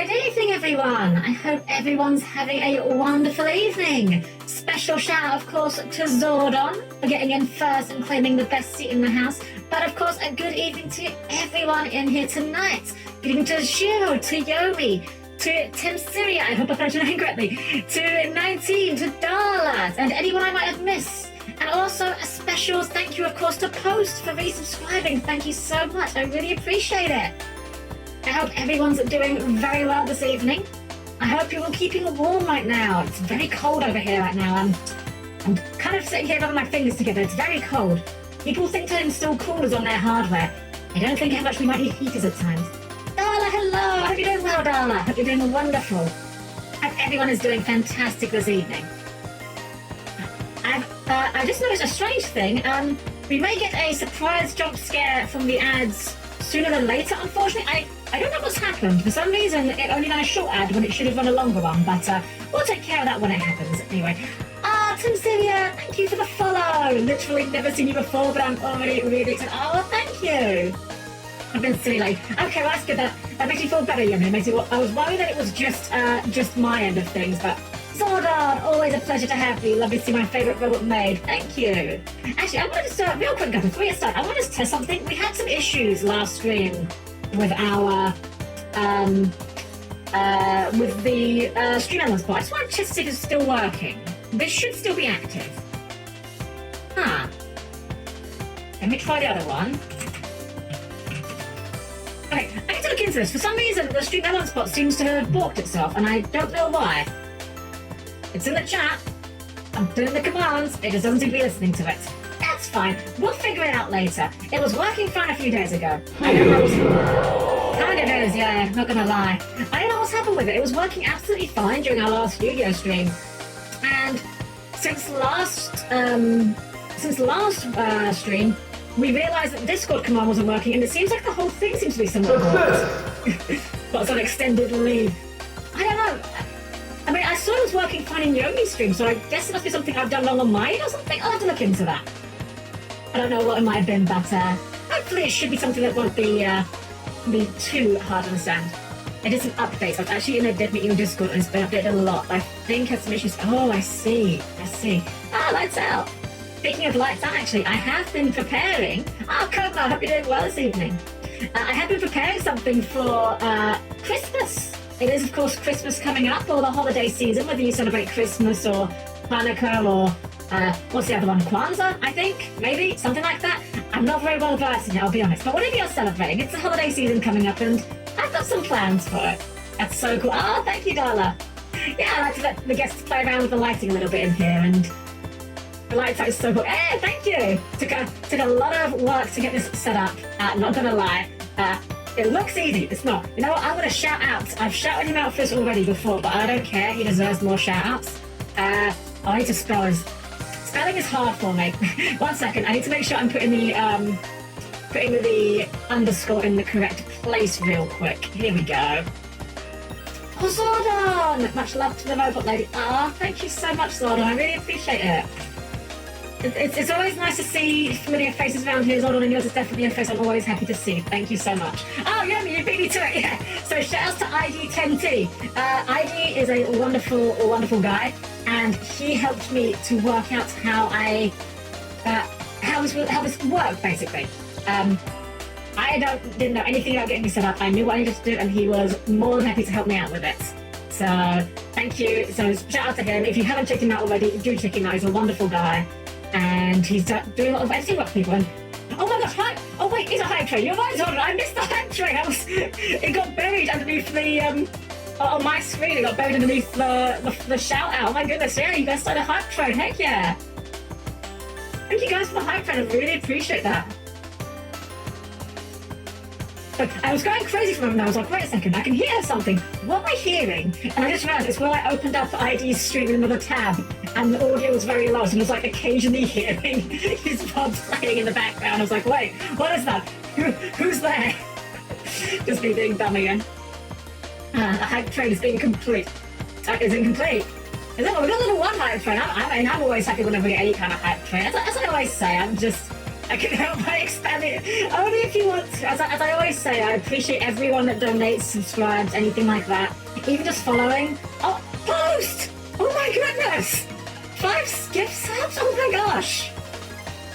Good evening, everyone. I hope everyone's having a wonderful evening. Special shout out, of course, to Zordon for getting in first and claiming the best seat in the house. But, of course, a good evening to everyone in here tonight. Good evening to Shiro, to Yomi, to Tim Syria, I hope I pronounced your name correctly, to 19, to Darla, and anyone I might have missed. And also a special thank you, of course, to Post for resubscribing. Thank you so much. I really appreciate it. I hope everyone's doing very well this evening. I hope you're all keeping warm right now. It's very cold over here right now. I'm kind of sitting here rubbing my fingers together. It's very cold. People think to install coolers on their hardware. I don't think how much we might need heaters at times. Darla, hello. I hope you're doing well, Darla. I hope you're doing wonderful. I hope everyone is doing fantastic this evening. I just noticed a strange thing. We may get a surprise jump scare from the ads sooner than later, unfortunately. I don't know what's happened. For some reason, it only ran a short ad when it should have run a longer one, but we'll take care of that when it happens. Anyway. Tim Celia, thank you for the follow. Literally never seen you before, but I'm already really excited. Oh, thank you. I've been silly late. Okay, well, that's good. That makes me feel better, Yumi. I was worried that it was just my end of things, but Zordon, always a pleasure to have you. Love to see my favourite robot made. Thank you. Actually, I wanted to start real quick, guys, before we start. I wanted to test something. We had some issues last stream with our with the stream elements bot. I just wanted to test if it's still working. This should still be active. Let me try the other one. Okay, I need to look into this. For some reason, the stream elements bot seems to have balked itself, and I don't know why. It's in the chat. I'm doing the commands. It just doesn't seem to be listening to it. That's fine. We'll figure it out later. It was working fine a few days ago. I don't know what's... Kind of is, yeah. Not gonna lie. I don't know what's happened with it. It was working absolutely fine during our last studio stream. And since last stream, we realised that Discord command wasn't working, and it seems like the whole thing seems to be somewhat blocked. What's on extended leave? I don't know. I mean, I saw it was working fine in Yomi's stream, so I guess it must be something I've done wrong on mine or something. I'll have to look into that. I don't know what it might have been, but hopefully it should be something that won't be too hard to understand. It is an update. I was actually in a dead meeting on Discord, and it's been updated a lot. I think it's some issues. Oh, I see. Lights out. Speaking of lights out, actually, I have been preparing. Cobra, I hope you're doing well this evening. I have been preparing something for Christmas. It is, of course, Christmas coming up, or the holiday season, whether you celebrate Christmas or Hanukkah or, what's the other one, Kwanzaa, I think? Maybe? Something like that? I'm not very well versed in it, I'll be honest. But whatever you're celebrating, it's the holiday season coming up, and I've got some plans for it. That's so cool. Oh, thank you, Darla. Yeah, I like to let the guests play around with the lighting a little bit in here, and the lights out is so cool. Hey, thank you! Took a lot of work to get this set up, not gonna lie. It looks easy, it's not. You know what, I'm gonna shout out. I've shouted him out for this already before, but I don't care, he deserves more shout outs. I need to spell his... Spelling is hard for me. 1 second, I need to make sure I'm putting the underscore in the correct place real quick. Here we go. Oh, Zordon! Much love to the robot lady. Thank you so much, Zordon, I really appreciate it. It's always nice to see familiar faces around here, Zordon, and yours is definitely a face I'm always happy to see. Thank you so much. Oh, Yumi, you beat me to it, yeah. So shout-outs to ID10T. ID is a wonderful, wonderful guy, and he helped me to work out how this worked, basically. I didn't know anything about getting me set up. I knew what I needed to do, and he was more than happy to help me out with it. So, thank you. So, shout out to him. If you haven't checked him out already, do check him out. He's a wonderful guy. And he's doing a lot of editing work for people. And, oh my gosh, oh wait, it's a hype train. You're right, Zordon. I missed the hype train. It got buried underneath the, on my screen. It got buried underneath the shout out. Oh my goodness, yeah, you guys started a hype train. Heck yeah. Thank you guys for the hype train. I really appreciate that. But I was going crazy for a moment. I was like, wait a second, I can hear something. What am I hearing? And I just realized it's where I opened up ID's stream in another tab, and the audio was very low, so I was like occasionally hearing his pod playing in the background. I was like, wait, what is that? Who's there? Just me being dumb again. The hype train is incomplete. Is it complete? Is it? We've got a little one hype train. I'm always happy whenever we get any kind of hype train. That's what I always say. I'm just I can help by expanding it. Only if you want to. As I always say, I appreciate everyone that donates, subscribes, anything like that. Even just following. Oh, post! Oh my goodness! 5 gift subs? Oh my gosh!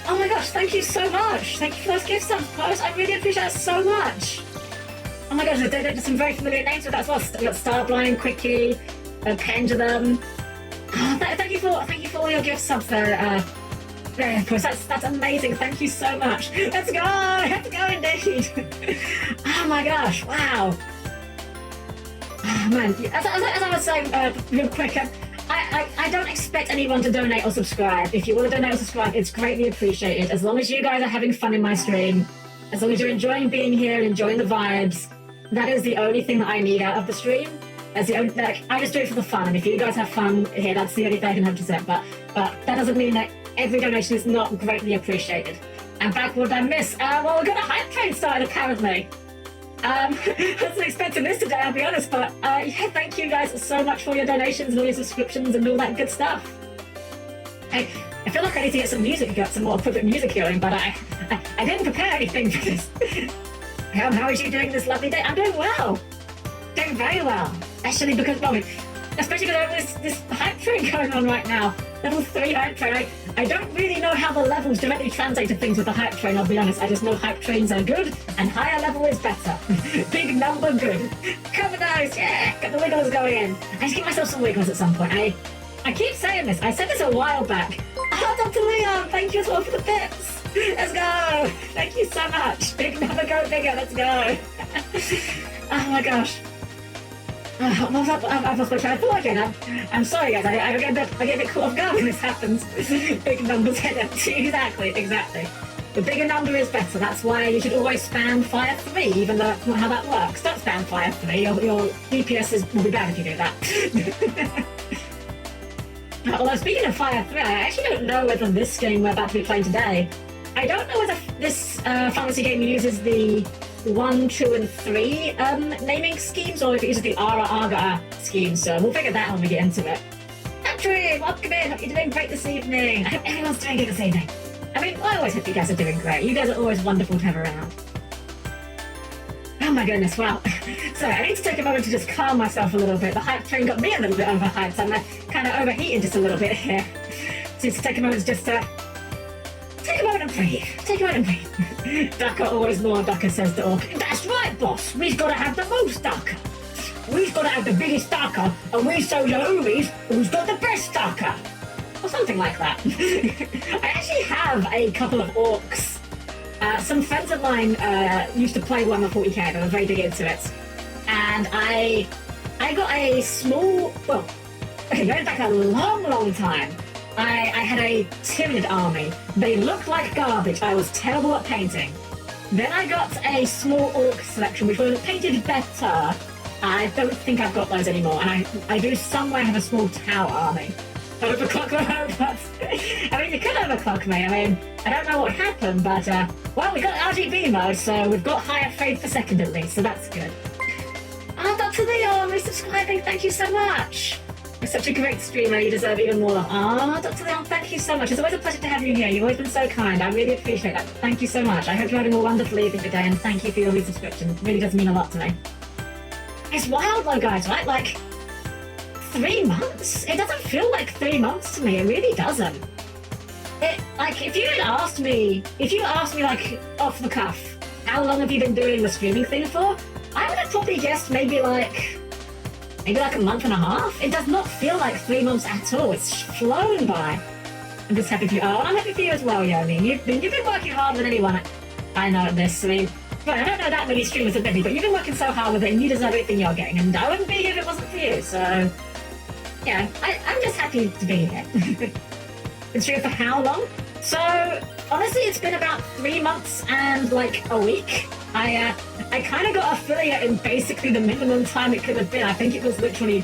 Oh my gosh, thank you so much. Thank you for those gift subs, post. I really appreciate that so much. Oh my gosh, there's some very familiar names with that as well. We've got Starblind, Quickie, Pendulum. Oh, thank you for all your gift subs there. Yeah, of course, that's amazing. Thank you so much. Let's go! Let's go indeed. Oh my gosh! Wow. Oh man, as I was saying real quick, I don't expect anyone to donate or subscribe. If you want to donate or subscribe, it's greatly appreciated. As long as you guys are having fun in my stream, as long as you're enjoying being here and enjoying the vibes, that is the only thing that I need out of the stream. As the only, I just do it for the fun, and if you guys have fun here, that's the only thing I can have to say. But that doesn't mean that every donation is not greatly appreciated. And back what did I miss? Well, we've got a hype train started apparently. I wasn't expecting this today, I'll be honest, but yeah, thank you guys so much for your donations and all your subscriptions and all that good stuff. I feel like I need to get some music, get some more appropriate music going, but I didn't prepare anything for this. How is you doing this lovely day? I'm doing well. Doing very well. Especially because there's this hype train going on right now. Level 3 hype train. I don't really know how the levels directly translate to things with the hype train, I'll be honest. I just know hype trains are good and higher level is better. Big number good. Cover those, yeah! Get the wigglers going in. I just give myself some wigglers at some point. I keep saying this. I said this a while back. Oh, Dr. Leon, thank you as well for the pips. Let's go. Thank you so much. Big number, go bigger. Let's go. Oh my gosh. I've lost my train of thought again. I'm sorry, guys. I get a bit caught off guard when this happens. Big numbers head empty. Exactly. The bigger number is better. That's why you should always spam fire 3, even though that's not how that works. Don't spam fire 3. Your DPS will be bad if you do that. Although speaking of fire 3, I actually don't know whether this game we're about to be playing today. I don't know whether this fantasy game uses the 1, 2, and 3 naming schemes, or if it uses the Ara scheme, so we'll figure that out when we get into it. Patrick, welcome in. Hope you're doing great this evening. I hope everyone's doing good this evening. I mean, I always hope you guys are doing great. You guys are always wonderful to have around. Oh my goodness, wow. Sorry, I need to take a moment to just calm myself a little bit. The hype train got me a little bit overhyped. I'm kind of overheating just a little bit here. So just take a moment to just take a moment and breathe. Take a moment and breathe. Ducker always more, Ducker says to Orc. That's right, boss. We've got to have the most Ducker. We've got to have the biggest Ducker, and we show the homies who's got the best Ducker. Or something like that. I actually have a couple of Orcs. Some friends of mine used to play Warhammer 40k, they were very big into it. And I got a small, well, okay, going back a long time, I had a Tyranid army. They looked like garbage. I was terrible at painting. Then I got a small Orc selection, which was painted better. I don't think I've got those anymore. And I do somewhere have a small Tau army. Overclock the robots. I mean, you could overclock me. I mean, I don't know what happened, but, well, we got RGB mode, so we've got higher frame per second at least, so that's good. Oh, Dr. Leon, resubscribing, thank you so much. You're such a great streamer, you deserve even more love. Oh, Dr. Leon, thank you so much. It's always a pleasure to have you here. You've always been so kind. I really appreciate that. Thank you so much. I hope you're having a wonderful evening today, and thank you for your resubscription. It really does mean a lot to me. It's wild though, guys, right? Like, 3 months? It doesn't feel like 3 months to me. It really doesn't. If you asked me, like, off the cuff, how long have you been doing the streaming thing for? I would have probably guessed maybe like a month and a half. It does not feel like 3 months at all. It's flown by. I'm just happy for you. Oh, and I'm happy for you as well, Yomi. You've been working harder than anyone I know at this. I mean, well, I don't know that many streamers admittedly, but you've been working so hard with it, and you deserve everything you're getting. And I wouldn't be here if it wasn't for you. So, yeah, I'm just happy to be here. Been streaming for how long? So, honestly, it's been about 3 months and like a week. I kind of got affiliate in basically the minimum time it could have been. I think it was literally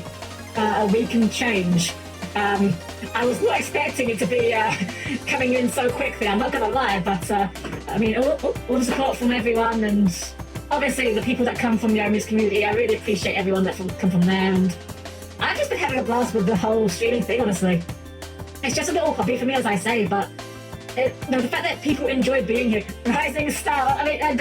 a week and change. I was not expecting it to be coming in so quickly, I'm not going to lie, but I mean, all the support from everyone, and obviously the people that come from the Yomi's community, I really appreciate everyone that come from there, and I've just been having a blast with the whole streaming thing, honestly. It's just a little hobby for me, as I say, but the fact that people enjoy being here, rising star. I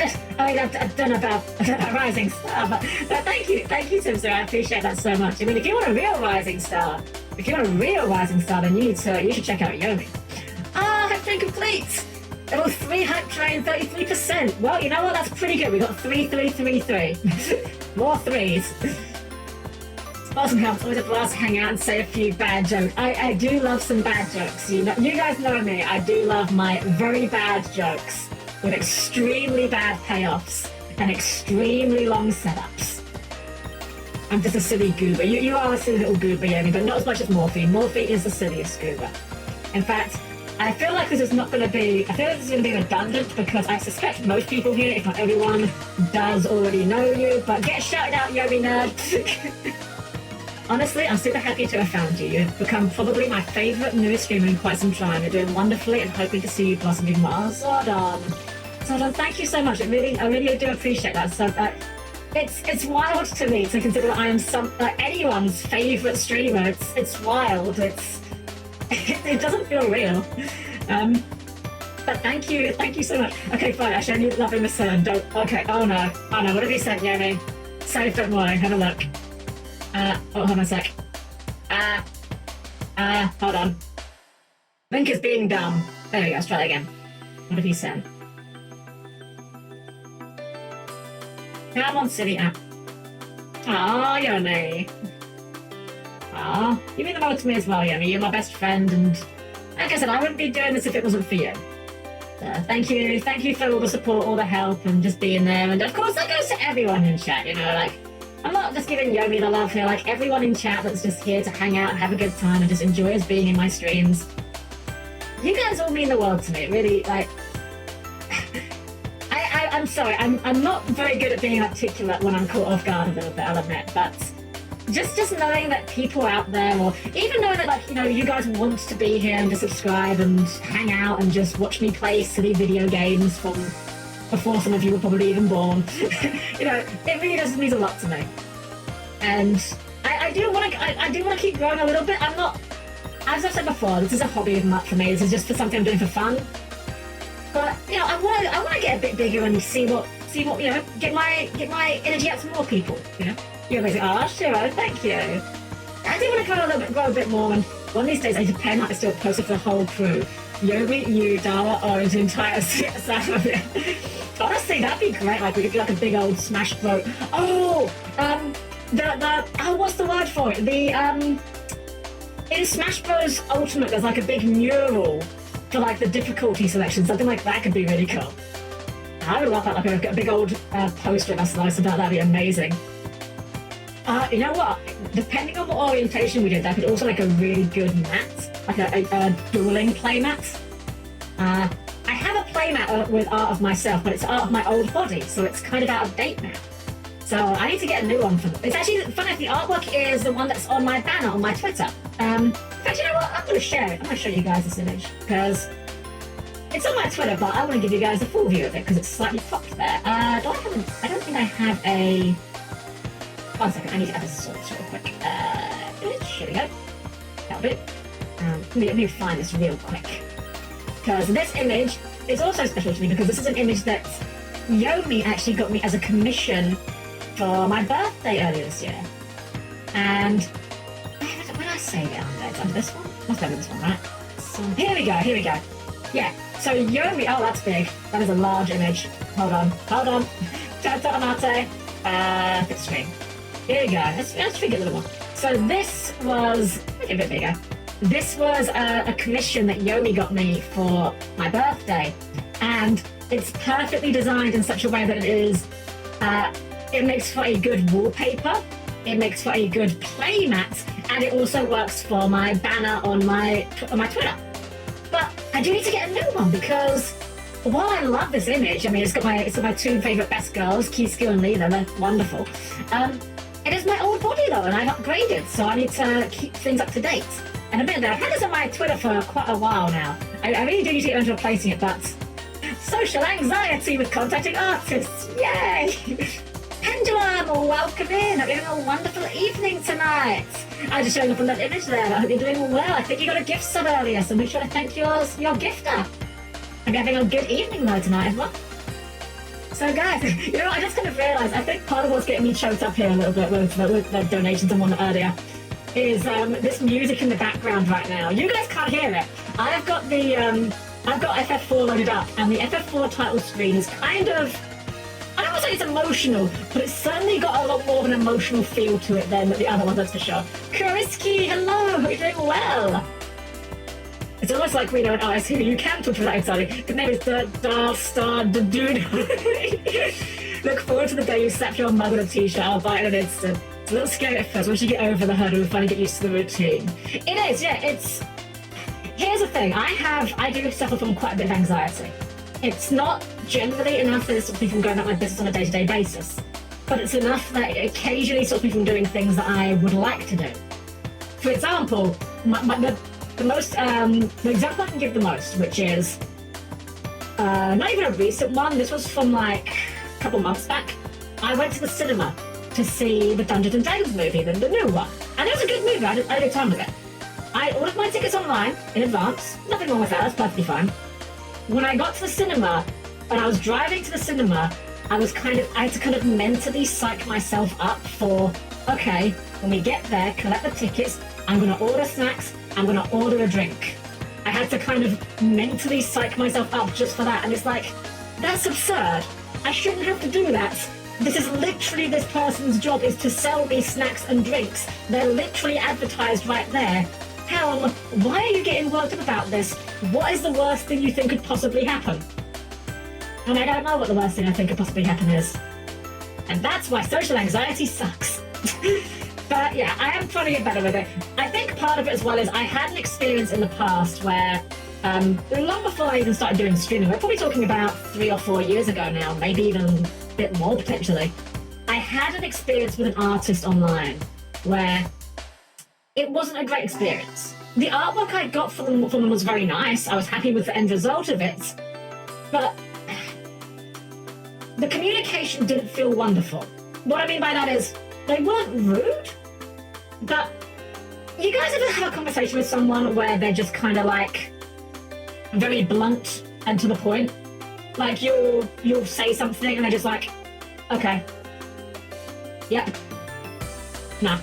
don't know about a rising star, but thank you, Simpson. I appreciate that so much. I mean, if you want a real rising star, then you should check out Yomi. Hype train complete. Level 3 hype train, 33%. Well, you know what? That's pretty good. We got 3. More threes. Awesome help. It's always a blast to hang out and say a few bad jokes. I do love some bad jokes. You guys know me. I do love my very bad jokes with extremely bad payoffs and extremely long setups. I'm just a silly goober. You are a silly little goober, Yomi, but not as much as Morphe. Morphe is the silliest goober. In fact, I feel like this is going to be redundant because I suspect most people here, if not everyone, does already know you, but get shouted out, Yomi nerd. Honestly, I'm super happy to have found you. You've become probably my favourite newest streamer in quite some time. You're doing wonderfully and hoping to see you blossom even more. Zordon, thank you so much. I really do appreciate that. So it's wild to me to consider that I am anyone's favourite streamer. It's wild. It doesn't feel real. But thank you so much. Okay, fine. I show you love in the sun. Okay. Oh no. What have you said, Yomi? Safe, don't worry. Have a look. Hold on a sec. Hold on. Link is being dumb. There we go, let's try that again. What have you said? Come on, City app. Aw, Yomi. Aw, you mean the most to me as well, Yomi. You're my best friend, and like I said, I wouldn't be doing this if it wasn't for you. Thank you for all the support, all the help, and just being there. And of course, that goes to everyone in chat, I'm not just giving Yomi the love here, everyone in chat that's just here to hang out and have a good time and just enjoys being in my streams. You guys all mean the world to me, really, I'm sorry, I'm not very good at being articulate when I'm caught off guard a little bit, I'll admit, but just knowing that people out there, or even knowing that, you guys want to be here and to subscribe and hang out and just watch me play silly video games from before some of you were probably even born. It really does mean a lot to me. And I do want to keep growing a little bit. I'm not, as I've said before, this is a hobby for me. This is just something I'm doing for fun. But I want to get a bit bigger and see what get my energy out to more people. You're basically, sure, thank you. I do want to grow a bit more, and one of these days I need to pen out still poster for the whole crew. Yomi, you, Dawa, Orange, entire family. Honestly, that'd be great. We could do a big old Smash Bros. What's the word for it? In Smash Bros. Ultimate, there's a big mural for the difficulty selection. Something like that could be really cool. I would love that, a big old poster of us slice about that'd be amazing. You know what? Depending on what orientation we did, that could also a really good mat, a dueling playmat. I have a playmat with art of myself, but it's art of my old body, so it's kind of out of date now. So I need to get a new one for them. It's actually funny, the artwork is the one that's on my banner on my Twitter. In fact, you know what? I'm going to share it. I'm going to show you guys this image, because it's on my Twitter, but I want to give you guys a full view of it, because it's slightly cropped there. I don't think I have a... One second, I need to add a source real quick. Image, here we go. That'll do. Let me find this real quick. Because this image is also special to me, because this is an image that Yomi actually got me as a commission for my birthday earlier this year. And when I say it under this one? Must be under this one, right? So here we go. Yeah, so Yomi, that's big. That is a large image. Hold on. Bit screen. Here we go. Let's tweak it a little more. So this was, make it a bit bigger. This was a commission that Yomi got me for my birthday, and it's perfectly designed in such a way that it makes for a good wallpaper, it makes for a good playmat, and it also works for my banner on my Twitter. But I do need to get a new one, because while I love this image, it's got my two favourite best girls, Kisuke and Lena, they're wonderful. It is my old body though, and I've upgraded, so I need to keep things up to date. And admit that I've had this on my Twitter for quite a while now. I really do need to get into replacing it, but social anxiety with contacting artists, yay! Pendulum, welcome in. Hope you're having a wonderful evening tonight. I was just showing up on that image there. I hope you're doing well. I think you got a gift sub earlier, so make sure to thank your gifter. Hope you're having a good evening though tonight, everyone. So guys, you know, I just kind of realised, I think part of what's getting me choked up here a little bit with the donations and whatnot earlier is this music in the background right now. You guys can't hear it. I've got FF4 loaded up, and the FF4 title screen is kind of, I don't want to say it's emotional, but it's certainly got a lot more of an emotional feel to it than the other ones, that's for sure. Kuriski, hello, hope you're doing well. It's almost like we know an artist who you can talk to without exciting. The name is the dude. Look forward to the day you slap your mug on a t-shirt. I'll buy it in an instant. It's a little scary at first. Once you get over the hurdle, we finally get used to the routine. It is, yeah, it's... Here's the thing. I do suffer from quite a bit of anxiety. It's not generally enough that it stops me from going about my business on a day-to-day basis, but it's enough that it occasionally stops me from doing things that I would like to do. For example, the example I can give the most, which is not even a recent one, this was from like a couple months back. I went to the cinema to see the Dungeons and Dragons movie, the new one, and it was a good movie. I had a good time with it. I ordered my tickets online in advance. Nothing wrong with that, that's perfectly fine. When I got to the cinema, and I was driving to the cinema, I had to kind of mentally psych myself up for, okay, when we get there, collect the tickets, I'm gonna order snacks, I'm gonna order a drink. I had to kind of mentally psych myself up just for that, and it's like, that's absurd. I shouldn't have to do that. This is literally this person's job, is to sell me snacks and drinks. They're literally advertised right there. Helm, why are you getting worked up about this? What is the worst thing you think could possibly happen? And I don't know what the worst thing I think could possibly happen is. And that's why social anxiety sucks. But yeah, I am trying to get better with it. I think part of it as well is I had an experience in the past where, long before I even started doing streaming, we're probably talking about 3 or 4 years ago now, maybe even a bit more potentially, I had an experience with an artist online where it wasn't a great experience. The artwork I got from them was very nice. I was happy with the end result of it, but the communication didn't feel wonderful. What I mean by that is, they weren't rude, but you guys ever have a conversation with someone where they're just kind of like very blunt and to the point? Like you'll say something and they're just like, okay, yep, nah,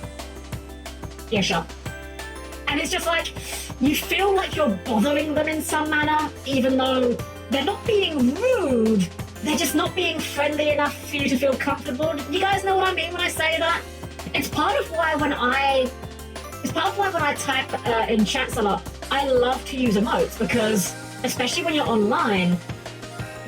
yeah, sure. And it's just like, you feel like you're bothering them in some manner, even though they're not being rude, they're just not being friendly enough for you to feel comfortable. You guys know what I mean when I say that? It's part of why when I type in chats a lot, I love to use emotes, because especially when you're online,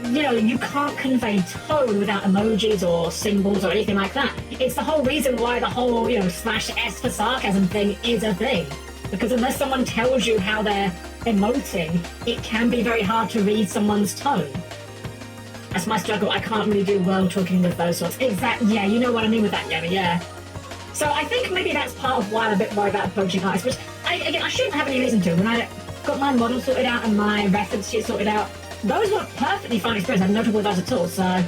you know, you can't convey tone without emojis or symbols or anything like that. It's the whole reason why the whole, you know, /S for sarcasm thing is a thing. Because unless someone tells you how they're emoting, it can be very hard to read someone's tone. That's my struggle. I can't really do well talking with those sorts. Exactly. Yeah, you know what I mean with that, Yemi, yeah. So I think maybe that's part of why I'm a bit worried about approaching artists, which, I shouldn't have any reason to. When I got my model sorted out and my reference sheet sorted out, those were perfectly fine experience. I had no trouble with those at all. So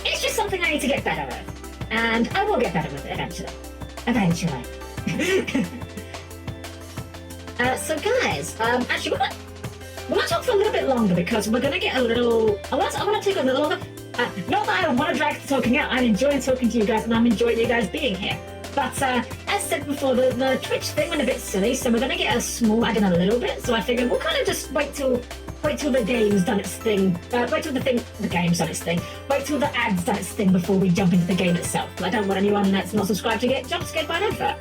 it's just something I need to get better with. And I will get better with it eventually. So guys, actually, we're going to talk for a little bit longer because we're going to get a little... I want to take a little longer. Not that I want to drag the talking out. I'm enjoying talking to you guys and I'm enjoying you guys being here. But as said before, the Twitch thing went a bit silly, so we're going to get a small ad in a little bit. So I figured we'll kind of just wait till the game's done its thing. Wait till the game's done its thing. Wait till the ad's done its thing before we jump into the game itself. I don't want anyone that's not subscribed to get jump scared by an advert.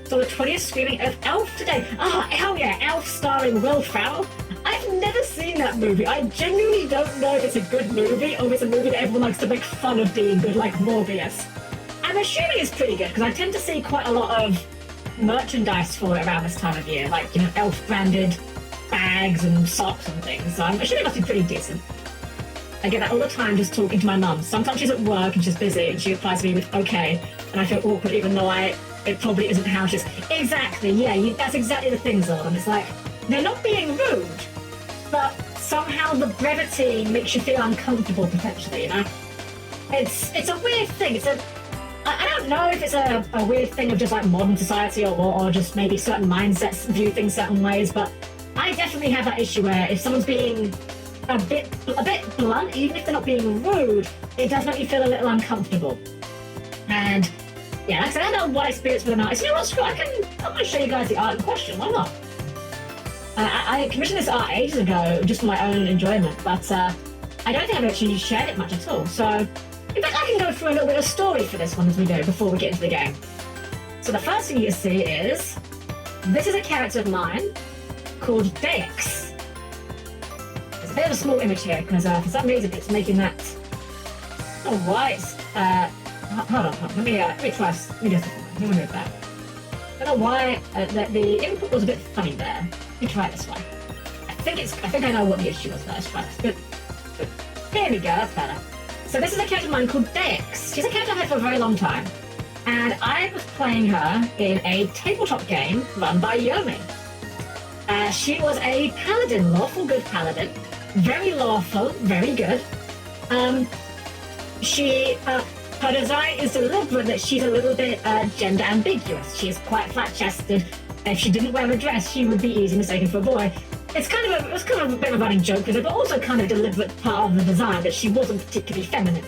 So the 20th screening of Elf today. Hell yeah, Elf starring Will Ferrell. I've never seen that movie. I genuinely don't know if it's a good movie or if it's a movie that everyone likes to make fun of being good, like Morbius. I'm assuming it's pretty good because I tend to see quite a lot of merchandise for it around this time of year, like, you know, Elf branded bags and socks and things. So I'm assuming it must be pretty decent. I get that all the time just talking to my mum. Sometimes she's at work and she's busy and she replies to me with okay, and I feel awkward even though it probably isn't how she's... Exactly, yeah, that's exactly the thing, Zordon. It's like, they're not being rude, but somehow the brevity makes you feel uncomfortable potentially, you know? It's a weird thing. I don't know if it's a weird thing of just like modern society or just maybe certain mindsets view things certain ways, but I definitely have that issue where if someone's being a bit blunt, even if they're not being rude, it does make you feel a little uncomfortable. And yeah, like I said, I don't know what experience with an artist. You know what, Scott? I'm going to show you guys the art in question. Why not? I commissioned this art ages ago just for my own enjoyment, but I don't think I've actually shared it much at all. So, in fact, I can go through a little bit of story for this one as we go before we get into the game. So the first thing you see is, this is a character of mine called Dex. There's a bit of a small image here because for some reason it's making that. Oh, why? Hold on. Let me try. Let me do this. Let me move that. I don't know why the input was a bit funny there. Let me try it this way. I think I know what the issue was there. Let's try this. Good. There we go. That's better. So this is a character of mine called Dex. She's a character I've had for a very long time, and I was playing her in a tabletop game run by Yomi. She was a paladin, lawful good paladin, very lawful, very good. Her design is deliberate that she's a little bit gender ambiguous. She's quite flat-chested. If she didn't wear a dress, she would be easily mistaken for a boy. It was kind of a bit of a running joke with her, but also kind of a deliberate part of the design that she wasn't particularly feminine.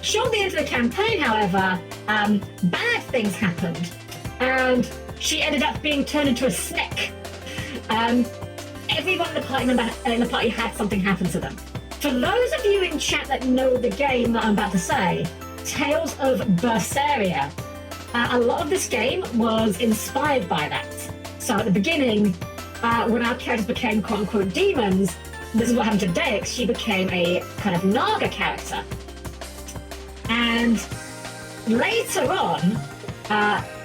Shortly into the campaign, however, bad things happened, and she ended up being turned into a snake. Everyone in the party had something happen to them. For those of you in chat that know the game that I'm about to say, Tales of Berseria, a lot of this game was inspired by that. So at the beginning, when our characters became quote-unquote demons, this is what happened to Dex. She became a kind of Naga character. And later on,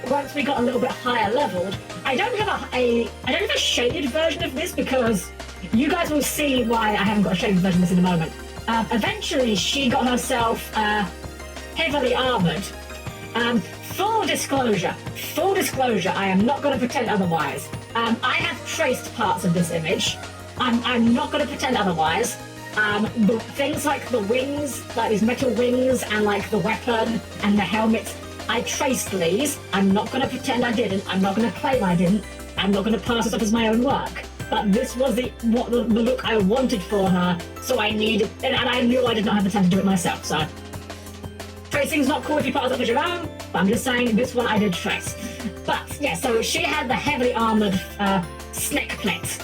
once we got a little bit higher leveled, I don't have a shaded version of this because you guys will see why I haven't got a shaded version of this in a moment. Eventually, she got herself heavily armored. Full disclosure, I am not going to pretend otherwise. I have traced parts of this image. I'm not going to pretend otherwise. The things like the wings, like these metal wings, and like the weapon and the helmet, I traced these. I'm not going to pretend I didn't. I'm not going to claim I didn't. I'm not going to pass this up as my own work. But this was the look I wanted for her, so I needed, and I knew I did not have the time to do it myself. So tracing's not cool if you pass it up as your own, but I'm just saying this one I did trace. But yeah, so she had the heavily armored snake plate,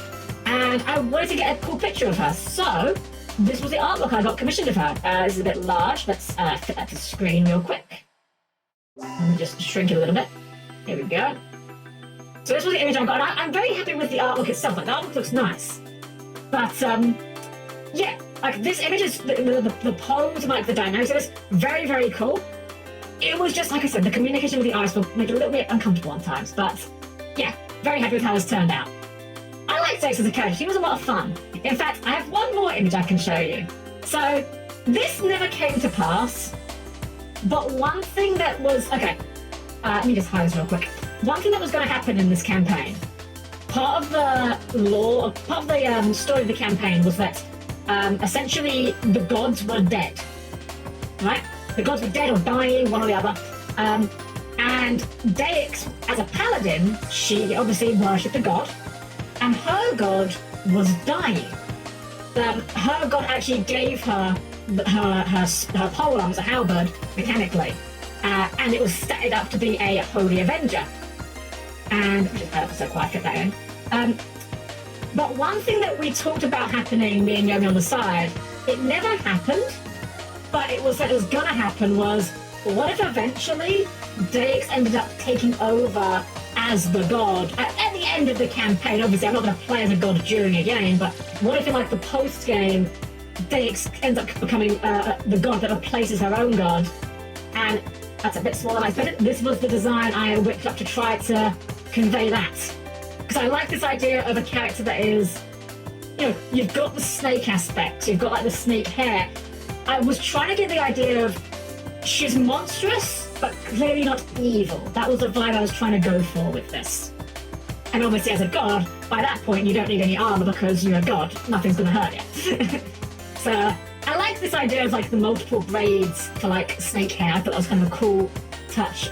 and I wanted to get a cool picture of her. So this was the artwork I got commissioned of her. This is a bit large. Let's fit that to the screen real quick. Let me just shrink it a little bit. Here we go. So this was the image I got, and I'm very happy with the artwork itself. Like, the artwork looks nice. But, yeah, like, this image is, the pose and, like, the dynamics of this, very, very cool. It was just, like I said, the communication with the artist will make it a little bit uncomfortable at times, but, yeah, very happy with how this turned out. I liked Dex as a character. She was a lot of fun. In fact, I have one more image I can show you. So, this never came to pass, but one thing that was, okay, let me just hide this real quick. One thing that was going to happen in this campaign, part of the story of the campaign was that essentially the gods were dead, right? The gods were dead or dying, one or the other. And Dex, as a paladin, she obviously worshipped a god, and her god was dying. Her god actually gave her polearms, a halberd, mechanically, and it was stated up to be a holy avenger. And so quite fit that in. But one thing that we talked about happening, me and Yomi on the side, it never happened, but it was gonna happen was, what if eventually Dex ended up taking over as the god at the end of the campaign? Obviously, I'm not going to play as a god during a game, but what if in like the post game, Dex ends up becoming the god that replaces her own god? And that's a bit smaller than I expected. This was the design I whipped up to try to convey that. Because I like this idea of a character that is, you know, you've got the snake aspect, you've got like the snake hair. I was trying to get the idea of she's monstrous, but clearly not evil. That was the vibe I was trying to go for with this. And obviously as a god, by that point you don't need any armor because you're a god. Nothing's gonna hurt you. So I like this idea of like the multiple braids for like snake hair. I thought that was kind of a cool touch.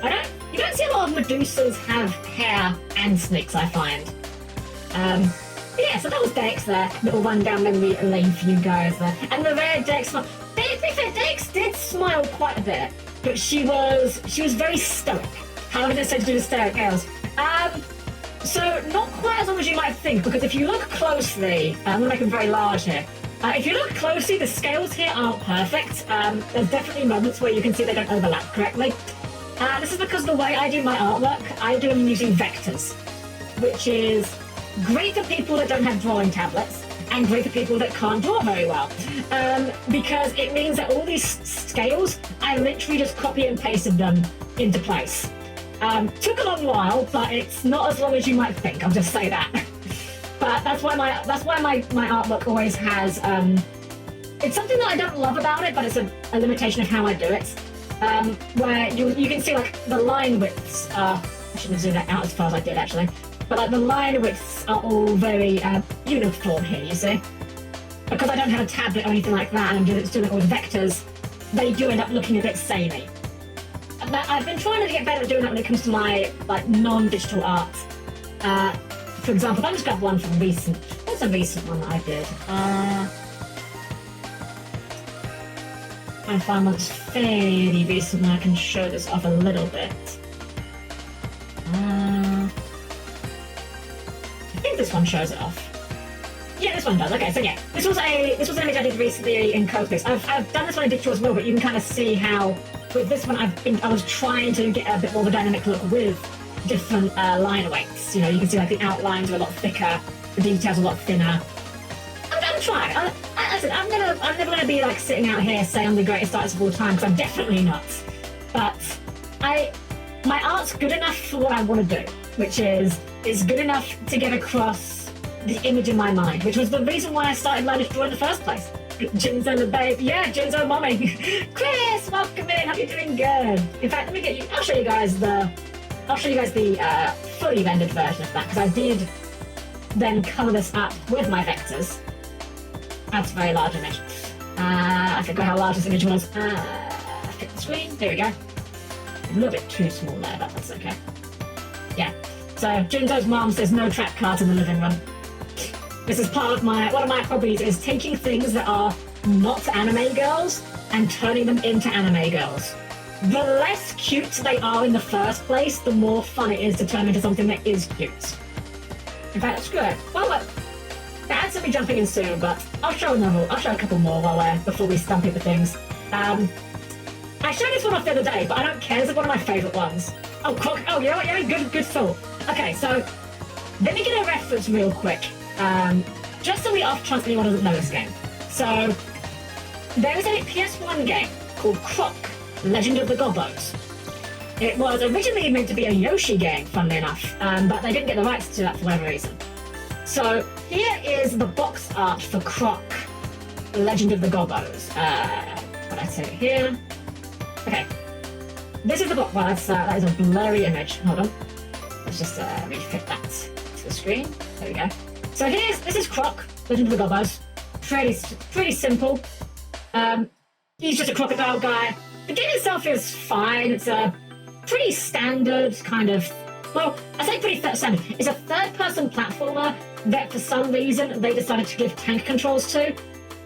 You don't see a lot of Medusas have hair and snakes, I find. Yeah, so that was Dex there. Little run down memory lane for you guys there. And the rare Dex smile. To be fair, Dex did smile quite a bit, but she was very stoic. However, they said to do the stoic girls. So not quite as long as you might think, because if you look closely, I'm gonna make them very large here. If you look closely, the scales here aren't perfect. There's definitely moments where you can see they don't overlap correctly. This is because the way I do my artwork, I do them using vectors, which is great for people that don't have drawing tablets, and great for people that can't draw very well. Because it means that all these scales, I literally just copy and pasted them into place. Took a long while, but it's not as long as you might think, I'll just say that. But that's why my artwork always has, it's something that I don't love about it, but it's a limitation of how I do it. Where you can see like the line widths are, I shouldn't have zoomed that out as far as I did actually, but like the line widths are all very uniform here, you see? Because I don't have a tablet or anything like that, and I'm doing it with vectors, they do end up looking a bit samey. I've been trying to get better at doing that when it comes to my like non-digital art. For example, if I just grab one from recent, what's a recent one that I did? I find one that's fairly recent and I can show this off a little bit. I think this one shows it off. Yeah, this one does. Okay, so yeah, this was an image I did recently in Copics. I've done this one in digital as well, but you can kind of see how with this one I was trying to get a bit more of a dynamic look with different line weights. You know, you can see like the outlines are a lot thicker, the details are a lot thinner. I'm trying. I'm never going to be like sitting out here saying I'm the greatest artist of all time, because I'm definitely not. But my art's good enough for what I want to do, which is good enough to get across the image in my mind, which was the reason why I started learning to draw in the first place. Jinzo the babe, yeah, Jinzo mommy. Chris, welcome in. Hope you're doing good. In fact, let me get you. I'll show you guys the fully rendered version of that, because I did then color this up with my vectors. That's a very large image. I forgot how large this image was. Fit the screen. There we go. A little bit too small there, but that's okay. Yeah. So Jinzo's mom says no track cards in the living room. This is part of one of my hobbies is taking things that are not anime girls and turning them into anime girls. The less cute they are in the first place, the more fun it is to turn them into something that is cute. In fact, screw it. Well, that's gonna be jumping in soon, but I'll show a couple more before we stump into things. I showed this one off the other day, but I don't care. This is one of my favourite ones. Oh, Croc. Oh, you know what? Yeah, good thought. Okay, so let me get a reference real quick. Just so we off chance anyone doesn't know this game. So there is a PS1 game called Croc, Legend of the Gobbos. It was originally meant to be a Yoshi game, funnily enough, but they didn't get the rights to that for whatever reason. So here is the box art for Croc, Legend of the Gobbos. What I say here? Okay, this is the box. Well, that is a blurry image. Hold on. Let's just refit that to the screen. There we go. So this is Croc, Legend of the Gobbos. Pretty simple. He's just a crocodile guy. The game itself is fine. It's a pretty standard kind of, well, I say pretty standard. It's a third-person platformer that for some reason they decided to give tank controls to.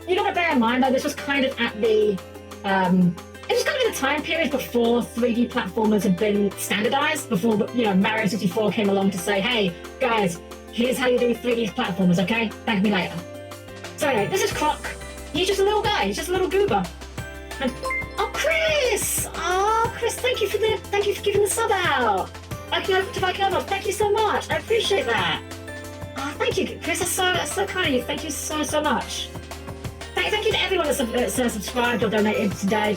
You gotta bear in mind though, this was kind of at the, it was kind of in the time period before 3D platformers had been standardized, before, Mario 64 came along to say, hey, guys, here's how you do 3D platformers, okay? Thank me later. So anyway, this is Croc. He's just a little guy. He's just a little goober. And, oh, Chris! Oh, Chris, thank you for giving the sub out. Thank you so much. I appreciate that. Oh, thank you, Chris. That's so kind of you. Thank you so much. Thank you to everyone that's subscribed or donated today.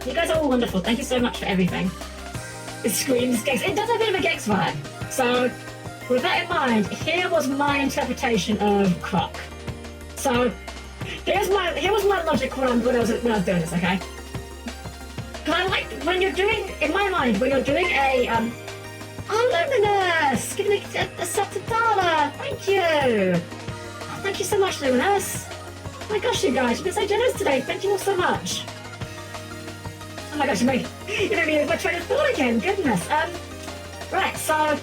You guys are all wonderful. Thank you so much for everything. It screams Gex. It does have a bit of a Gex vibe. So, with that in mind, here was my interpretation of Croc. So, here was my logic when I was doing this, okay? Because I like, when you're doing a, oh, Luminous! Giving a sub to Dala! Thank you! Oh, thank you so much, Luminous! Oh my gosh, you guys, you've been so generous today. Thank you all so much. Oh my gosh, you made me my train of thought again. Goodness. Right, so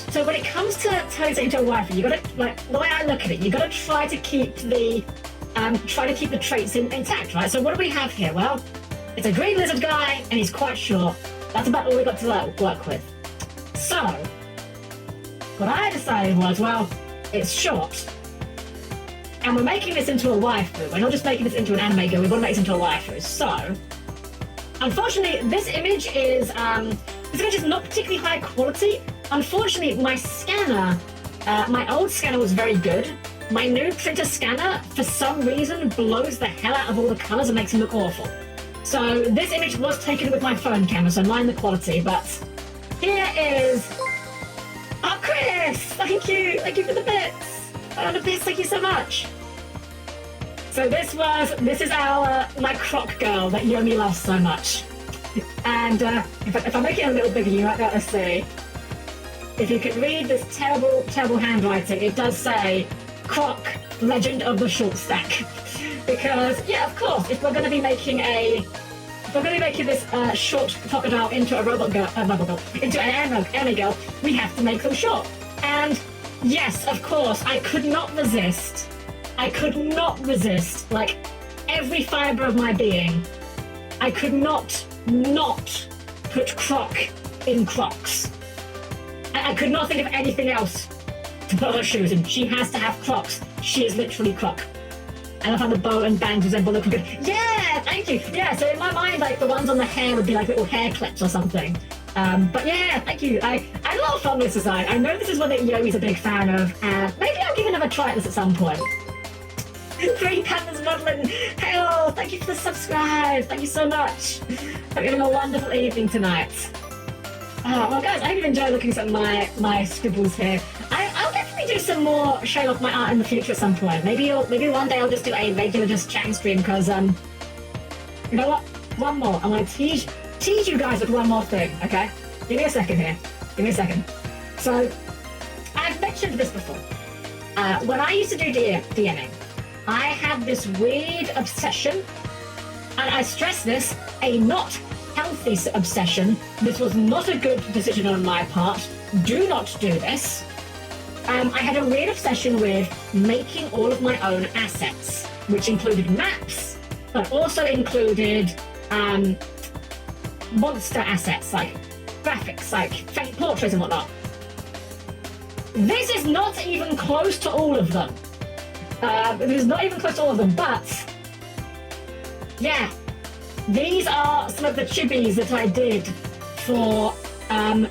So when it comes to turning it into a waifu, you gotta, like, the way I look at it, you gotta try to keep the traits intact, right? So what do we have here? Well, it's a green lizard guy, and he's quite short. That's about all we got to work with. So, what I decided was, well, it's short, and we're making this into a waifu. We're not just making this into an anime girl, we want to make this into a waifu. So, unfortunately, this image is not particularly high quality. Unfortunately, my scanner, my old scanner was very good. My new printer scanner, for some reason, blows the hell out of all the colors and makes them look awful. So this image was taken with my phone camera, so mind the quality, but here is... Oh, Chris! Thank you for the bits! Oh, the bits, thank you so much! So this is my croc girl that Yomi loves so much. And if I make it a little bigger, you might be able to see. If you could read this terrible, terrible handwriting, it does say, Croc, Legend of the Short Stack. Because, yeah, of course, if we're going to be making this short crocodile into a robot girl, into an anime girl, we have to make them short. And yes, of course, I could not resist, like, every fiber of my being, I could not put Croc in Crocs. I could not think of anything else to put her shoes in. She has to have Crocs. She is literally Croc. And I found the bow and bangs resemble the crooked. Yeah, thank you. Yeah, so in my mind, like, the ones on the hair would be like little hair clips or something. But yeah, thank you. I love fun with this design. I know this is one that Yomi's a big fan of, and maybe I'll give another try at this at some point. 3 Pandas Modeling. Hey, thank you for the subscribe. Thank you so much. Hope you're having a wonderful evening tonight. Oh, well, guys, I hope you enjoy looking at my scribbles here. I'll definitely do some more showing off my art in the future at some point. Maybe one day I'll just do a regular just chatting stream, because, you know what? One more. I'm going to tease you guys with one more thing, okay? Give me a second here. Give me a second. So, I've mentioned this before. When I used to do DMing, I had this weird obsession, and I stress this, a not healthy obsession. This was not a good decision on my part. Do not do this. I had a weird obsession with making all of my own assets, which included maps, but also included monster assets, like graphics, like fake portraits and whatnot. This is not even close to all of them. This is not even close to all of them, but yeah. These are some of the chibis that I did for, how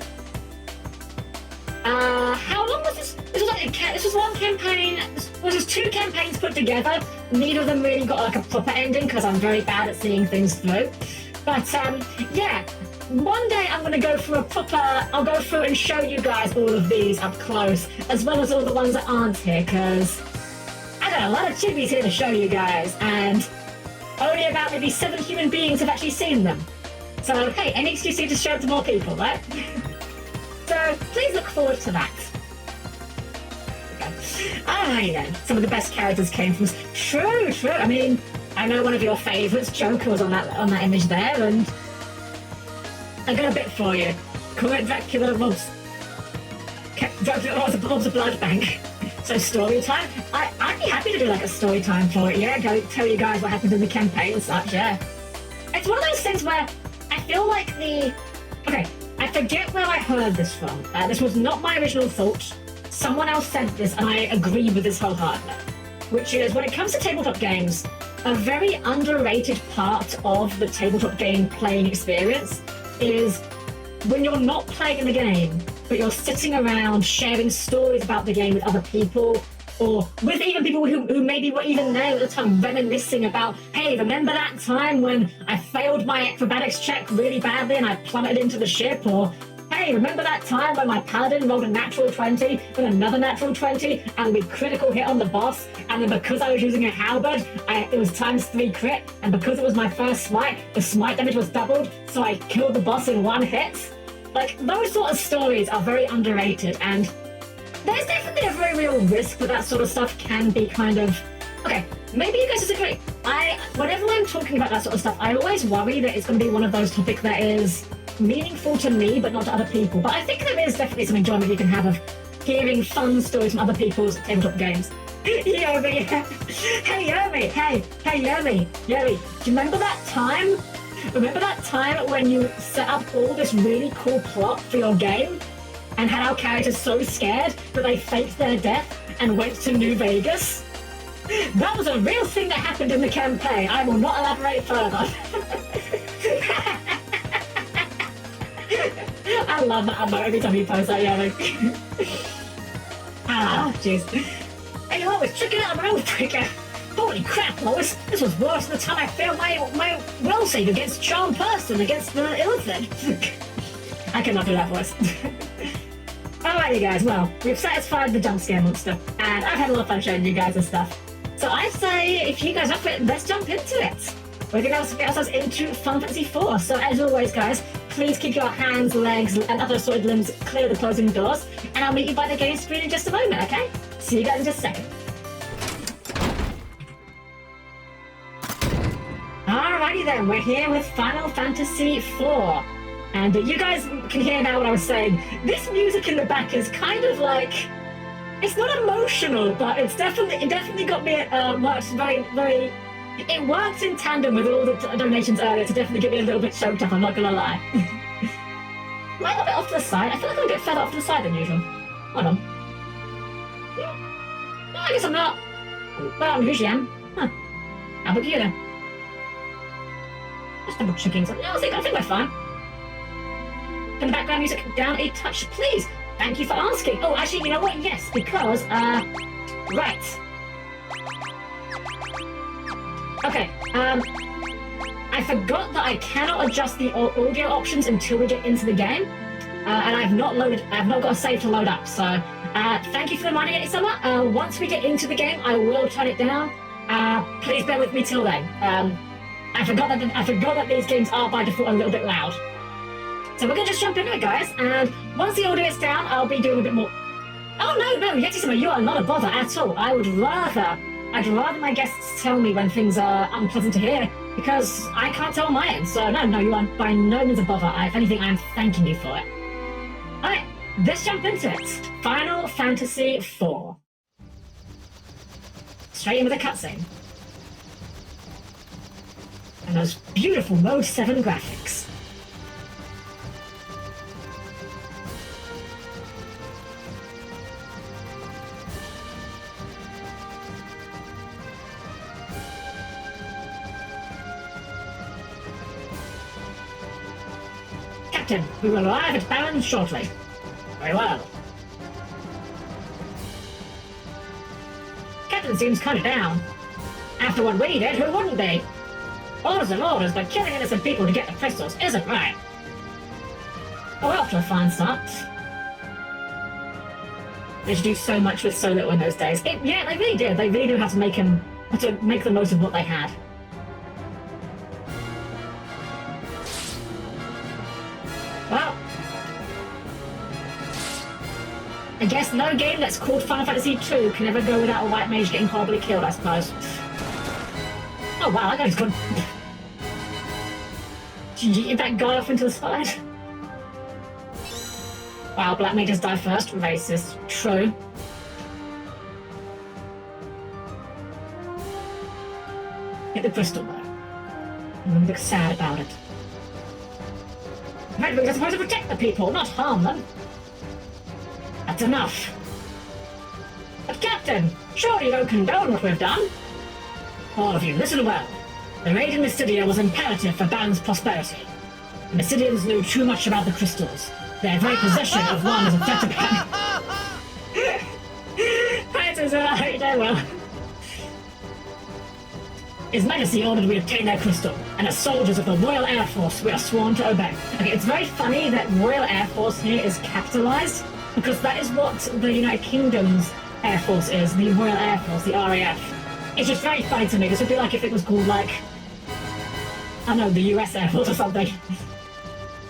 long was this? This was one campaign, this was just 2 campaigns put together. Neither of them really got like a proper ending, because I'm very bad at seeing things through. But, yeah, one day I'm going to go for I'll go through and show you guys all of these up close, as well as all the ones that aren't here, because I got a lot of chibis here to show you guys, and only about maybe 7 human beings have actually seen them. So, hey, any excuse to show it to more people, right? So, please look forward to that. Okay. Yeah, some of the best characters came from... True. I mean, I know one of your favourites, Joker, was on that image there, and I got a bit for you. Current Dracula robs a blood bank. So story time? I'd be happy to do like a story time for it, yeah? Go tell you guys what happened in the campaign and such, yeah. It's one of those things where I feel like okay, I forget where I heard this from. This was not my original thought. Someone else said this, and I agree with this wholeheartedly. Which is, when it comes to tabletop games, a very underrated part of the tabletop game playing experience is when you're not playing the game, but you're sitting around sharing stories about the game with other people, or with even people who maybe were even there at the time, reminiscing about, hey, remember that time when I failed my acrobatics check really badly and I plummeted into the ship? Or, hey, remember that time when my paladin rolled a natural 20 and another natural 20 and we critical hit on the boss, and then because I was using a halberd, it was ×3 crit, and because it was my first smite, the smite damage was doubled, so I killed the boss in 1 hit? Like, those sort of stories are very underrated, and there's definitely a very real risk that sort of stuff can be kind of... Okay, maybe you guys disagree. Whenever I'm talking about that sort of stuff, I always worry that it's going to be one of those topics that is meaningful to me, but not to other people. But I think there is definitely some enjoyment you can have of hearing fun stories from other people's tabletop games. Yomi, hey Yomi, hey Yomi, do you remember that time? Remember that time when you set up all this really cool plot for your game and had our characters so scared that they faked their death and went to New Vegas? That was a real thing that happened in the campaign. I will not elaborate further. I love that emote every time you post that, Yomi. Jeez. Hey Lois, check it out, my old trigger. Holy crap, Lois, this was worse than the time I failed my will save against Charm Person against the Illithid. I cannot do that voice. Alright, you guys, well, we've satisfied the jump scare monster, and I've had a lot of fun showing you guys this stuff. So I say, if you guys are up for it, let's jump into it. We're going to get ourselves into Final Fantasy IV. So as always, guys, please keep your hands, legs, and other assorted limbs clear of the closing doors, and I'll meet you by the game screen in just a moment, okay? See you guys in just a second. Alrighty then, we're here with Final Fantasy IV. And you guys can hear now what I was saying. This music in the back is kind of like... It's not emotional, but it definitely got me worked very... It works in tandem with all the donations earlier to definitely get me a little bit choked up, I'm not gonna lie. Am I a bit off to the side? I feel like I'm a bit further off to the side than usual. Hold on. No, I guess I'm not. Well, I usually am. Huh. How about you then? Just double checking something. No, I think we're fine. Turn the background music down a touch, please. Thank you for asking. Oh, actually, you know what? Yes, because, right. Okay, I forgot that I cannot adjust the audio options until we get into the game. And I've not got a save to load up, so, thank you for reminding me, Summer. Once we get into the game, I will turn it down. Please bear with me till then. I forgot that these games are by default a little bit loud. So we're gonna just jump into it, guys, and once the audio is down, I'll be doing a bit more... Oh, no, Yeti-sama, you are not a bother at all. I'd rather my guests tell me when things are unpleasant to hear, because I can't tell on my end, so no, you are by no means a bother. If anything, I'm thanking you for it. Alright, let's jump into it. Final Fantasy IV. Straight in with a cutscene. And those beautiful Mode 7 graphics. Captain, we will arrive at Baron shortly. Very well. Captain seems kind of down. After what we did, who wouldn't be? Orders and orders, but killing innocent people to get the crystals isn't right. Oh, we're off to a fine start. They should do so much with so little in those days. Yeah, they really did. They really knew how to make the most of what they had. Well, I guess no game that's called Final Fantasy II can ever go without a white mage getting horribly killed, I suppose. Oh wow, that guy's gone. Did you get that guy off into the side? Wow, black mages die first. Racist. True. Get the crystal though. I'm gonna look sad about it. Red Wings are supposed to protect the people, not harm them. That's enough. But Captain, surely you don't condone what we've done? All of you, listen well. The raid in Mystidia was imperative for Baron's prosperity. The Mystidians knew too much about the crystals. Their very possession of one is a threat to Baron. Fighters are right, well. His Majesty ordered we obtain their crystal, and as soldiers of the Royal Air Force, we are sworn to obey. Okay, it's very funny that Royal Air Force here is capitalized, because that is what the United Kingdom's Air Force is, the Royal Air Force, the RAF. It's just very funny to me. This would be like if it was called, like, I don't know, the US Air Force or something.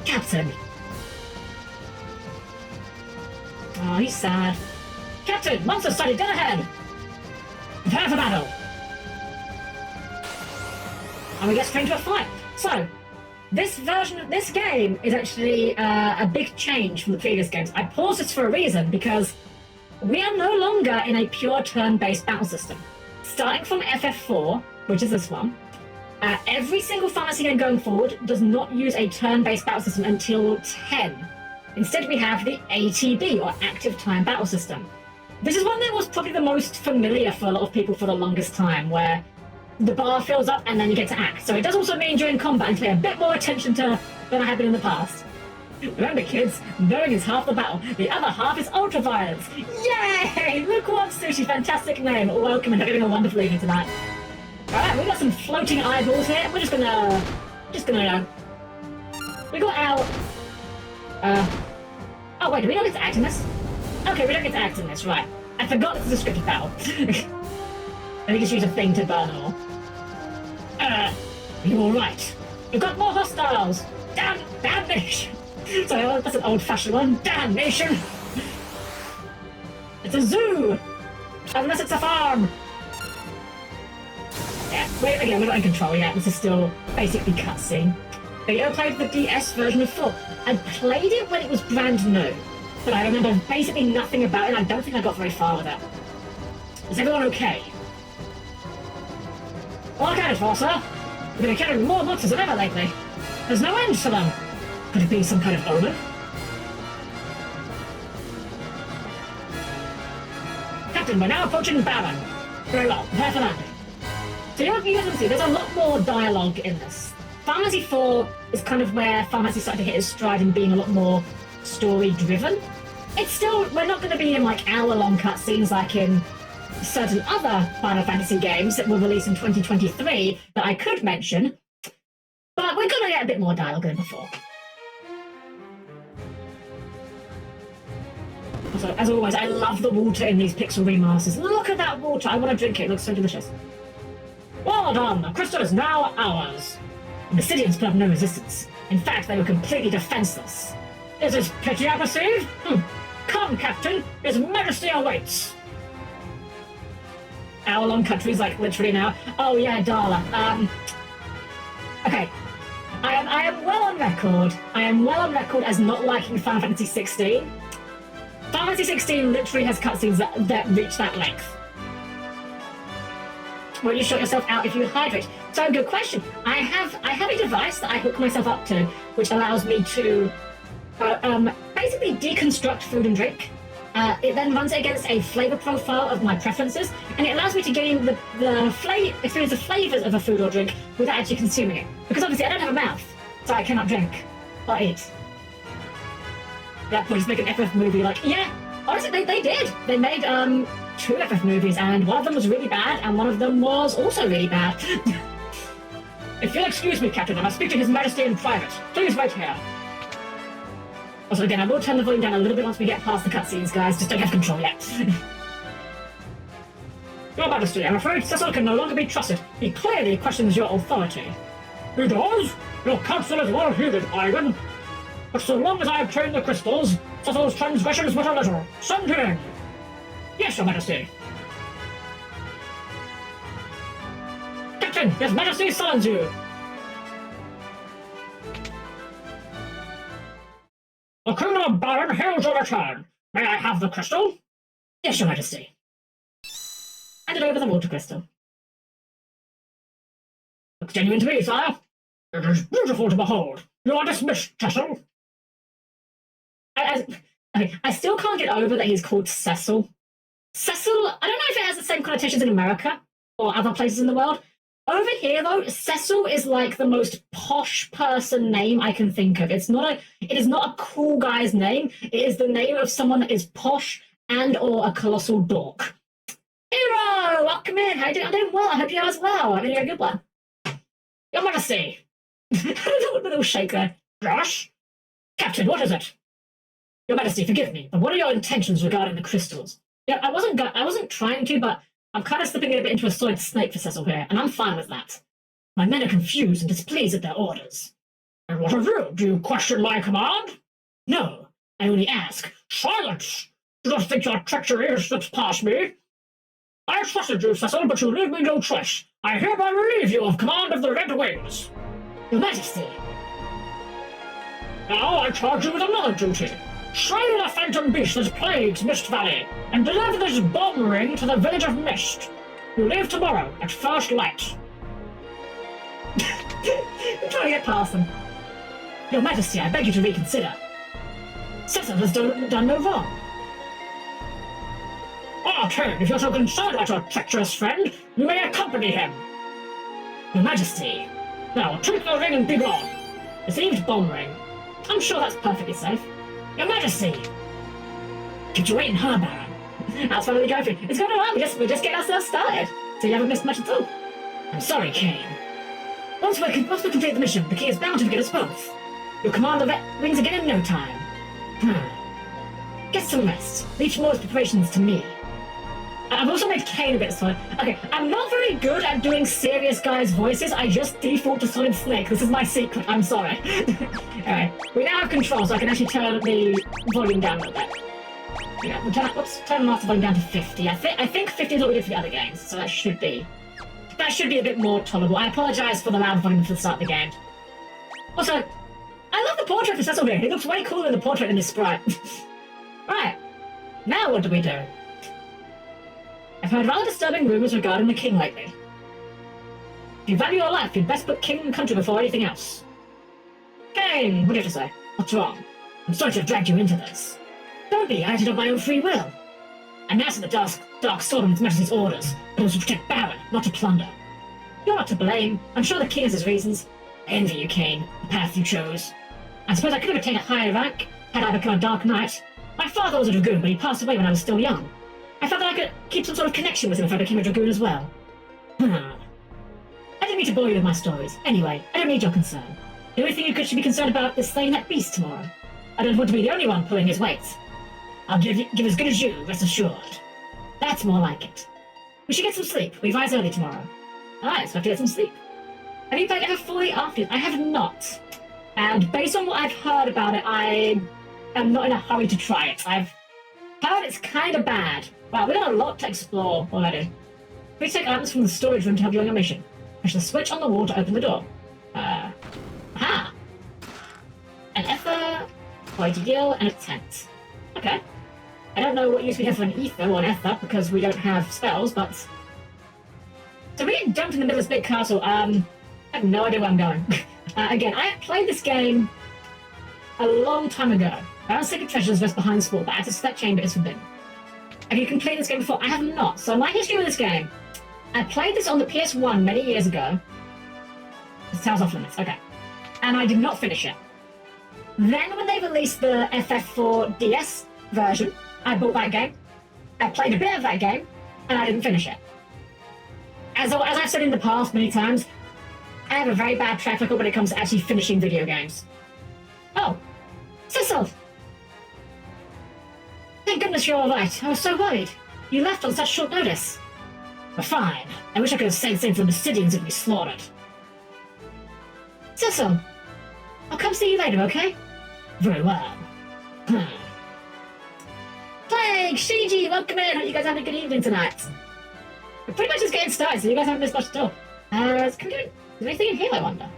Captain. Oh, he's sad. Captain, monster study, go ahead! Prepare for battle! And we get straight into a fight. So, this version of this game is actually a big change from the previous games. I paused this for a reason, because we are no longer in a pure turn-based battle system. Starting from FF4, which is this one, every single fantasy game going forward does not use a turn-based battle system until 10. Instead, we have the ATB, or Active Time Battle System. This is one that was probably the most familiar for a lot of people for the longest time, where the bar fills up and then you get to act. So it does also mean during combat and pay a bit more attention to than I have been in the past. Remember, kids, knowing is half the battle. The other half is ultraviolence. Yay! Look what sushi, fantastic name. Welcome and having a wonderful evening tonight. Alright, we got some floating eyeballs here. We're just gonna we got our oh wait, do we not get to act in this? Okay, we don't get to act in this, right. I forgot this is a scripted battle. Let me just use a thing to burn them all. You're alright. We've got more hostiles! Damnation! Sorry, that's an old-fashioned one. Damnation! It's a zoo! Unless it's a farm! Yeah, wait, again, we're not in control yet. This is still basically cutscene. But you ever played the DS version of 4? I played it when it was brand new, but I remember basically nothing about it, and I don't think I got very far with it. Is everyone okay? All accounted for, sir. We've been encountering more monsters than ever lately. There's no end to them. Could it be some kind of omen? Captain, we're now approaching Baron. Very well, prepare for landing. So you can see, there's a lot more dialogue in this. Final Fantasy IV is kind of where Final Fantasy started to hit its stride in being a lot more story-driven. It's still, we're not going to be in like hour-long cutscenes like in certain other Final Fantasy games that will release in 2023 that I could mention, but we're going to get a bit more dialogue than before. Also, as always, I love the water in these pixel remasters. Look at that water! I want to drink it. It looks so delicious. Well done! The crystal is now ours. The Obsidians put up no resistance. In fact, they were completely defenseless. Is this pity I perceive? Come, Captain! His Majesty awaits! Hour-long countries, like, literally now. Oh, yeah, Darla. Okay. I am well on record. I am well on record as not liking Final Fantasy 16. Final Fantasy 16 literally has cutscenes that reach that length. Will you shut yourself out if you hydrate? So, good question. I have a device that I hook myself up to, which allows me to basically deconstruct food and drink. It then runs it against a flavor profile of my preferences, and it allows me to gain experience the flavors of a food or drink without actually consuming it. Because obviously I don't have a mouth, so I cannot drink or eat. That would just make an FF movie like, yeah, honestly, they did. They made 2 FF movies, and one of them was really bad, and one of them was also really bad. If you'll excuse me, Captain, I must speak to His Majesty in private. Please wait here. Also, again, I will turn the volume down a little bit once we get past the cutscenes, guys. Just don't have control yet. Your Majesty, I'm afraid Cecil can no longer be trusted. He clearly questions your authority. He does? Your counsel is well heeded, Ivan. But so long as I obtain the crystals, Cecil's transgressions but a little. Send him in. Yes, Your Majesty. Captain, His Majesty summons you. The criminal Baron hails your return. May I have the crystal? Yes, Your Majesty. Handed over the water crystal. Looks genuine to me, sire. It is beautiful to behold. You are dismissed, Cecil. I still can't get over that he's called Cecil. Cecil, I don't know if it has the same connotations in America or other places in the world. Over here, though, Cecil is like the most posh person name I can think of. It is not a cool guy's name. It is the name of someone that is posh and or a colossal dork. Hero, welcome in. How you doing? I'm doing well. I hope you are as well. I mean, you're a good one. Your Majesty. A little shake there. Josh? Captain, what is it? Your Majesty, forgive me, but what are your intentions regarding the crystals? Yeah, I wasn't trying to, but I'm kind of slipping it a bit into a solid snake for Cecil here, and I'm fine with that. My men are confused and displeased at their orders. And what of you? Do you question my command? No, I only ask. Silence! Do not think your treachery has slipped past me. I trusted you, Cecil, but you leave me no choice. I hereby relieve you of command of the Red Wings. Your Majesty, Now I charge you with another duty. Slay the phantom beast that plagues Mist Valley, and deliver this bomb ring to the village of Mist. You leave tomorrow at first light. I'm trying to get past them. Your Majesty, I beg you to reconsider. Cecil has done no wrong. Arcane, if you're so concerned about your treacherous friend, you may accompany him. Your Majesty. Now, take the ring and be gone. Received bomb ring. I'm sure that's perfectly safe. Your Majesty. Keep you waiting, huh, Baron? That's finally going for it. It's going well. We're just getting ourselves started. So you haven't missed much at all. I'm sorry, Kane. Once we complete the mission, the key is bound to forget us both. You'll command the rings again in no time. Get some rest. Leave tomorrow's preparations to me. I've also made Kane a bit solid. Okay, I'm not very good at doing serious guys' voices. I just default to Solid Snake. This is my secret. I'm sorry. Alright, we now have control, so I can actually turn the volume down a little bit. Yeah, we'll turn the master volume down to 50. I think 50 is what we did for the other games, so that should be a bit more tolerable. I apologize for the loud volume for the start of the game. Also, I love the portrait for Cecil here. He looks way cooler than the portrait in this sprite. Right, now what do we do? I've heard rather disturbing rumors regarding the king lately. If you value your life, you'd best put king and country before anything else. Kane, what do you have to say? What's wrong? I'm sorry to have dragged you into this. Don't be, I acted of my own free will. I mastered the dark sword on His Majesty's orders, but it was to protect Baron, not to plunder. You're not to blame. I'm sure the king has his reasons. I envy you, Kane, the path you chose. I suppose I could have attained a higher rank had I become a Dark Knight. My father was a dragoon, but he passed away when I was still young. I felt that I could keep some sort of connection with him if I became a dragoon as well. I didn't mean to bore you with my stories. Anyway, I don't need your concern. The only thing you should be concerned about is slaying that beast tomorrow. I don't want to be the only one pulling his weight. I'll give as good as you, rest assured. That's more like it. We should get some sleep. We rise early tomorrow. Alright, so I have to get some sleep. Have you played ever fully after? I have not. And based on what I've heard about it, I am not in a hurry to try it. I've heard it's kind of bad. Wow, we've got a lot to explore already. Please take items from the storage room to help you on your mission. Push the switch on the wall to open the door. Aha! An ether, a gill, and a tent. Okay. I don't know what use we have for an ether or an ether because we don't have spells, but... So we get dumped in the middle of this big castle. I have no idea where I'm going. Again, I played this game a long time ago. Baron's Secret Treasure is rest behind the wall, but access to that chamber is forbidden. Have you completed this game before? I have not. So my history with this game, I played this on the PS1 many years ago. This Tales Off Limits, okay. And I did not finish it. Then when they released the FF4 DS version, I bought that game. I played a bit of that game, and I didn't finish it. As I've said in the past many times, I have a very bad track record when it comes to actually finishing video games. Oh, Cecil! Thank goodness you're alright. I was so worried. You left on such short notice. But fine. I wish I could have saved the same for the Obsidians if we slaughtered. Cecil! I'll come see you later, okay? Very well. Plague! Shiji! Welcome in! Hope you guys having a good evening tonight. We're pretty much just getting started, so you guys haven't missed much at all. Is there anything in here, I wonder?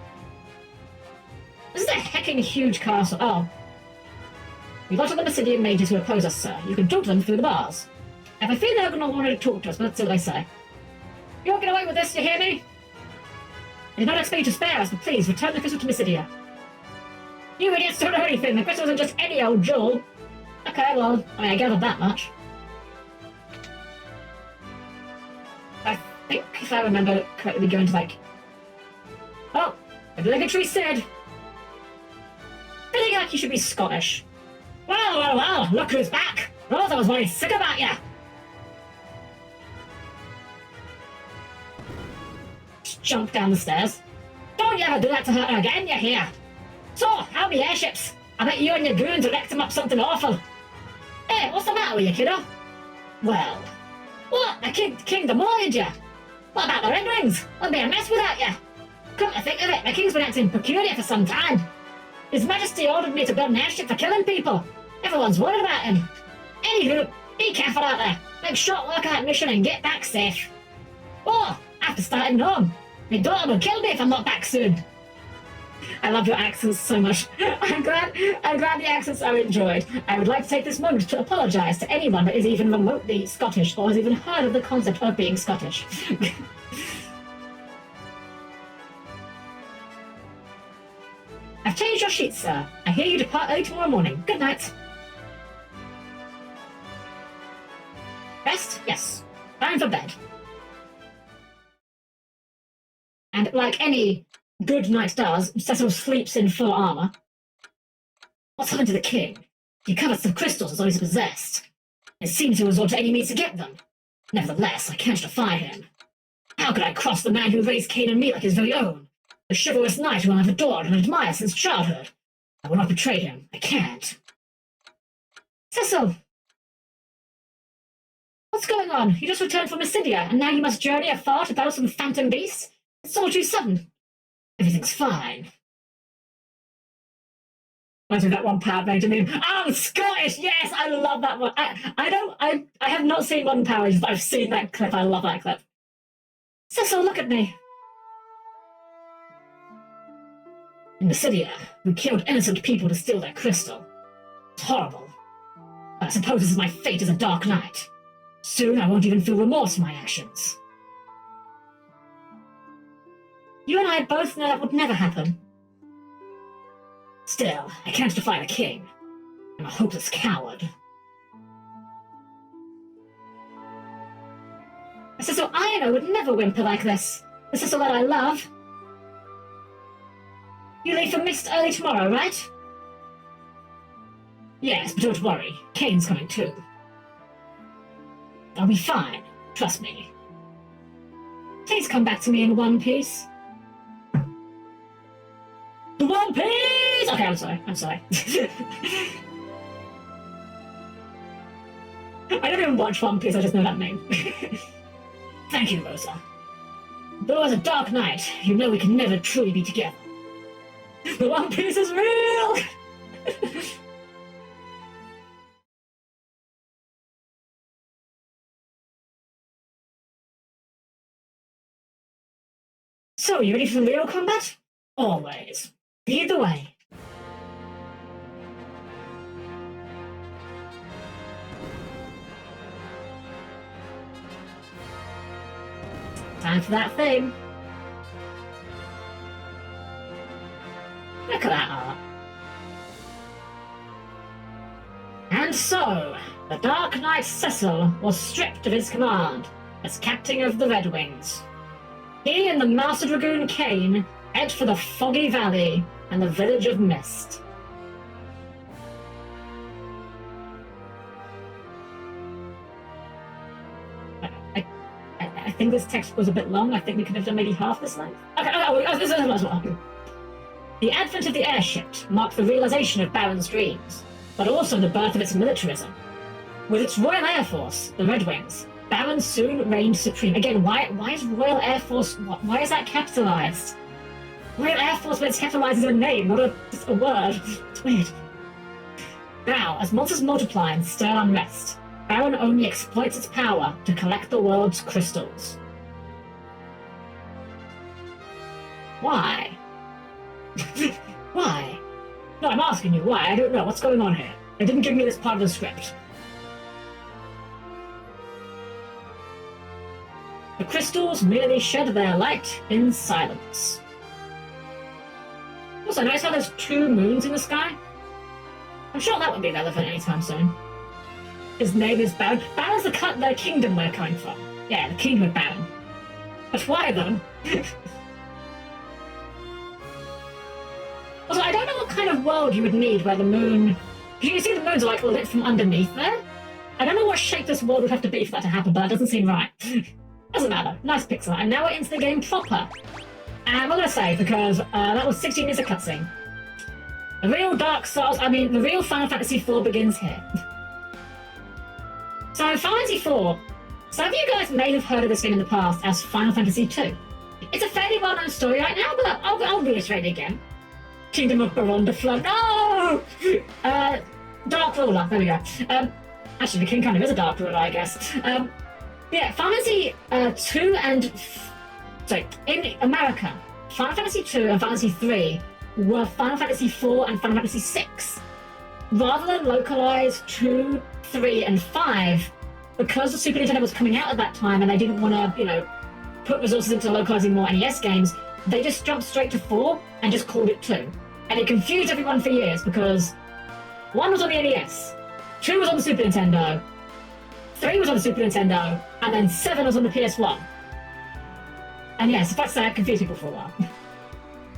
This is a hecking huge castle. Oh. We've got all the Obsidian mages who oppose us, sir. You can talk to them through the bars. I have a feeling they're going to want to talk to us, but let's see what they say. You won't get away with this, you hear me? I did not expect you to spare us, but please, return the crystal to Mysidia. You idiots don't know anything. The crystal isn't just any old jewel. Okay, well, I gathered that much. I think, if I remember correctly, going to, like... Oh, obligatory Sid. Feeling like you should be Scottish. Well, look who's back. Rose, I was very sick about you. Just jump down the stairs. Don't you ever do that to her again, you hear? So, how are the airships? I bet you and your goons wrecked them up something awful. Hey, what's the matter with you, kiddo? Well, what? The king demoted you. What about the red rings? It'll be a mess without you. Come to think of it, the king's been acting peculiar for some time. His Majesty ordered me to build an airship for killing people. Everyone's worried about him. Anywho, be careful out there. Make short work of that mission and get back safe. Oh, I have to start heading home. My daughter will kill me if I'm not back soon. I love your accents so much. I'm glad the accents are enjoyed. I would like to take this moment to apologise to anyone that is even remotely Scottish or has even heard of the concept of being Scottish. I've changed your sheets, sir. I hear you depart early tomorrow morning. Good night. Rest? Yes. Time for bed. And like any good knight does, Cecil sleeps in full armour. What's happened to the king? He covered some crystals as though he's possessed. It seems to resort to any means to get them. Nevertheless, I can't defy him. How could I cross the man who raised Cain and me like his very own? The chivalrous knight whom I've adored and admired since childhood. I will not betray him. I can't. Cecil! What's going on? You just returned from Mysidia, and now you must journey afar to battle some phantom beast? It's all too sudden. Everything's fine. I do that one Power Ranger meme. I'm Scottish! Yes, I love that one. I have not seen Modern Power Rangers, but I've seen that clip. I love that clip. Cecil, look at me. In Mysidia, we killed innocent people to steal their crystal. It's horrible. But I suppose this is my fate as a Dark Knight. Soon I won't even feel remorse for my actions. You and I both know that would never happen. Still, I can't defy the king. I'm a hopeless coward. The Cecil I know would never whimper like this. The Cecil that I love. You leave for Mist early tomorrow, right? Yes, but don't worry. Kane's coming too. I'll be fine. Trust me. Please come back to me in one piece. The One Piece! Okay, I'm sorry. I don't even watch One Piece, I just know that name. Thank you, Rosa. Though as a Dark Knight, you know we can never truly be together. The One Piece is real! So, you ready for the real combat? Always. Lead the way. Time for that thing. Look at that art. And so, the Dark Knight Cecil was stripped of his command as captain of the Red Wings. He and the Master Dragoon Cain head for the Foggy Valley and the village of Mist. I think this text was a bit long. I think we could have done maybe half this length. Okay, the advent of the airship marked the realization of Baron's dreams, but also the birth of its militarism. With its Royal Air Force, the Red Wings, Baron soon reigned supreme. Again, why is Royal Air Force, why is that capitalized? Royal Air Force, but it's capitalized as a name, not just a word. It's weird. Now, as monsters multiply and stir unrest, Baron only exploits its power to collect the world's crystals. Why? Why? No, I'm asking you why. I don't know. What's going on here? They didn't give me this part of the script. The crystals merely shed their light in silence. Also, notice how there's 2 moons in the sky? I'm sure that won't be relevant anytime soon. His name is Baron. Baron's the kingdom we're coming from. Yeah, the kingdom of Baron. But why, though? Also, I don't know what kind of world you would need where the moon... You see the moons are like lit from underneath there? I don't know what shape this world would have to be for that to happen, but that doesn't seem right. Doesn't matter. Nice pixel art. And now we're into the game proper. And I'm not going to say, because that was 16 minutes of cutscene. The real the real Final Fantasy IV begins here. So, Final Fantasy IV, some of you guys may have heard of this game in the past as Final Fantasy II. It's a fairly well-known story right now, but I'll reiterate it again. Kingdom of Baron de Fleur. No! Dark Ruler. There we go. Actually, the king kind of is a Dark Ruler, I guess. Yeah, Final Fantasy 2 and... Sorry, in America, Final Fantasy 2 and Fantasy 3 were Final Fantasy IV and Final Fantasy VI. Rather than localize 2, 3, and 5, because the Super Nintendo was coming out at that time and they didn't want to, put resources into localizing more NES games, they just jumped straight to 4 and just called it 2. And it confused everyone for years because 1 was on the NES, 2 was on the Super Nintendo, 3 was on the Super Nintendo, and then 7 was on the PS1. And yes, if I say it confused people for a while.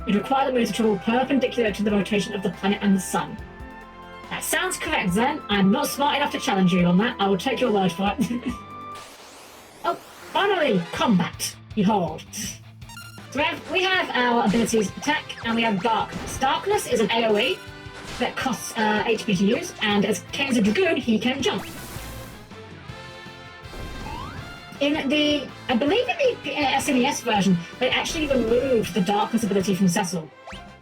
It required the moon to travel perpendicular to the rotation of the planet and the sun. That sounds correct, Zen. I'm not smart enough to challenge you on that. I will take your word for it. Oh, finally, combat. Behold. So we have our abilities attack, and we have darkness. Darkness is an AoE that costs HP to use, and as Kane's a Dragoon, he can jump. I believe in the SNES version, they actually removed the darkness ability from Cecil.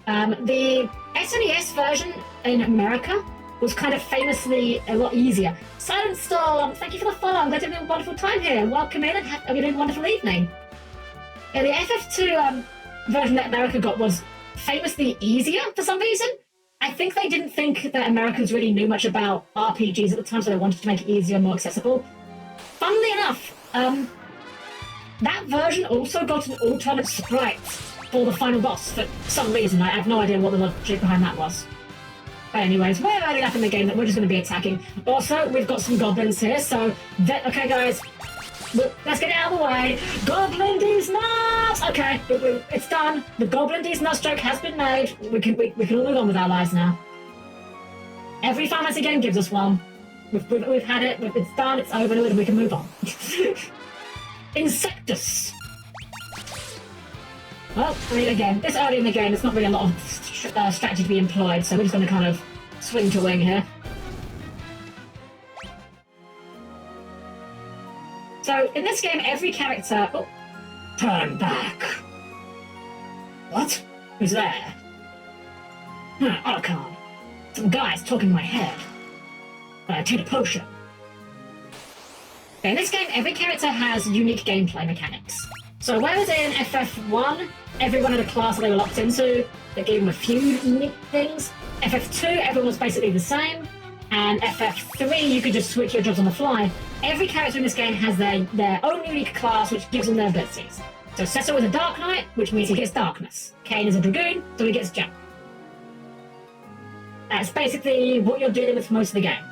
The SNES version in America was kind of famously a lot easier. Silent Storm, thank you for the follow. I'm glad you're having a wonderful time here. Welcome in and have a wonderful evening. Yeah, the FF2 version that America got was famously easier for some reason. I think they didn't think that Americans really knew much about RPGs at the time, so they wanted to make it easier and more accessible. Funnily enough, that version also got an alternate sprite for the final boss for some reason. I have no idea what the logic behind that was. But anyways, we're early enough in the game that we're just going to be attacking. Also, we've got some goblins here, so... okay, guys. Let's get it out of the way. Goblin D's nuts! Okay, it's done. The Goblin D's nut stroke has been made. We can all move on with our lives now. Every Final Fantasy game gives us one. We've had it. It's done. It's over. We can move on. Insectus. Well, I mean, again, this early in the game, there's not really a lot of strategy to be employed, so we're just going to kind of swing to wing here. So, in this game, every character... Oh, turn back. What? Who's there? Archon. Some guy's talking in my head. Take a potion. In this game, every character has unique gameplay mechanics. So whereas in FF1, everyone had a class that they were locked into that gave them a few unique things, FF2, everyone was basically the same, and FF3, you could just switch your jobs on the fly. Every character in this game has their own unique class, which gives them their abilities. So Cecil is a Dark Knight, which means he gets darkness. Kane is a Dragoon, so he gets jump. That's basically what you're dealing with for most of the game.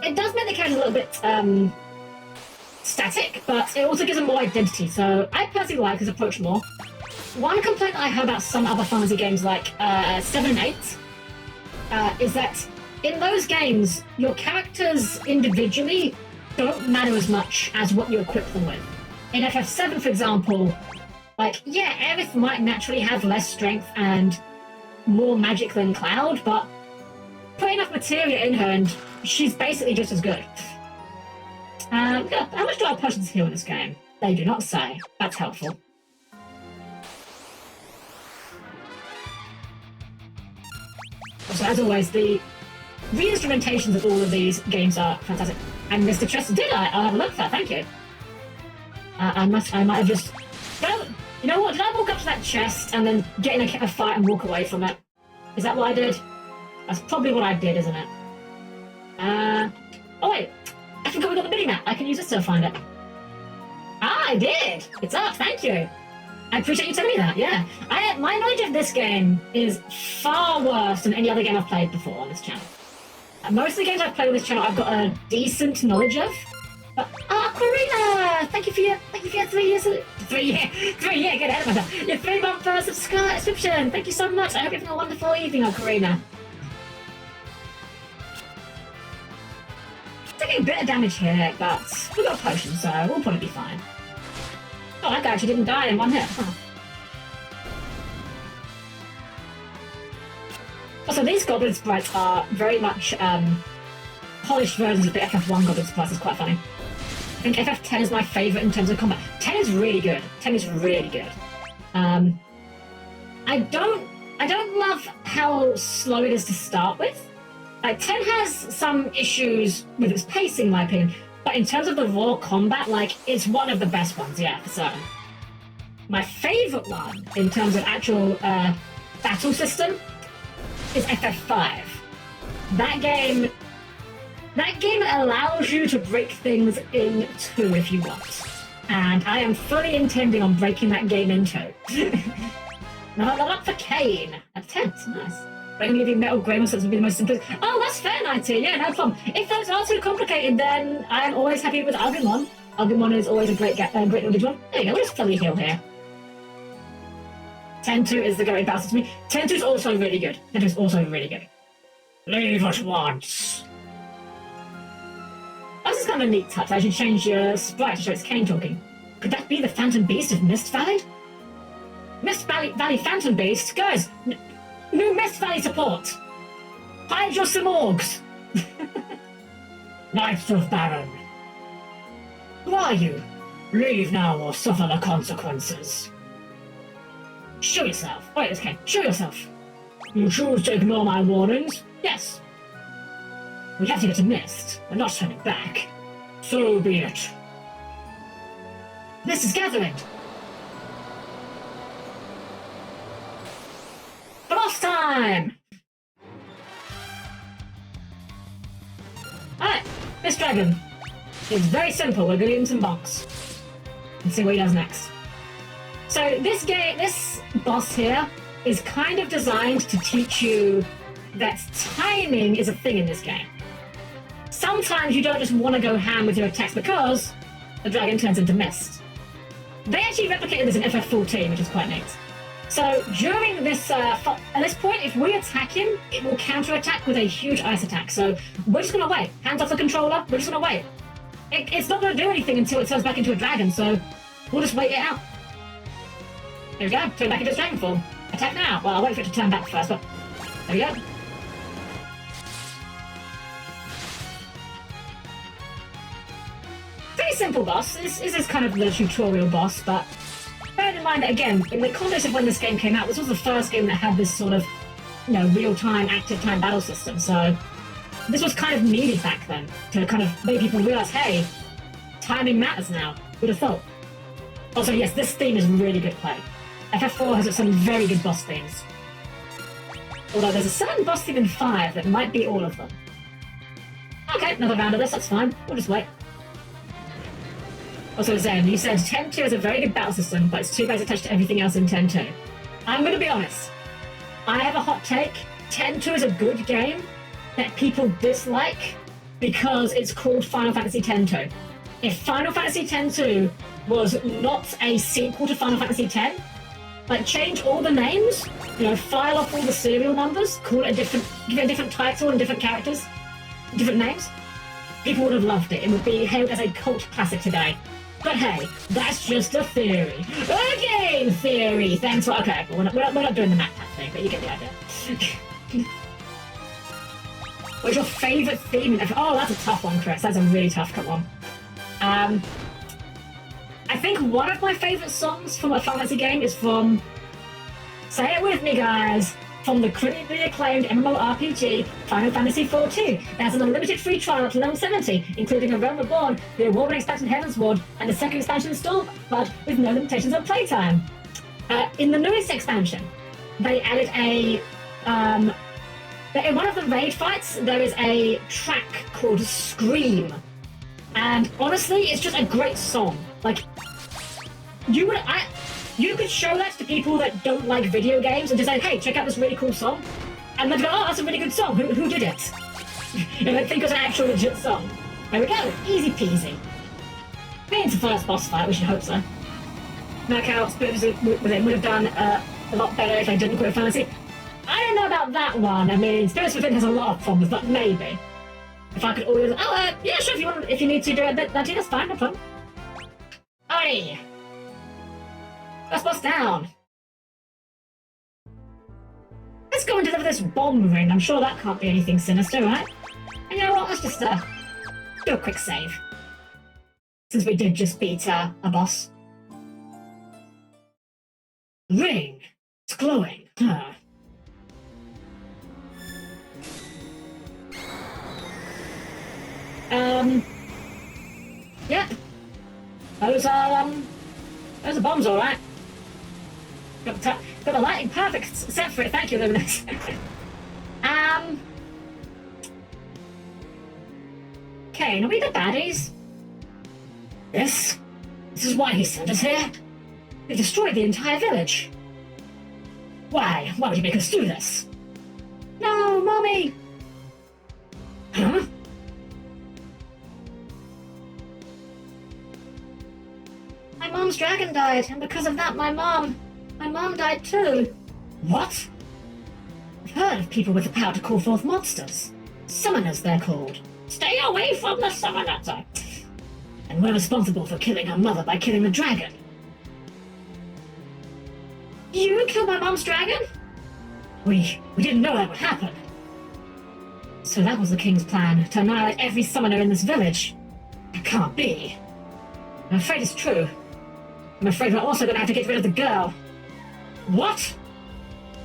It does make the characters a little bit static, but it also gives them more identity, so I personally like his approach more. One complaint I have about some other fantasy games like 7 and 8 is that in those games, your characters individually don't matter as much as what you equip them with. In FF7, for example, Aerith might naturally have less strength and more magic than Cloud, but put enough materia in her and she's basically just as good. How much do our potions heal in this game? They do not say. That's helpful. So as always, the re-instrumentations of all of these games are fantastic. And Mr. Chester did I'll have a look at that, thank you. I might have just... Well, you know what, did I walk up to that chest and then get in a fight and walk away from it? Is that what I did? That's probably what I did, isn't it? Oh wait, I forgot we got the mini-map. I can use this to find it. Ah, I did! It's up, thank you. I appreciate you telling me that, yeah. My knowledge of this game is far worse than any other game I've played before on this channel. Most of the games I've played on this channel I've got a decent knowledge of. But, Corina! Thank you for your 3 years... 3 year, get ahead of myself. Your 3-month subscription! Thank you so much. I hope you're having a wonderful evening, Corina. Taking a bit of damage here, but we've got a potion, so we'll probably be fine. Oh, that guy actually didn't die in one hit. Huh. Also, these goblin sprites are very much polished versions of the FF1 goblin sprites. It's quite funny. I think FF10 is my favourite in terms of combat. 10 is really good. 10 is really good. I don't love how slow it is to start with. 10 has some issues with its pacing, in my opinion, but in terms of the raw combat, it's one of the best ones, yeah, for certain. My favourite one, in terms of actual battle system is FF5. That game allows you to break things in two if you want. And I am fully intending on breaking that game in two. Now level up for Kane. A 10th, nice. Breaking living metal grey muscles would be the most simple. Oh, that's fair, 90. Yeah, no problem. If those are too complicated, then I am always happy with Agumon. Agumon is always a great little one. There you go, we'll just fully heal here. 10-2 is the going battle to me. 10-2 is also really good. 10-2 is also really good. Leave at once. This is kind of a neat touch. I should change your sprite to show it's Kane talking. Could that be the Phantom Beast of Mist Valley? Mist Valley Phantom Beast? Guys, new Mist Valley support! Hide your Simorgs! Knights of Baron. Who are you? Leave now or suffer the consequences. Show yourself. Wait, it's Kane. Show yourself. You choose to ignore my warnings? Yes. We have to get to Mist. We're not turning back. So be it. Mist is gathering. Boss time! Alright, this dragon is very simple. We're going to give him some bonks and see what he does next. So this boss here is kind of designed to teach you that timing is a thing in this game. Sometimes you don't just want to go ham with your attacks because the dragon turns into mist. They actually replicated this in FF14, which is quite neat. So during this, at this point, if we attack him, it will counter-attack with a huge ice attack. So we're just going to wait. Hands off the controller, we're just going to wait. It's not going to do anything until it turns back into a dragon, so we'll just wait it out. There we go, turn back into its dragon form. Attack now. Well, I'll wait for it to turn back first, but there we go. Pretty simple boss. This is kind of the tutorial boss, but bear in mind that, again, in the context of when this game came out, this was the first game that had this sort of, real-time, active-time battle system, so this was kind of needed back then to kind of make people realize, hey, timing matters now. Who'd have thought? Also, yes, this theme is really good play. FF4 has some very good boss themes. Although there's a certain boss theme in 5 that might be all of them. Okay, another round of this, that's fine. We'll just wait. Also, Zen, you said 10-2 is a very good battle system, but it's too bad it's attached to everything else in 10-2. I'm going to be honest. I have a hot take. 10-2 is a good game that people dislike because it's called Final Fantasy X-2. If Final Fantasy X-2 was not a sequel to Final Fantasy X, like change all the names, file off all the serial numbers, call it give it a different title and different characters, different names, people would have loved it. It would be hailed as a cult classic today. But hey, that's just a theory. A game theory! Thanks for... Okay, well, we're not doing the map pack thing, but you get the idea. What's your favourite theme? Oh, that's a tough one, Chris. That's a really tough one. I think one of my favourite songs from a Final Fantasy game is from... Say it with me, guys! From the critically acclaimed MMORPG Final Fantasy XIV. There's an unlimited free trial up to level 70, including A Realm Reborn, the award-winning expansion Heaven's Ward, and the second expansion Stormblood, with no limitations on playtime. In the newest expansion, they added in one of the raid fights, there is a track called Scream. And honestly, it's just a great song. Like, you could show that to people that don't like video games and just say, hey, check out this really cool song. And they'd go, oh, that's a really good song. Who did it? And they'd think it was an actual legit song. There we go. Easy peasy. Maybe it's the first boss fight. We should hope so. Knockout would have done a lot better if they didn't quit Fantasy. I don't know about that one. I mean, Spirits Within has a lot of problems, but maybe. If I could always... Oh, yeah, sure, if you need to do it, that's fine, no problem. Alrighty. First boss down. Let's go and deliver this bomb ring. I'm sure that can't be anything sinister, right? And you know what? Let's just do a quick save. Since we did just beat a boss. Ring. It's glowing. Huh. Yeah. Those are bombs, all right. Got the lighting perfect set for it. Thank you, Luminous. Okay, are we the baddies? This is why he sent us here. They destroyed the entire village. Why? Why would you make us do this? No, Mommy! Huh? My mom's dragon died, and because of that, my mom died too. What? I've heard of people with the power to call forth monsters. Summoners, they're called. Stay away from the summoner! Sorry. And we're responsible for killing her mother by killing the dragon. You killed my mom's dragon? We didn't know that would happen. So that was the king's plan, to annihilate every summoner in this village. It can't be. I'm afraid it's true. I'm afraid we're also going to have to get rid of the girl. What?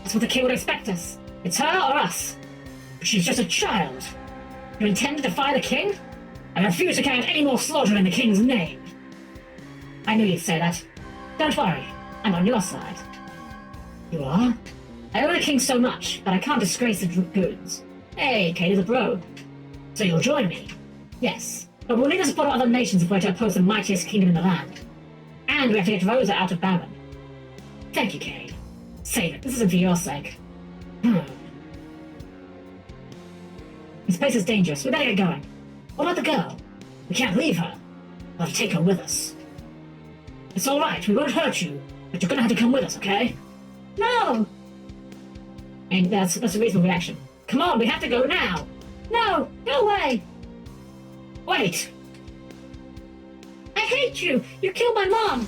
That's what the king would expect us. It's her or us. But she's just a child. You intend to defy the king? I refuse to carry out any more slaughter in the king's name. I knew you'd say that. Don't worry, I'm on your side. You are? I owe the king so much, but I can't disgrace the dragoons. Hey, Kate is a bro. So you'll join me? Yes. But we'll need the support of other nations if we're to oppose the mightiest kingdom in the land. And we have to get Rosa out of Baron. Thank you, Kate. Save it. This isn't for your sake. This place is dangerous. We better get going. What about the girl? We can't leave her. We'll have to take her with us. It's all right. We won't hurt you. But you're going to have to come with us, okay? No! And that's a reasonable reaction. Come on, we have to go now! No! Go away! Wait! I hate you! You killed my mom!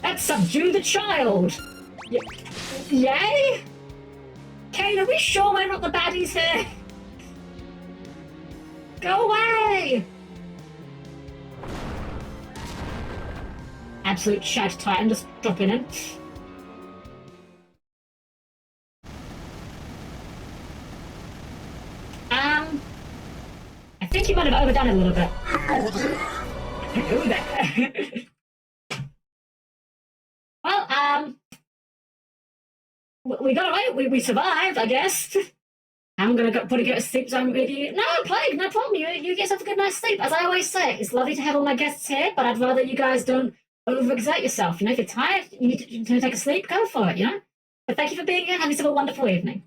Let's subdue the child! Yay? Kate, are we sure we're not the baddies here? Go away! Absolute Shad Titan just dropping in. I think you might have overdone it a little bit. Hello there. Well, we got away. We survived, I guess. I'm gonna put a go to sleep zone with you. No, Plague, no problem. You get yourself a good night's sleep. As I always say, it's lovely to have all my guests here, but I'd rather you guys don't overexert yourself. You know, if you're tired, you need to take a sleep, go for it, you know? But thank you for being here. Have yourself a wonderful evening.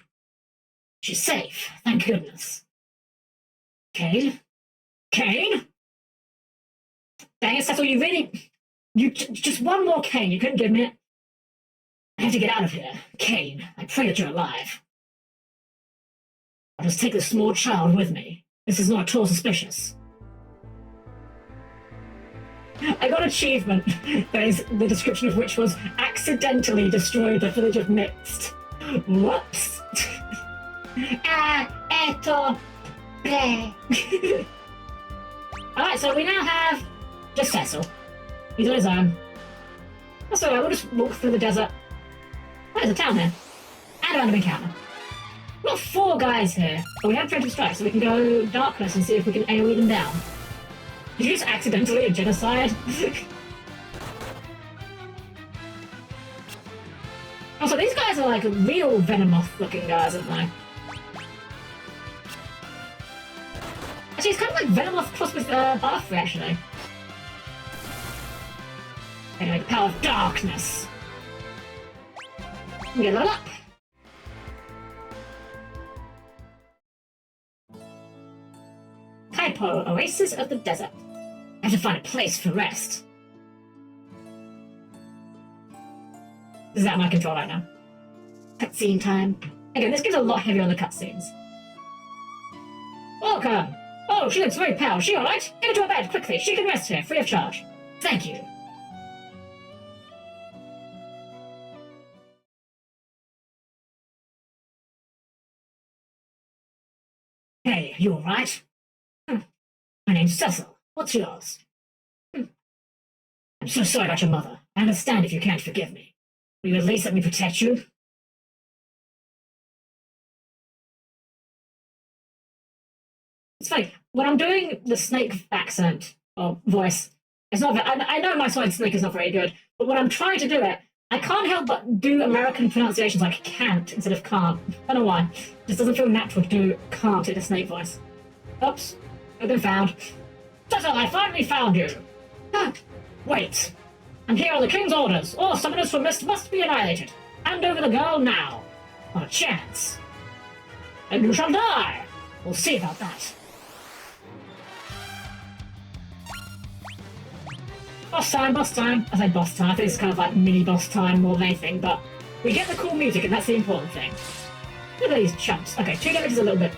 She's safe, thank goodness. Kane? Kane? Dang it, Cecil, just one more Kane, you couldn't give me it? I have to get out of here. Kane, I pray that you're alive. I'll just take this small child with me. This is not at all suspicious. I got an achievement, that is the description of which was accidentally destroyed the village of Mixed. Whoops. Alright, so we now have just Cecil. He's on his own. That's alright, we'll just walk through the desert. Oh, there's a town here. And a random encounter. We've got 4 guys here, but we have preemptive strike, so we can go darkness and see if we can AoE them down. Did you just accidentally a genocide? Also, these guys are like real Venomoth looking guys, aren't they? Actually, it's kind of like Venomoth crossed with Butterfree, actually. Anyway, the power of darkness. We get level up. Kaipo, Oasis of the Desert. I have to find a place for rest. This is out of my control right now. Cutscene time. Again, this gets a lot heavier on the cutscenes. Welcome! Oh, she looks very pale. Is she alright? Get her to her bed, quickly. She can rest here, free of charge. Thank you. Hey, you alright? My name's Cecil. What's yours? I'm so sorry about your mother. I understand if you can't forgive me. Will you at least let me protect you? It's funny, when I'm doing the snake accent, or voice, It's not. I know my side snake is not very good, but when I'm trying to do it, I can't help but do American pronunciations like can't instead of can't. I don't know why. It just doesn't feel natural to do can't in a snake voice. Oops, I've been found. Turtle, I finally found you. Wait. I'm here on the king's orders. All summoners from Mist must be annihilated. Hand over the girl now. Not a chance. And you shall die. We'll see about that. Boss time, boss time. I say boss time. I think it's kind of like mini boss time more than anything, but we get the cool music, and that's the important thing. Look at these chumps. Okay, 2 damage is a little bit.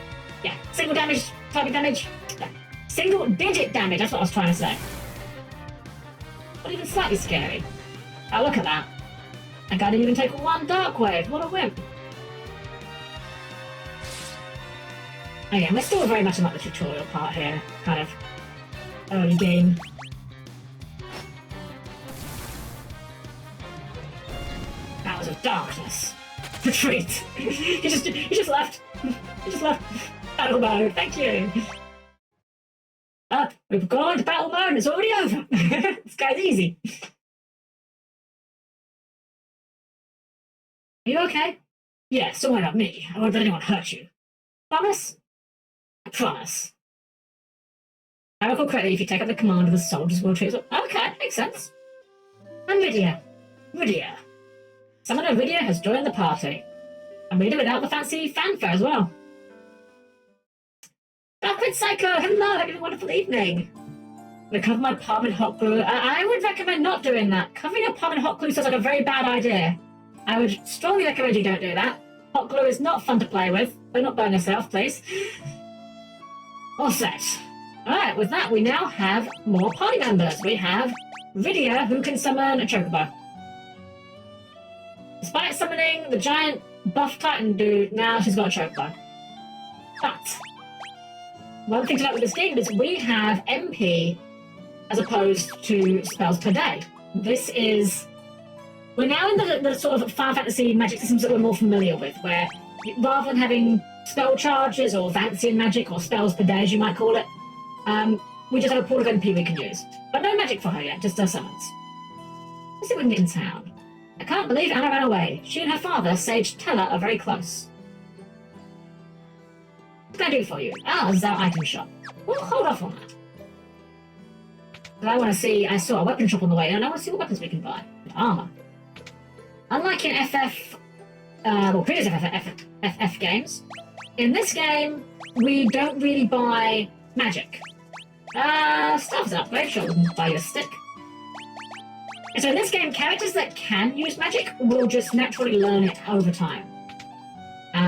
Yeah, single damage, type of damage. Yeah. Single digit damage, that's what I was trying to say. Not even slightly scary. Oh, look at that. I can't even take 1 dark wave. What a wimp. Okay, we're still very much in like the tutorial part here. Kind of early game. Powers of darkness. Retreat. he just left. He just left. Battle mode. Thank you. We've gone into battle mode and it's already over. This guy's easy. Are you okay? Yes, don't worry about me. I won't let anyone hurt you. Promise? I promise. I recall correctly, if you take up the command of the soldiers will treat. Okay, makes sense. And Rydia. Rydia. Someone of Rydia has joined the party. And Rydia without the fancy fanfare as well. Darkwing Psycho, hello, having a wonderful evening. I'm gonna cover my palm in hot glue. I would recommend not doing that. Covering your palm in hot glue sounds like a very bad idea. I would strongly recommend you don't do that. Hot glue is not fun to play with. Do not burn yourself, please. All set. Alright, with that, we now have more party members. We have Rydia, who can summon a Chocobo. Despite summoning the giant buff Titan dude, now she's got a Chocobo. But one thing to note with this game is we have MP as opposed to spells per day. This is... We're now in the sort of Final Fantasy magic systems that we're more familiar with, where rather than having spell charges or Vancian magic or spells per day, as you might call it, we just have a pool of MP we can use. But no magic for her yet, just her summons. Let's see if we can get in town. I can't believe Anna ran away. She and her father, Sage Teller, are very close. What can I do for you? Ah, this is our item shop. We'll hold off on that. But I want to see... I saw a weapon shop on the way, and I want to see what weapons we can buy. And armor. Unlike in previous FF games, in this game, we don't really buy magic. Staff's an upgrade, sure, we can buy you a stick. And so in this game, characters that can use magic will just naturally learn it over time.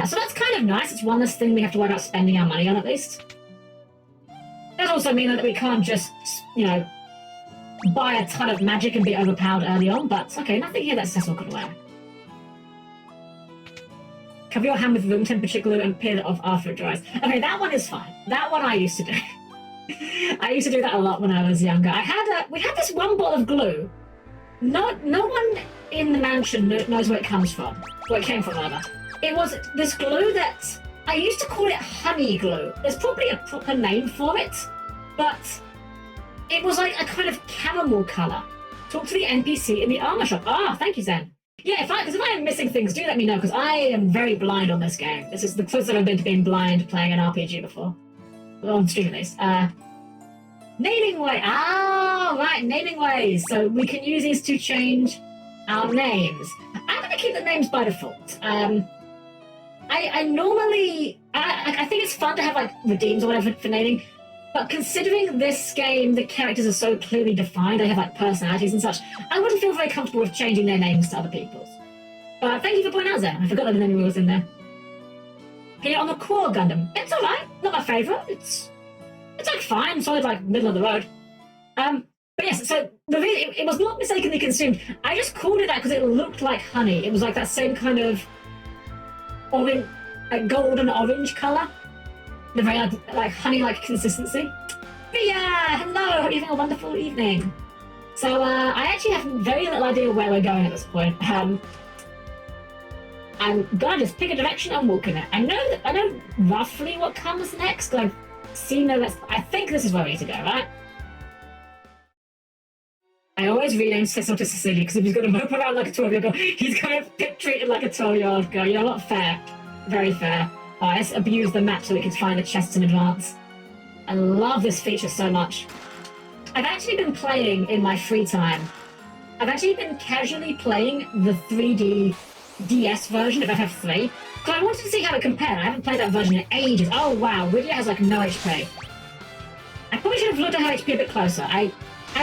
So that's kind of nice. It's one less thing we have to worry about spending our money on, at least. It does also mean that we can't just, buy a ton of magic and be overpowered early on, but okay, nothing here that Cecil could wear. Cover your hand with room temperature glue and peel it off after it dries. Okay, that one is fine. That one I used to do. I used to do that a lot when I was younger. We had this one bottle of glue. No one in the mansion knows where it comes from. Where it came from, rather. It was this glue that... I used to call it honey glue. There's probably a proper name for it, but... It was like a kind of caramel colour. Talk to the NPC in the armor shop. Ah, thank you, Zen. Yeah, if I am missing things, do let me know, because I am very blind on this game. This is the closest I've been to being blind playing an RPG before. Well, on stream at least. Naming way. Ah, right, naming ways. So we can use these to change our names. I'm going to keep the names by default. I normally... I think it's fun to have, like, redeems or whatever for naming. But considering this game, the characters are so clearly defined, they have like personalities and such, I wouldn't feel very comfortable with changing their names to other people's. But thank you for pointing out that. I forgot that the name was in there. Here on the Core Gundam. It's alright, not my favourite. It's like fine, solid, like middle of the road. But yes, so it was not mistakenly consumed. I just called it that because it looked like honey. It was like that same kind of orange, like golden orange colour. The very like honey-like consistency. But yeah, hello, hope you're having a wonderful evening. So I actually have very little idea where we're going at this point. I'm gonna just pick a direction and walk in it. I know roughly what comes next. I've seen that. I think this is where we need to go, right? I always rename Cecil to Cecilia because if he's going to mope around like a 12-year-old girl, he's going to get treated like a 12-year-old girl. You know what? Fair. Very fair. Let's abuse the map so we can find the chests in advance. I love this feature so much. I've actually been playing in my free time. I've actually been casually playing the 3D DS version of FF3 because I wanted to see how it compared. I haven't played that version in ages. Oh wow, Rydia has like no HP. I probably should have looked at her HP a bit closer. I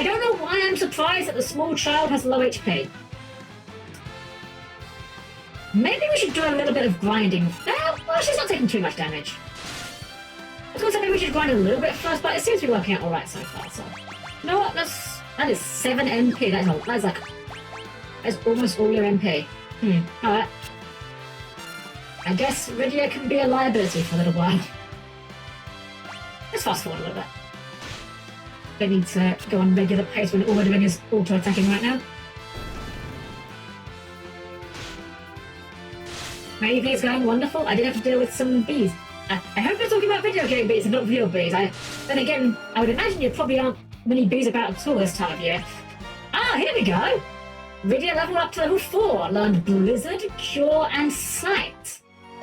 don't know why I'm surprised that the small child has low HP. Maybe we should do a little bit of grinding. Well, she's not taking too much damage. I was going to say maybe we should grind a little bit first, but it seems to be working out alright so far, so... You know what, that is 7 MP, that's almost all your MP. Alright. I guess Rydia can be a liability for a little while. Let's fast forward a little bit. They need to go on regular pace when all we're doing is auto-attacking right now. My evening is going wonderful. I did have to deal with some bees. I hope you're talking about video game bees and not real bees. Then again, I would imagine there probably aren't many bees about at all this time of year. Here we go! Rydia leveled up to level 4, learned Blizzard, Cure, and Sight.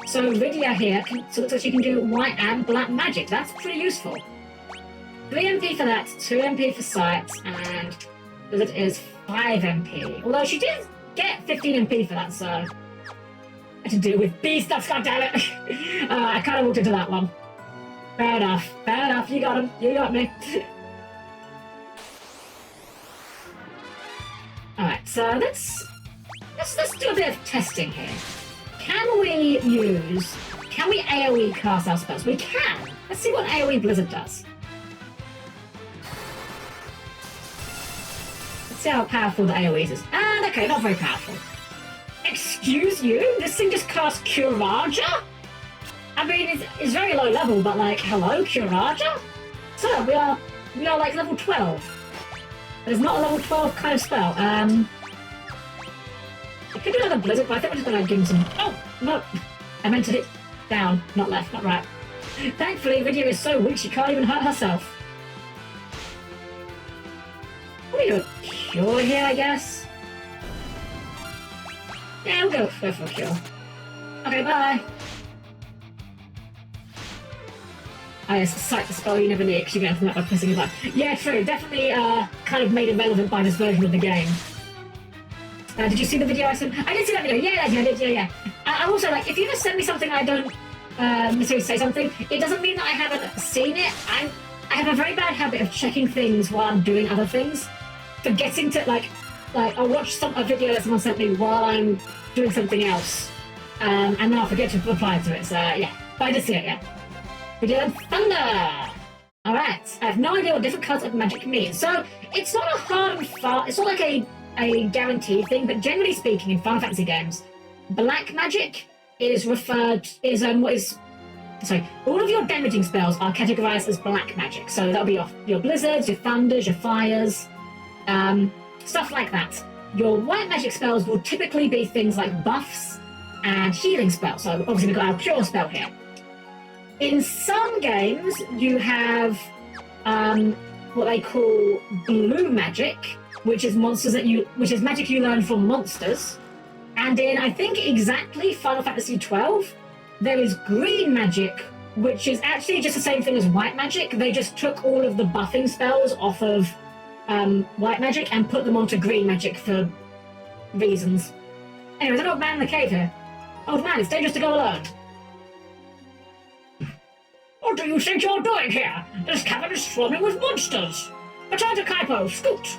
So Rydia here looks like she can do white and black magic. That's pretty useful. 3 MP for that, 2 MP for Sight, and Blizzard is 5 MP. Although she did get 15 MP for that, so... I had to deal with bee stuff, goddammit! I kind of walked into that one. Fair enough, you got him, you got me. Alright, so let's do a bit of testing here. Can we AoE cast our spells? We can! Let's see what AoE Blizzard does. Let's see how powerful the AoE is. Okay, not very powerful. Excuse you? This thing just cast Curaja? I mean, it's very low level, but like, hello, Curaja? So, we are like level 12. There's not a level 12 kind of spell. It could do another Blizzard, but I think we're just going to give him some... Oh, no! I meant to hit down, not left, not right. Thankfully, Rydia is so weak she can't even hurt herself. We'll do a cure here, I guess. Yeah, we'll go for a cure. Okay, bye! Yes, Sight the spell you never need because you get anything like by pressing a button. Yeah, true. Definitely kind of made irrelevant by this version of the game. Did you see the video I sent? I did see that video. Yeah, I did. Yeah. I also, like, if you just send me something I don't necessarily say something, it doesn't mean that I haven't seen it. I have a very bad habit of checking things while I'm doing other things. Forgetting to, like I'll watch a video that someone sent me while I'm doing something else. And then I'll forget to reply to it. So, yeah. But I did see it, yeah. Video Thunder! Alright, I have no idea what different colors of magic mean. So, it's not a hard and fast, it's not like a guaranteed thing, but generally speaking, in Final Fantasy games, black magic is all of your damaging spells are categorized as black magic. So that'll be your blizzards, your thunders, your fires, stuff like that. Your white magic spells will typically be things like buffs and healing spells. So obviously we've got our cure spell here. In some games, you have what they call blue magic, which is magic you learn from monsters. And in, I think, exactly Final Fantasy XII, there is green magic, which is actually just the same thing as white magic. They just took all of the buffing spells off of white magic and put them onto green magic for reasons. Anyways, an old man in the cave here. Old man, it's dangerous to go alone. What do you think you're doing here? This cavern is swarming with monsters. Return to Kaipo, scoot!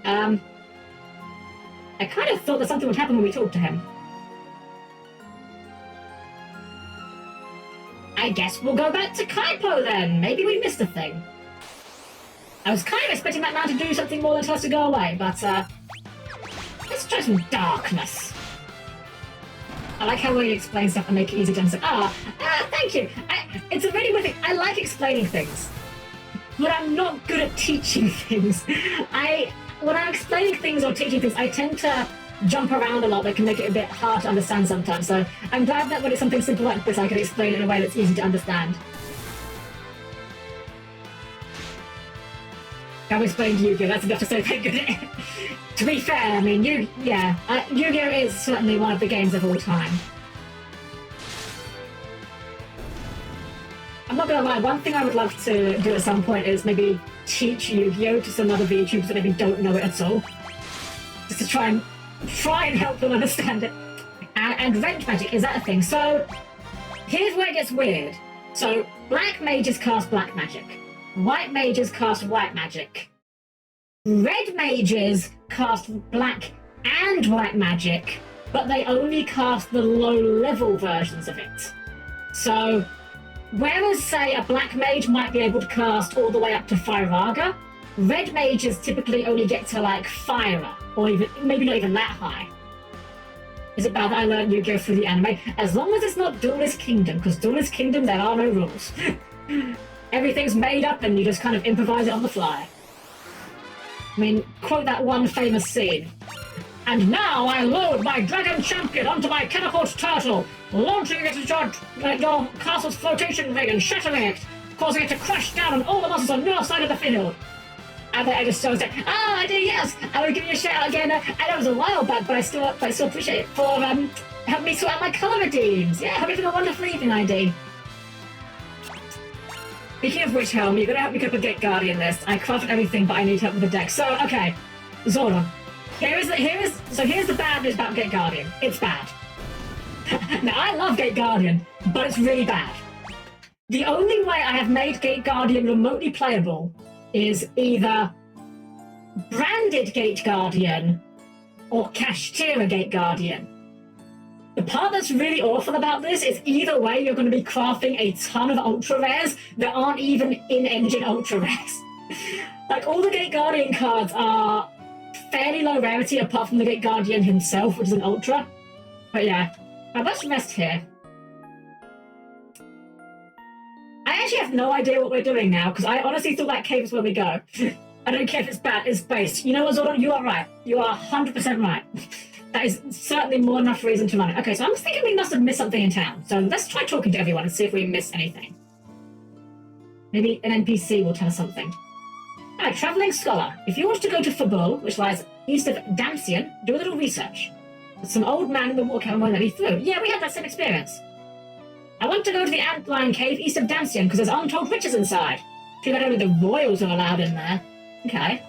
I kind of thought that something would happen when we talked to him. I guess we'll go back to Kaipo then. Maybe we missed a thing. I was kind of expecting that man to do something more than tell us to go away, but let's try some darkness. I like how we explain stuff and make it easy to understand. Thank you. It's a really weird thing. I like explaining things, but I'm not good at teaching things. When I'm explaining things or teaching things, I tend to jump around a lot that can make it a bit hard to understand sometimes. So I'm glad that when it's something simple like this, I can explain it in a way that's easy to understand. I've explained Yu-Gi-Oh! That's enough to say they're good at it. To be fair, I mean, Yu-Gi-Oh! Is certainly one of the games of all time. I'm not gonna lie, one thing I would love to do at some point is maybe teach Yu-Gi-Oh! To some other VTubers that maybe don't know it at all. Just to try and help them understand it. And red magic, is that a thing? So, here's where it gets weird. So, black mages cast black magic. White mages cast white magic. Red mages cast black and white magic, but they only cast the low-level versions of it. So, whereas, say, a black mage might be able to cast all the way up to Firaga, red mages typically only get to, like, Fyra, or even maybe not even that high. Is it bad that I learned Yu-Gi-Oh! Through the anime? As long as it's not Duelist Kingdom, because Duelist Kingdom, there are no rules. Everything's made up and you just kind of improvise it on the fly. I mean, quote that one famous scene. And now I load my dragon champion onto my catapult turtle, launching it at your castle's flotation ring and shattering it, causing it to crash down on all the monsters on your side of the field. And then I just started saying, I do, yes! I will give you a shout out again. I know it was a while back, but I still appreciate it for helping me sort out my colour redeems. Yeah, hope you've a wonderful evening, ID. Speaking of which, Helm, you're going to help me cook a Gate Guardian list. I crafted everything, but I need help with the deck. So, okay, Zordon. Here's the bad news about Gate Guardian. It's bad. Now, I love Gate Guardian, but it's really bad. The only way I have made Gate Guardian remotely playable is either branded Gate Guardian or Kashtira Gate Guardian. The part that's really awful about this is either way you're going to be crafting a ton of ultra rares that aren't even in-engine ultra rares. Like, all the Gate Guardian cards are fairly low rarity apart from the Gate Guardian himself, which is an ultra. But yeah, let's rest here. I actually have no idea what we're doing now, because I honestly thought that cave is where we go. I don't care if it's bad, it's based. You know what, Zordon? You are right. You are 100% right. That is certainly more than enough reason to run it. Okay, so I'm thinking we must have missed something in town. So let's try talking to everyone and see if we miss anything. Maybe an NPC will tell us something. Alright, Travelling Scholar. If you want to go to Fabul, which lies east of Damsian, do a little research. There's some old man in the water cavern won't let me through. Yeah, we had that same experience. I want to go to the Antlion Cave east of Damsian because there's untold riches inside. Too bad only the royals are allowed in there. Okay.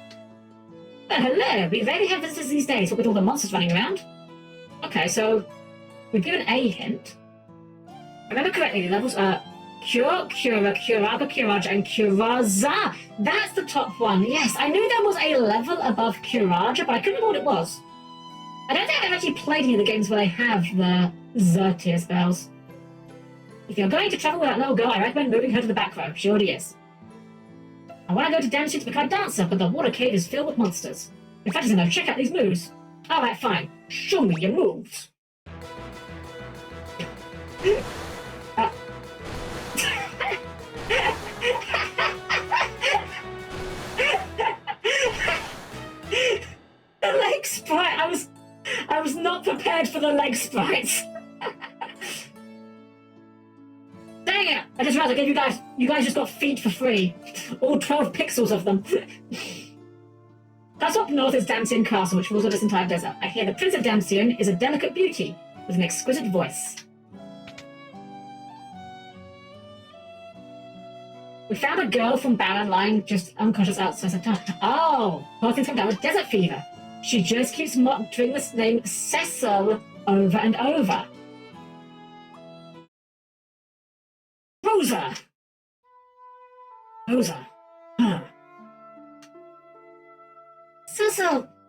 Well, hello. We rarely have visitors these days, what with all the monsters running around. Okay, so we've given a hint. Remember correctly, the levels are Cure, Cura, Curaga, Curaja, and Curaza. That's the top one. Yes, I knew there was a level above Curaja, but I couldn't remember what it was. I don't think I've actually played any of the games where they have the Zertier spells. If you're going to travel with that little girl, I recommend moving her to the back row. She already is. I want to go to Damsian to become a dancer, but the water cave is filled with monsters. In fact, I'm going to check out these moves. Alright, fine. Show me your moves. The leg sprite! I was not prepared for the leg sprites. Dang it! I just realized I gave you guys just got feet for free. All 12 pixels of them. That's up north is Damsian Castle, which rules over this entire desert. I hear the Prince of Damsian is a delicate beauty with an exquisite voice. We found a girl from Baron lying just unconscious outside the town. Oh, her things come down with desert fever. She just keeps muttering this name Cecil over and over. Rosa! Rosa. Huh.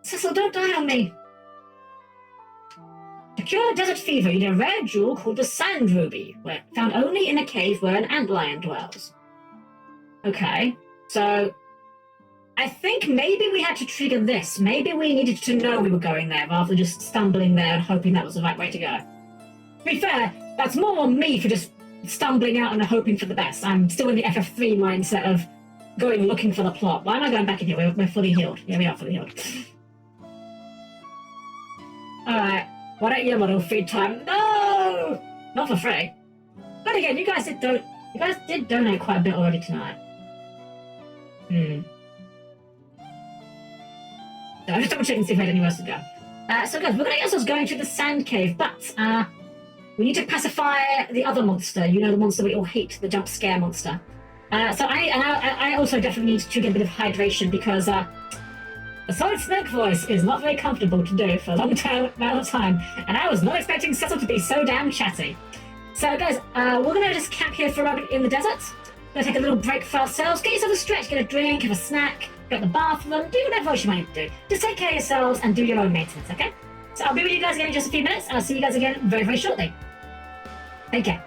Cecil, don't die on me. To cure desert fever, you need a rare jewel called the Sand Ruby, found only in a cave where an antlion dwells. Okay, so I think maybe we had to trigger this. Maybe we needed to know we were going there rather than just stumbling there and hoping that was the right way to go. To be fair, that's more on me for just stumbling out and hoping for the best. I'm still in the FF3 mindset of going looking for the plot. Why am I going back in here? We're fully healed. Yeah, we are fully healed. Alright, why don't you model feed time? No! Not for free. But again, you guys did donate quite a bit already tonight. So I'm just double checking to see if I had anywhere else to go. So guys, we're going to get ourselves going to the sand cave, but we need to pacify the other monster. You know, the monster we all hate, the jump scare monster. So I also definitely need to get a bit of hydration because the solid snake voice is not very comfortable to do for a long amount of time, and I was not expecting Cecil to be so damn chatty. So guys, we're going to just camp here for a moment in the desert. We're going to take a little break for ourselves, get yourself a stretch, get a drink, have a snack, go to the bathroom, do whatever else you might do. Just take care of yourselves and do your own maintenance, okay? So I'll be with you guys again in just a few minutes, and I'll see you guys again very, very shortly. Take care.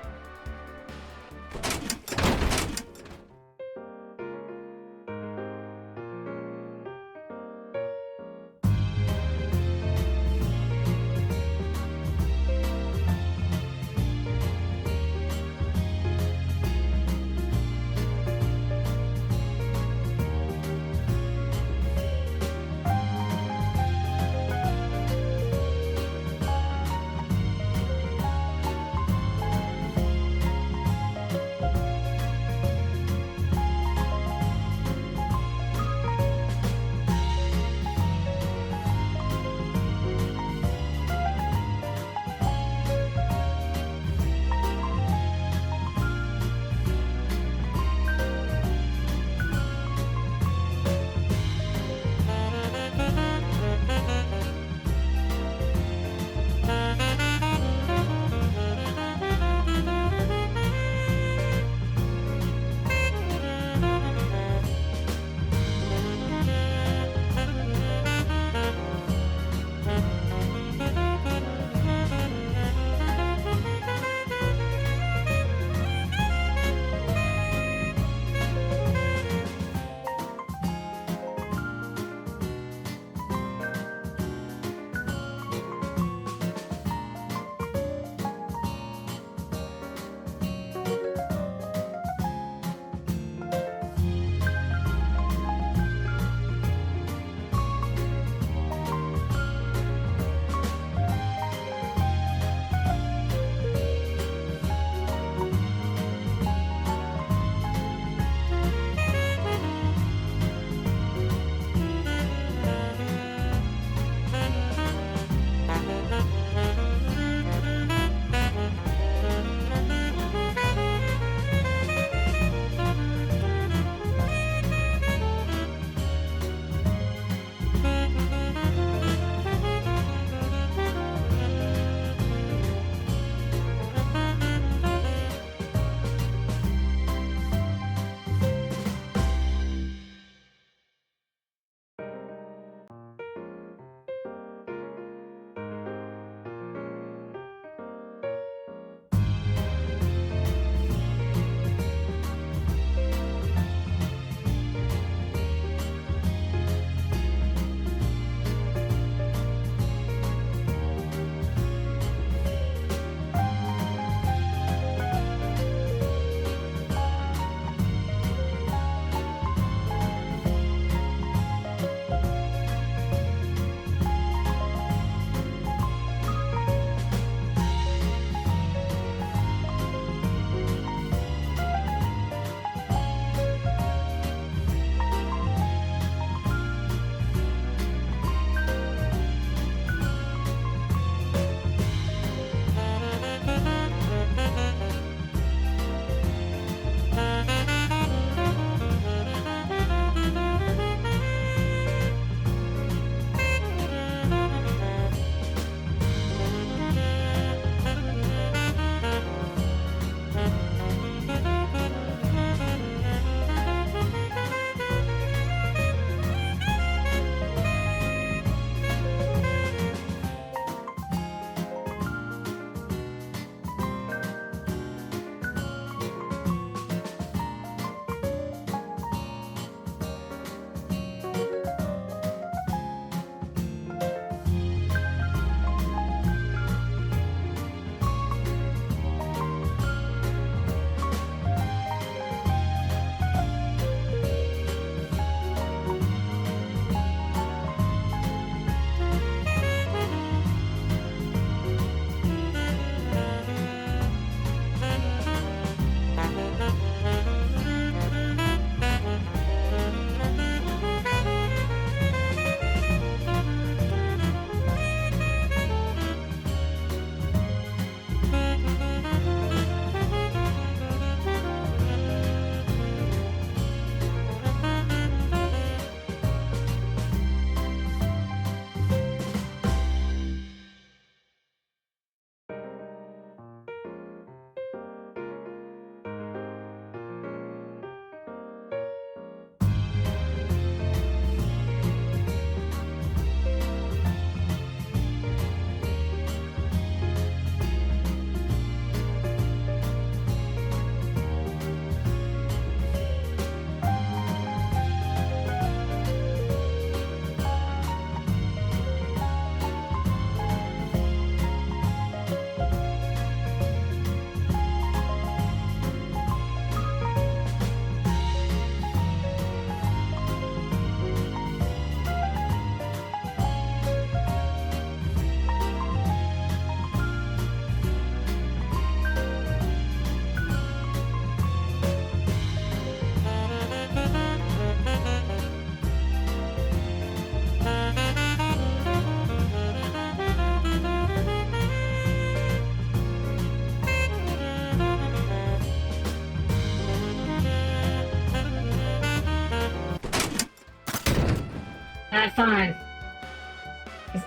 Fine.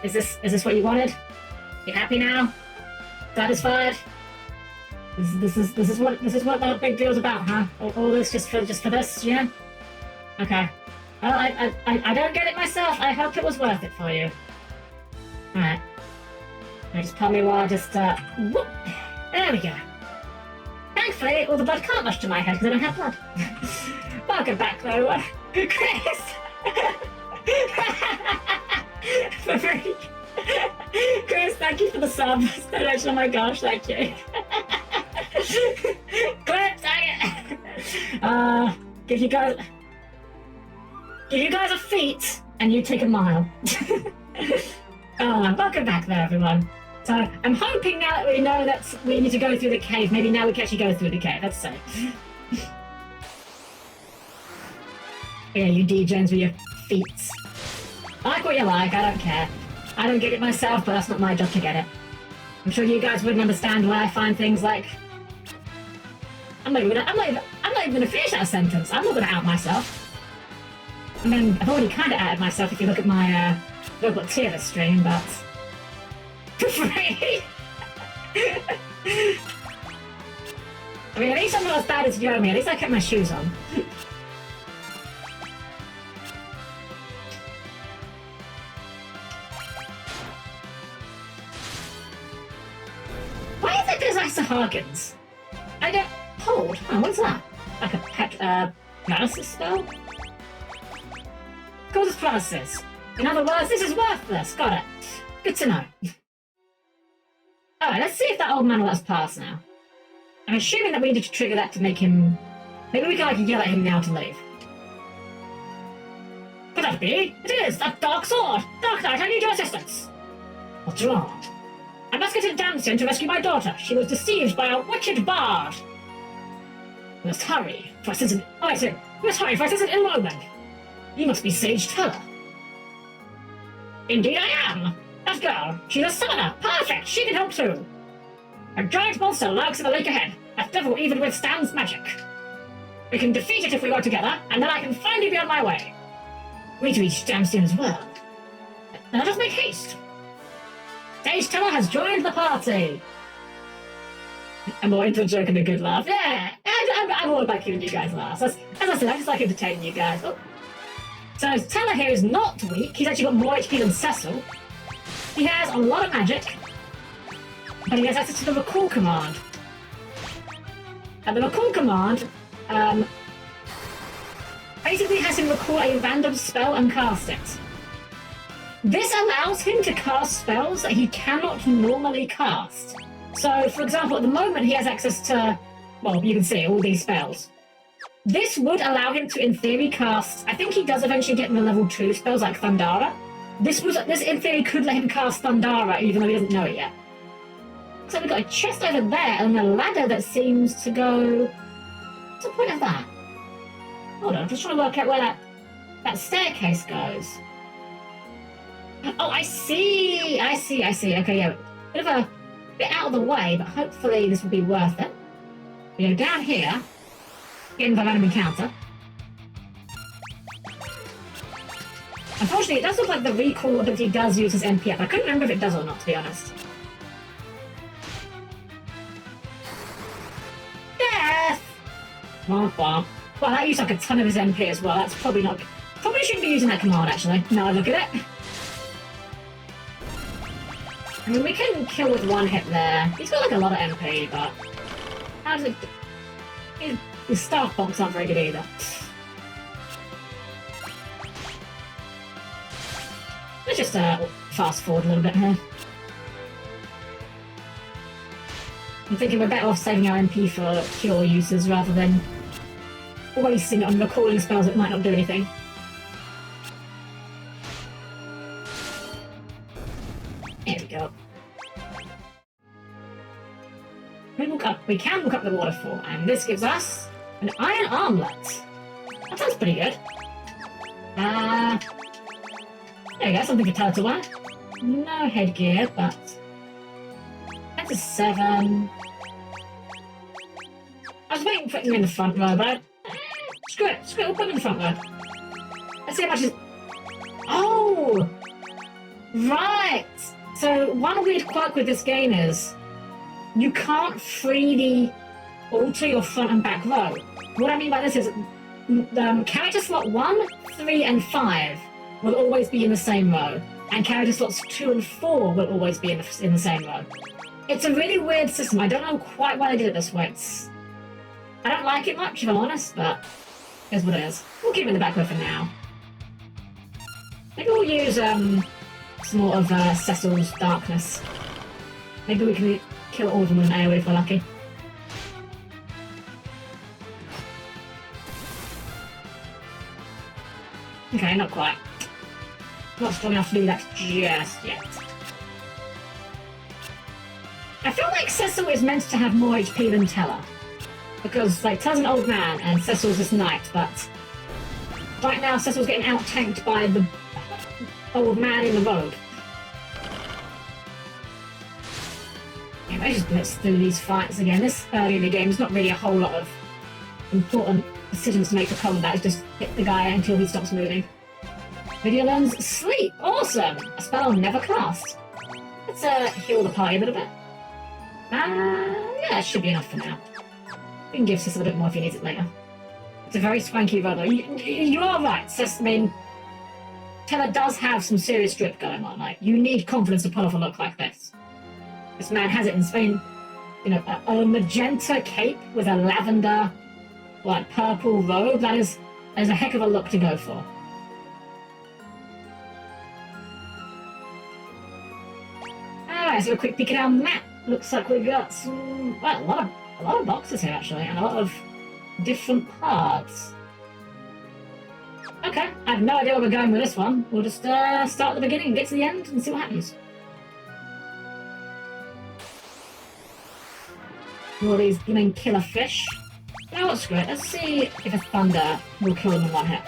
Is this what you wanted? You happy now? Satisfied? This is what the big deal's about, huh? All this just for this, yeah? Okay. Well, I don't get it myself. I hope it was worth it for you. Alright. Now just tell me why. Whoop. There we go. Thankfully, all the blood can't rush to my head because I don't have blood. Welcome back, though, Chris. For free. Chris, thank you for the sub. Oh my gosh, thank you. Clip, dang it. Give you guys a feat, and you take a mile. Welcome back there, everyone. So, I'm hoping now that we know that we need to go through the cave, maybe now we can actually go through the cave, let's say. Yeah, you degens with your feats. Like what you like, I don't care. I don't get it myself, but that's not my job to get it. I'm sure you guys wouldn't understand why I find things like... I'm not even gonna finish that sentence. I'm not gonna out myself. I mean, I've already kind of outed myself if you look at my Robot tier list stream, but... For free! I mean, at least I'm not as bad as Yomi. At least I kept my shoes on. Why is it there's Isahagans? I don't... Hold. Oh, what's that? Like a paralysis spell? Causes paralysis. In other words, this is worthless. Got it. Good to know. Alright, let's see if that old man will let us pass now. I'm assuming that we need to trigger that to make him... Maybe we can like yell at him now to leave. Could that be? It is! That dark sword! Dark Knight, I need your assistance! What's wrong? I must get to Damson to rescue my daughter. She was deceived by a wicked bard. We must hurry, for I sense an... Oh, I see. We must hurry, for I sense an ill omen. You must be Sage Teller. Indeed I am! That girl, she's a summoner! Perfect! She can help too! A giant monster lurks in the lake ahead. That devil even withstands magic. We can defeat it if we work together, and then I can finally be on my way. We need to reach Damson as well. Then let us make haste. Sage Teller has joined the party! I'm more into a joke and a good laugh. Yeah! I'm all about giving you guys laughs. As I said, I just like entertaining you guys. Oh. So Teller here is not weak. He's actually got more HP than Cecil. He has a lot of magic. But he has access to the recall command. And the recall command basically has him recall a random spell and cast it. This allows him to cast spells that he cannot normally cast. So, for example, at the moment he has access to, well, you can see all these spells. This would allow him to, in theory, cast... I think he does eventually get into level 2 spells like Thundara. This, in theory, could let him cast Thundara, even though he doesn't know it yet. So we've got a chest over there, and a ladder that seems to go... What's the point of that? Hold on, I'm just trying to work out where that staircase goes. Oh, I see! I see. Okay, yeah. Bit of a bit out of the way, but hopefully this will be worth it. We go down here, get into the random encounter. Unfortunately, it does look like the recall ability does use his MP up. I couldn't remember if it does or not, to be honest. Death! Womp womp. Well, that used like a ton of his MP as well. That's probably not... Probably shouldn't be using that command, actually. Now I look at it. I mean, we can kill with one hit there. He's got like a lot of MP, but... How does it... His staff bombs aren't very good either. Let's just fast forward a little bit here. I'm thinking we're better off saving our MP for cure uses rather than wasting it on recalling spells that might not do anything. There we go. We can look up the waterfall, and this gives us an iron armlet. That sounds pretty good. There we go, something for Teller to wear. No headgear, but... That's a 7. I was waiting for him in the front row, but... Screw it, we'll put him in the front row. Let's see how much Oh! Right! So, one weird quirk with this game is you can't freely alter your front and back row. What I mean by this is character slot 1, 3, and 5 will always be in the same row, and character slots 2 and 4 will always be in the same row. It's a really weird system. I don't know quite why they did it this way. I don't like it much, if I'm honest, but here's what it is. We'll keep it in the back row for now. Maybe we'll use some more of Cecil's Darkness. Maybe we can kill all of them with an AoE if we're lucky. Okay, not quite. Not strong enough to do that just yet. I feel like Cecil is meant to have more HP than Teller. Because, like, Teller's an old man and Cecil's this knight, but right now Cecil's getting out-tanked by the old man in the robe. Yeah, I just blitz through these fights again. This early in the game is not really a whole lot of important decisions to make for combat. It's just hit the guy until he stops moving. Video learns Sleep. Awesome! A spell I'll never cast. Let's heal the party a little bit. Yeah, it should be enough for now. We can give Cecil a bit more if he needs it later. It's a very swanky robe. You are right, Cecil. I mean, Teller does have some serious drip going on. Like, you need confidence to pull off a look like this. This man has it in Spain. You know, a magenta cape with a lavender, like, purple robe. That is a heck of a look to go for. Alright, so a quick peek at our map. Looks like we got some, well, a lot of boxes here actually, and a lot of different parts. Okay, I have no idea where we're going with this one. We'll just start at the beginning and get to the end and see what happens. All these blooming killer fish. You know what's great? Let's see if a thunder will kill them in one hit.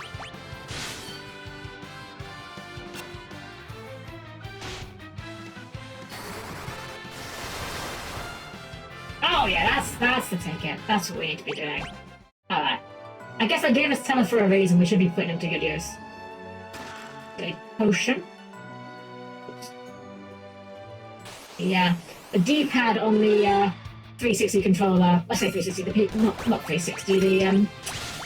Oh yeah, that's the ticket. That's what we need to be doing. Alright. I guess I gave us Teller for a reason. We should be putting him to good use. A potion. Oops. Yeah. The D-pad on the 360 controller, I say 360, not 360,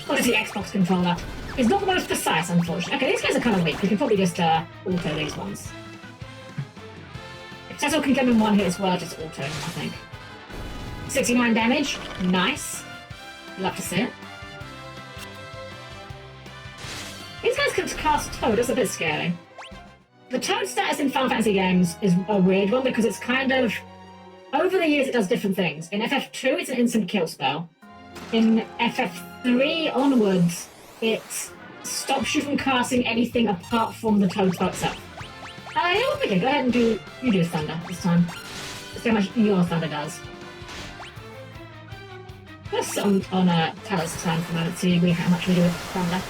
what is the Xbox controller? It's not the most precise, unfortunately. Okay, these guys are kind of weak. We can probably just auto these ones. If Cecil can get them in one hit as well, just auto them, I think. 69 damage. Nice. Love to see it. These guys can cast Toad. That's a bit scary. The Toad status in Final Fantasy games is a weird one because it's kind of... Over the years, it does different things. In FF2, it's an instant kill spell. In FF3 onwards, it stops you from casting anything apart from the Toad spell itself. Yeah, what we do? Go ahead and you do Thunder this time. Let's see how much your Thunder does. Let's sit on Teller's turn for a moment, see how much we do with Thunder.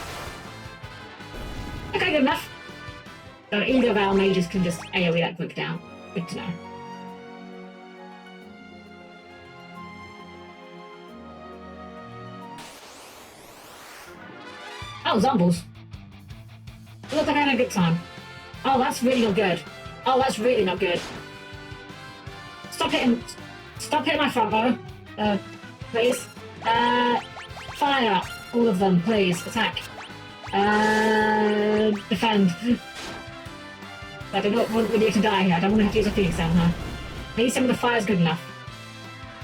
Okay, good enough. So either of our mages can just AoE that quick down. Good to know. Oh, Zombles. It looks like I had a good time. Oh, that's really not good. Oh, that's really not good. Stop hitting my front row. Please. Fire. All of them, please. Attack. Defend. I do not want you to die here. I don't want to have to use a Phoenix down here. Maybe some of the fire is good enough.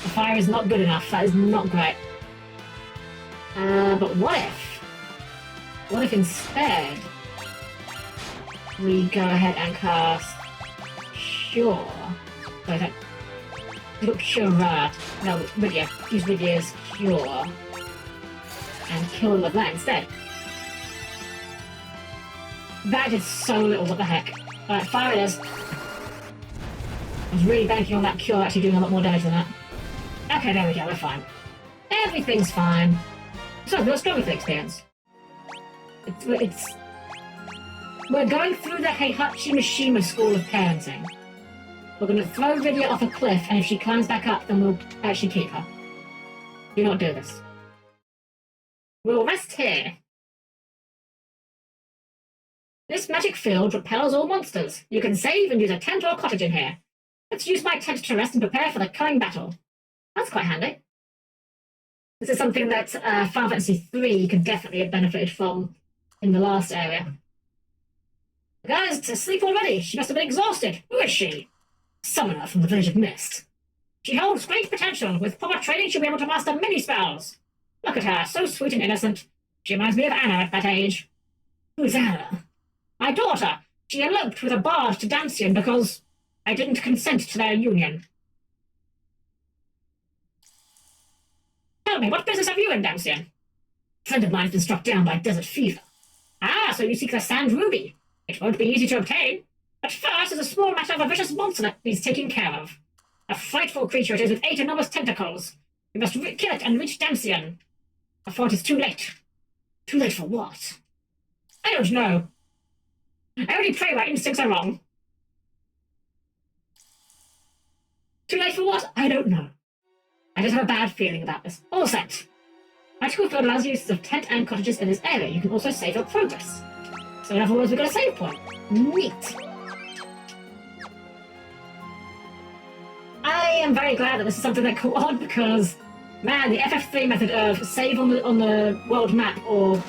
The fire is not good enough. That is not great. But what if? What if instead we go ahead and cast Cure? Wait, look, Cure. No, Lydia. Use Lydia's Cure and kill them with that instead. That did so little. What the heck? Alright, fire it is. I was really banking on that Cure actually doing a lot more damage than that. Okay, there we go. We're fine. Everything's fine. So, let's go with the experience. We're going through the Heihachi Mishima school of parenting. We're going to throw Lydia off a cliff, and if she climbs back up, then we'll actually keep her. Do not do this. We'll rest here. This magic field repels all monsters. You can save and use a tent or a cottage in here. Let's use my tent to rest and prepare for the coming battle. That's quite handy. This is something that Final Fantasy III could definitely have benefited from in the last area. The girl is asleep already. She must have been exhausted. Who is she? Summoner from the Village of Mist. She holds great potential. With proper training, she'll be able to master many spells. Look at her, so sweet and innocent. She reminds me of Anna at that age. Who's Anna? My daughter. She eloped with a bard to Dancian because I didn't consent to their union. Tell me, what business have you in Dancian? A friend of mine has been struck down by desert fever. Ah, so you seek the Sand Ruby. It won't be easy to obtain. But first is a small matter of a vicious monster that needs taking care of. A frightful creature it is with 8 enormous tentacles. We must kill it and reach Dancian before it is too late. Too late for what? I don't know. I only pray my instincts are wrong. Too late for what? I don't know. I just have a bad feeling about this. All set. Magical field allows use of tent and cottages in this area. You can also save your progress. So in other words, we've got a save point. Neat. I am very glad that this is something that caught on because, man, the FF3 method of save on the world map or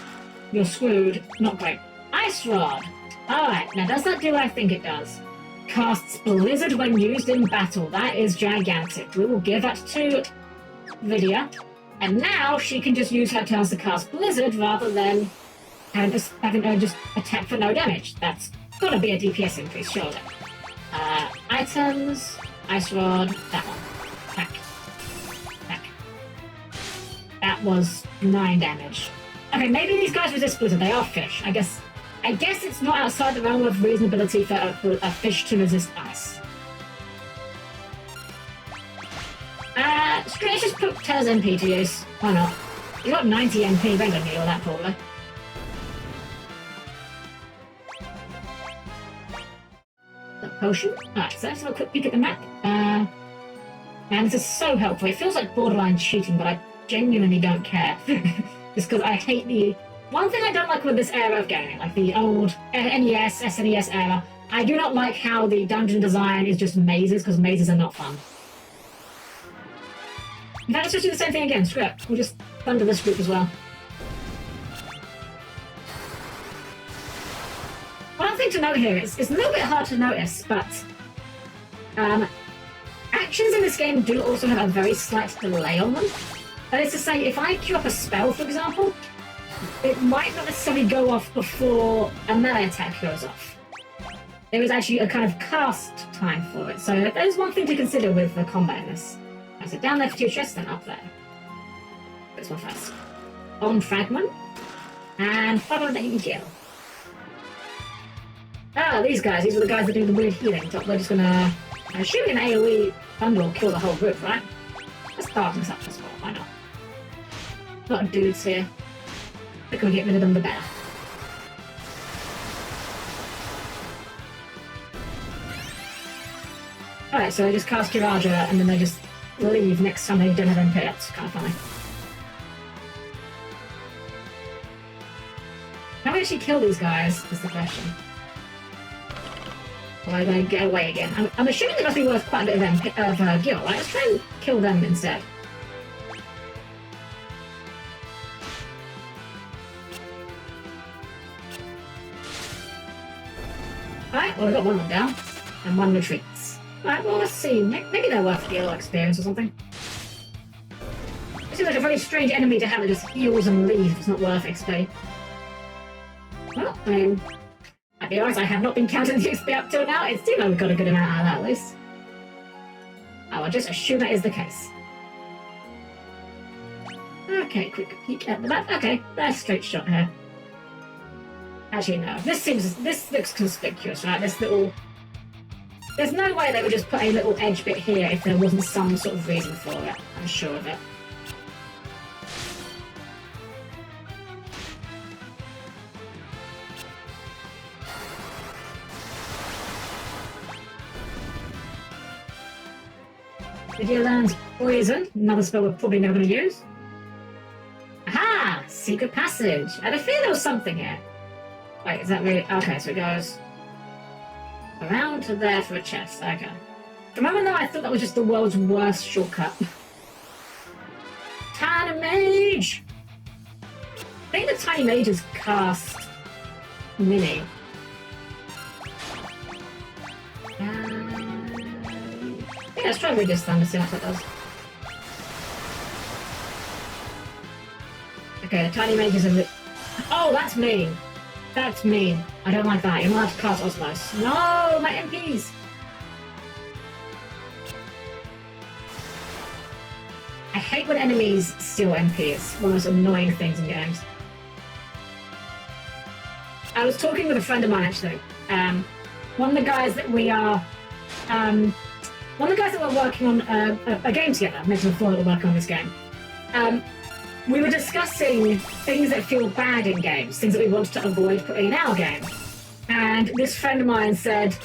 you're screwed, not great. Ice Rod. Alright, now does that do what I think it does? Casts Blizzard when used in battle. That is gigantic. We will give that to Vidya. And now she can just use her turns to cast Blizzard rather than having her just attack for no damage. That's gotta be a DPS increase, surely. Items, Ice Rod, that one. Back. Back. That was 9 damage. Okay, maybe these guys resist Blizzard. They are fish. I guess it's not outside the realm of reasonability for a fish to resist ice. Let's just put Teller's MP to use. Why not? You got 90 MP, they don't need all that probably. The potion? Alright, so let's have a quick peek at the map. Man, this is so helpful. It feels like borderline cheating, but I genuinely don't care. Just because I hate the... One thing I don't like with this era of gaming, like the old NES, SNES era, I do not like how the dungeon design is just mazes, because mazes are not fun. In fact, let's just do the same thing again. Screw it. We'll just thunder this group as well. One thing to note here is it's a little bit hard to notice, but actions in this game do also have a very slight delay on them. That is to say, if I queue up a spell, for example, it might not necessarily go off before a melee attack goes off. There is actually a kind of cast time for it, so that is one thing to consider with the combat in this. So down there for 2 chests, then up there. This one first. On Fragment. And follow the heal. Ah, these guys. These are the guys that do the weird healing. So we're just gonna... I'm assuming an AoE thunder will kill the whole group, right? Let's darkness up as well. Why not? A lot of dudes here. The quicker we get rid of them, the better. Alright, so they just cast Jiraja and then they just leave next time they don't have MP. That's kind of funny. How do we actually kill these guys, is the question. Or are they going to get away again? I'm assuming they must be worth quite a bit of gil, right? Let's try and kill them instead. Alright, well, we've got one down, and one retreats. Alright, well, let's see. Maybe they're worth gil experience or something. It seems like a very strange enemy to have that just heals and leaves if it's not worth XP. Well, I mean, I'll be honest, I have not been counting the XP up till now. It seems like we've got a good amount out of that, at least. I will just assume that is the case. Okay, quick peek at the map. Okay, there's a straight shot here. Actually, no. This looks conspicuous, right? This little... There's no way they would just put a little edge bit here if there wasn't some sort of reason for it. I'm sure of it. Video lands Poison, another spell we're probably never going to use. Aha! Secret Passage. I had a fear there was something here. Wait, is that really... Okay, so it goes around to there for a chest. Okay. For a moment though, I thought that was just the world's worst shortcut. Tiny Mage! I think the Tiny Mage is cast Mini. Yeah, let's try Reduce Thunder, see what that does. Okay, the Tiny Mage is a bit... Oh, that's mean! That's mean. I don't like that. You're not allowed to cast Osmos. No! My MPs! I hate when enemies steal MP. It's one of the most annoying things in games. I was talking with a friend of mine, actually. One of the guys that we are... one of the guys that we're working on a game together, I mentioned before that we're working on this game. We were discussing things that feel bad in games, things that we wanted to avoid putting in our game. And this friend of mine said,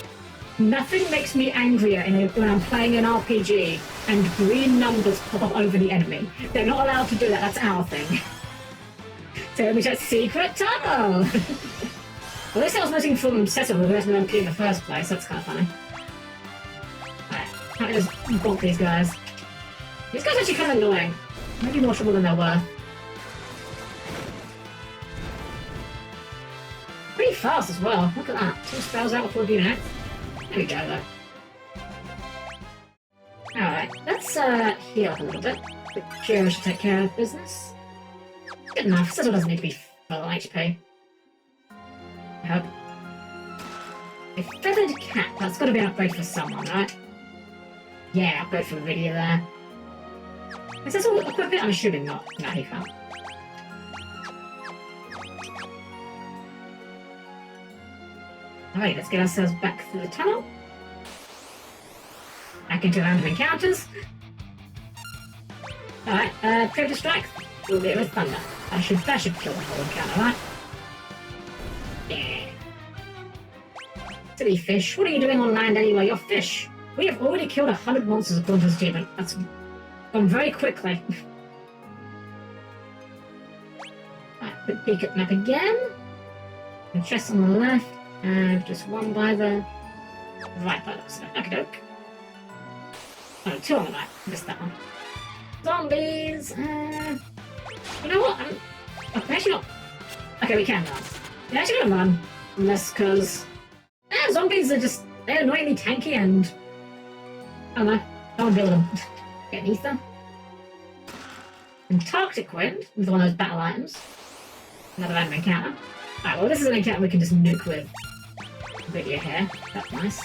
nothing makes me angrier when I'm playing an RPG and green numbers pop up over the enemy. They're not allowed to do that, that's our thing. So let me check secret tunnel! Well, at least I was missing from setup with there's no MP in the first place, that's kind of funny. Alright, let me just bonk these guys. These guys are actually kind of annoying. Maybe more trouble than they're worth. Pretty fast as well. Look at that. 2 spells out before doing it. There we go, though. Alright, let's heal up a little bit. The Kira should take care of business. Good enough. Sizzle doesn't need to be full HP. I hope. A feathered cat. That's got to be an upgrade for someone, right? Yeah, upgrade for the video there. Is this all equip it? I'm assuming not. No, he can't. Alright, let's get ourselves back through the tunnel. Back into random encounters. Alright, Predator Strike. We'll do it with Thunder. That should kill the whole encounter, right? Yeah. Silly fish. What are you doing on land anyway? You're fish. We have already killed 100 monsters according to this achievement. That's gone very quickly. Right, quick peek at map again. And chest on the left, and just one by the right by the looks of it. Okey-doke. Oh, 2 on the right. Missed that one. Zombies! You know what? I'm actually not... Okay, we can run. We're actually gonna run. Unless, because... zombies are just... They're annoyingly tanky and... I don't know. I want to build them. Get an ether. Antarctic Wind with one of those battle items. Another random encounter. Alright, well this is an encounter we can just nuke with video here. That's nice.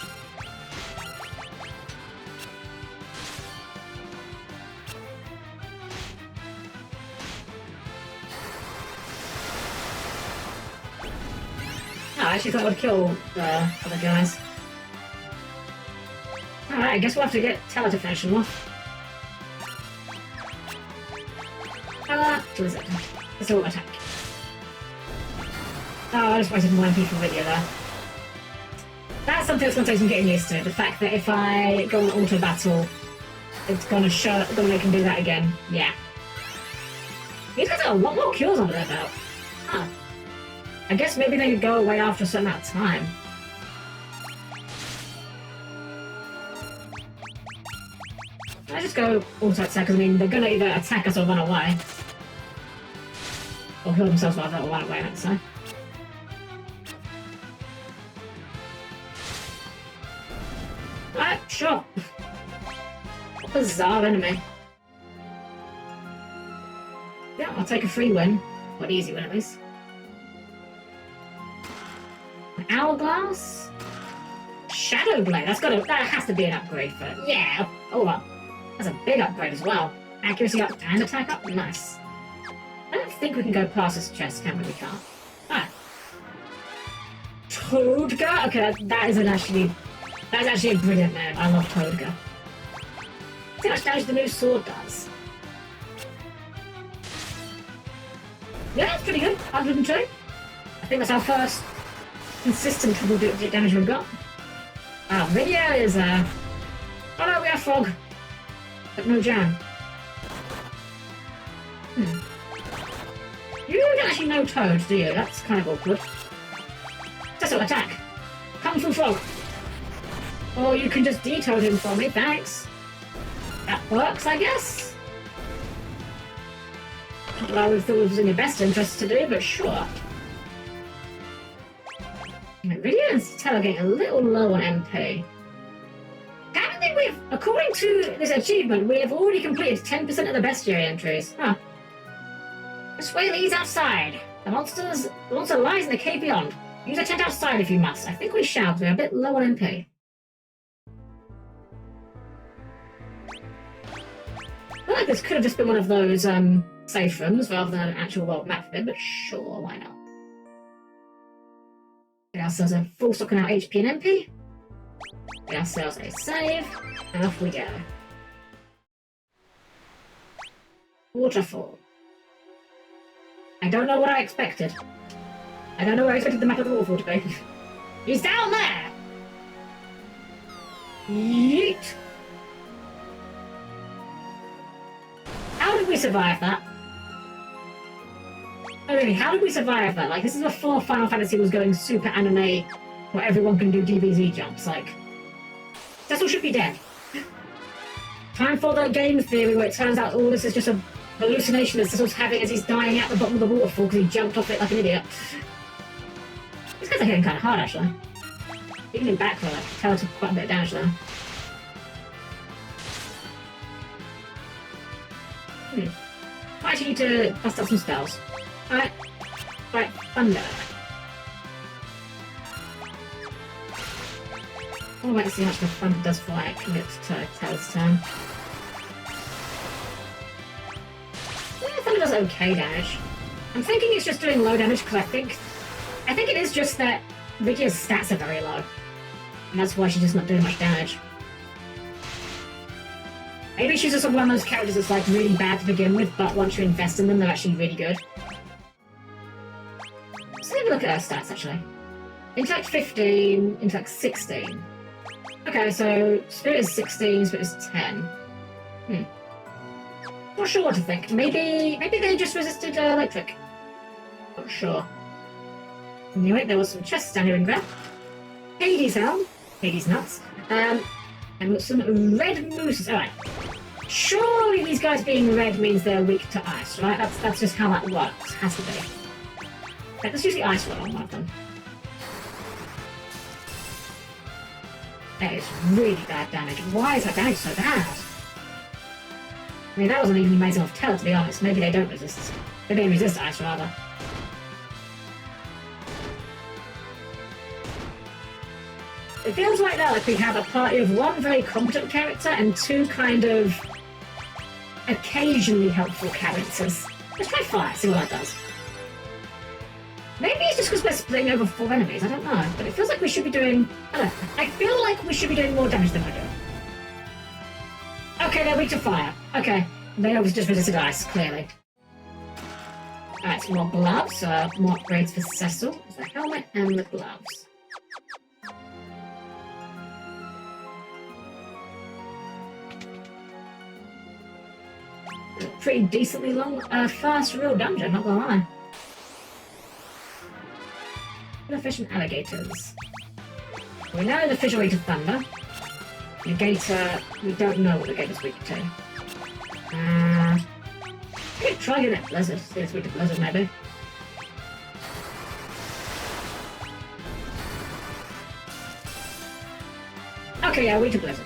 Oh, I actually thought I would kill the other guys. Alright, I guess we'll have to get Teller to finish them off. What is it? It's all attack. Oh, I just wasted one MP for video there. That's something that's going to take some getting used to. The fact that if I go on auto battle, it's going to make him do that again. Yeah. These guys got a lot more kills under their belt. Huh. I guess maybe they could go away after a certain amount of time. I just go auto attack because I mean they're going to either attack us or run away. Or heal themselves while they'll run away, let's say. Alright, sure. Bizarre enemy. Yeah, I'll take a free win. Or an easy win at least. An hourglass? Shadow Blade, that has to be an upgrade for it. Yeah! Oh well. That's a big upgrade as well. Accuracy up and attack up? Nice. I don't think we can go past this chest, can we? We can't. Ah. Toadga? Okay, that's actually a brilliant name. I love Toadga. See how much damage the new sword does. Yeah, that's pretty good. 102. I think that's our first consistent triple digit damage we've got. Wow, video is oh no, we have fog. But no jam. You don't actually know Toad, do you? That's kind of awkward. Gesso, attack! Kung Fu Frog! Or you can just detoad him for me, thanks. That works, I guess? Not what I would have thought was in your best interest to do, but sure. Video and Stella getting a little low on MP. Apparently we've, according to this achievement, we have already completed 10% of the bestiary entries. Huh. This way leads outside. The monster lies in the cave beyond. Use a tent outside if you must. I think we shall, we're a bit low on MP. I feel like this could have just been one of those safe rooms rather than an actual world map for it, but sure, why not? Get ourselves a full stock on our HP and MP. Get ourselves a save, and off we go. Waterfall. I don't know what I expected. I don't know where I expected the map of the waterfall to be. He's down there! Yeet! How did we survive that? Oh really, how did we survive that? Like, this is before Final Fantasy was going super anime, where everyone can do DBZ jumps, like... Cecil should be dead. Time for the game theory where it turns out all this is just a hallucination that Cecil's having as he's dying at the bottom of the waterfall because he jumped off it like an idiot. These guys are hitting kind of hard, actually. Even in back row, I can tell it's quite a bit of damage there. Might actually need to bust up some spells. Alright. Right, thunder. I'll wait to see how much the thunder does before I commit to Tail's turn. Yeah, thunder does okay damage. I'm thinking it's just doing low damage because I think it is just that Lydia's stats are very low. And that's why she's just not doing much damage. Maybe she's just one of those characters that's like really bad to begin with, but once you invest in them, they're actually really good. Let's have a look at her stats, actually. Intellect 15, Intellect 16. Okay, so Spirit is 16, Spirit is 10. Not sure what to think. Maybe they just resisted electric. Not sure. Anyway, there was some chests down here in there. Hades Helm. Hades nuts. And with some red mooses. Alright. Surely these guys being red means they're weak to ice, right? That's just how that works. Has to be. Okay, let's use the ice roll on one of them. That is really bad damage. Why is that damage so bad? I mean, that wasn't even amazing off Tell, to be honest. Maybe they don't resist. Maybe they resist ice, rather. It feels like that, like we have a party of one very competent character and two kind of occasionally helpful characters. Let's try fire, see what that does. Maybe it's just because we're splitting over 4 enemies, I don't know. But it feels like we should be doing... I feel like we should be doing more damage than we're doing. Okay, they're weak to fire. Okay, they obviously just resisted ice, clearly. Alright, some more gloves, more upgrades for Cecil. The helmet and the gloves. Pretty decently long, fast real dungeon, not gonna lie. Inefficient alligators. We know the fish are weak to thunder. The gator, we don't know what the gator's weak to. We could try getting at blizzard, see if it's weak to blizzard maybe. Okay, yeah, weak to blizzard.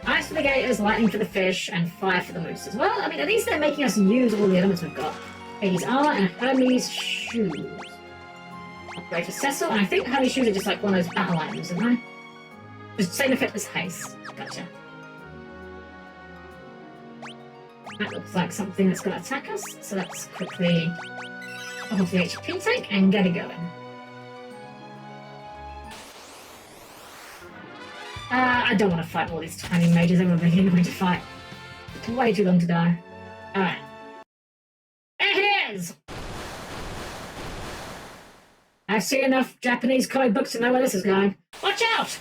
Ice for the gators, lightning for the fish, and fire for the mooses. Well, I mean, at least they're making us use all the elements we've got. Hades armor and Hermes shoes. Upgrade for Cecil, and I think Hermes shoes are just like one of those battle items, isn't they? Just same effect as haste. Gotcha. That looks like something that's going to attack us, so let's quickly pop off the HP tank and get it going. I don't want to fight all these tiny mages, I'm really annoying to fight. It's way too long to die. Alright. There it is! I've seen enough Japanese comic books to know where this is going. Watch out!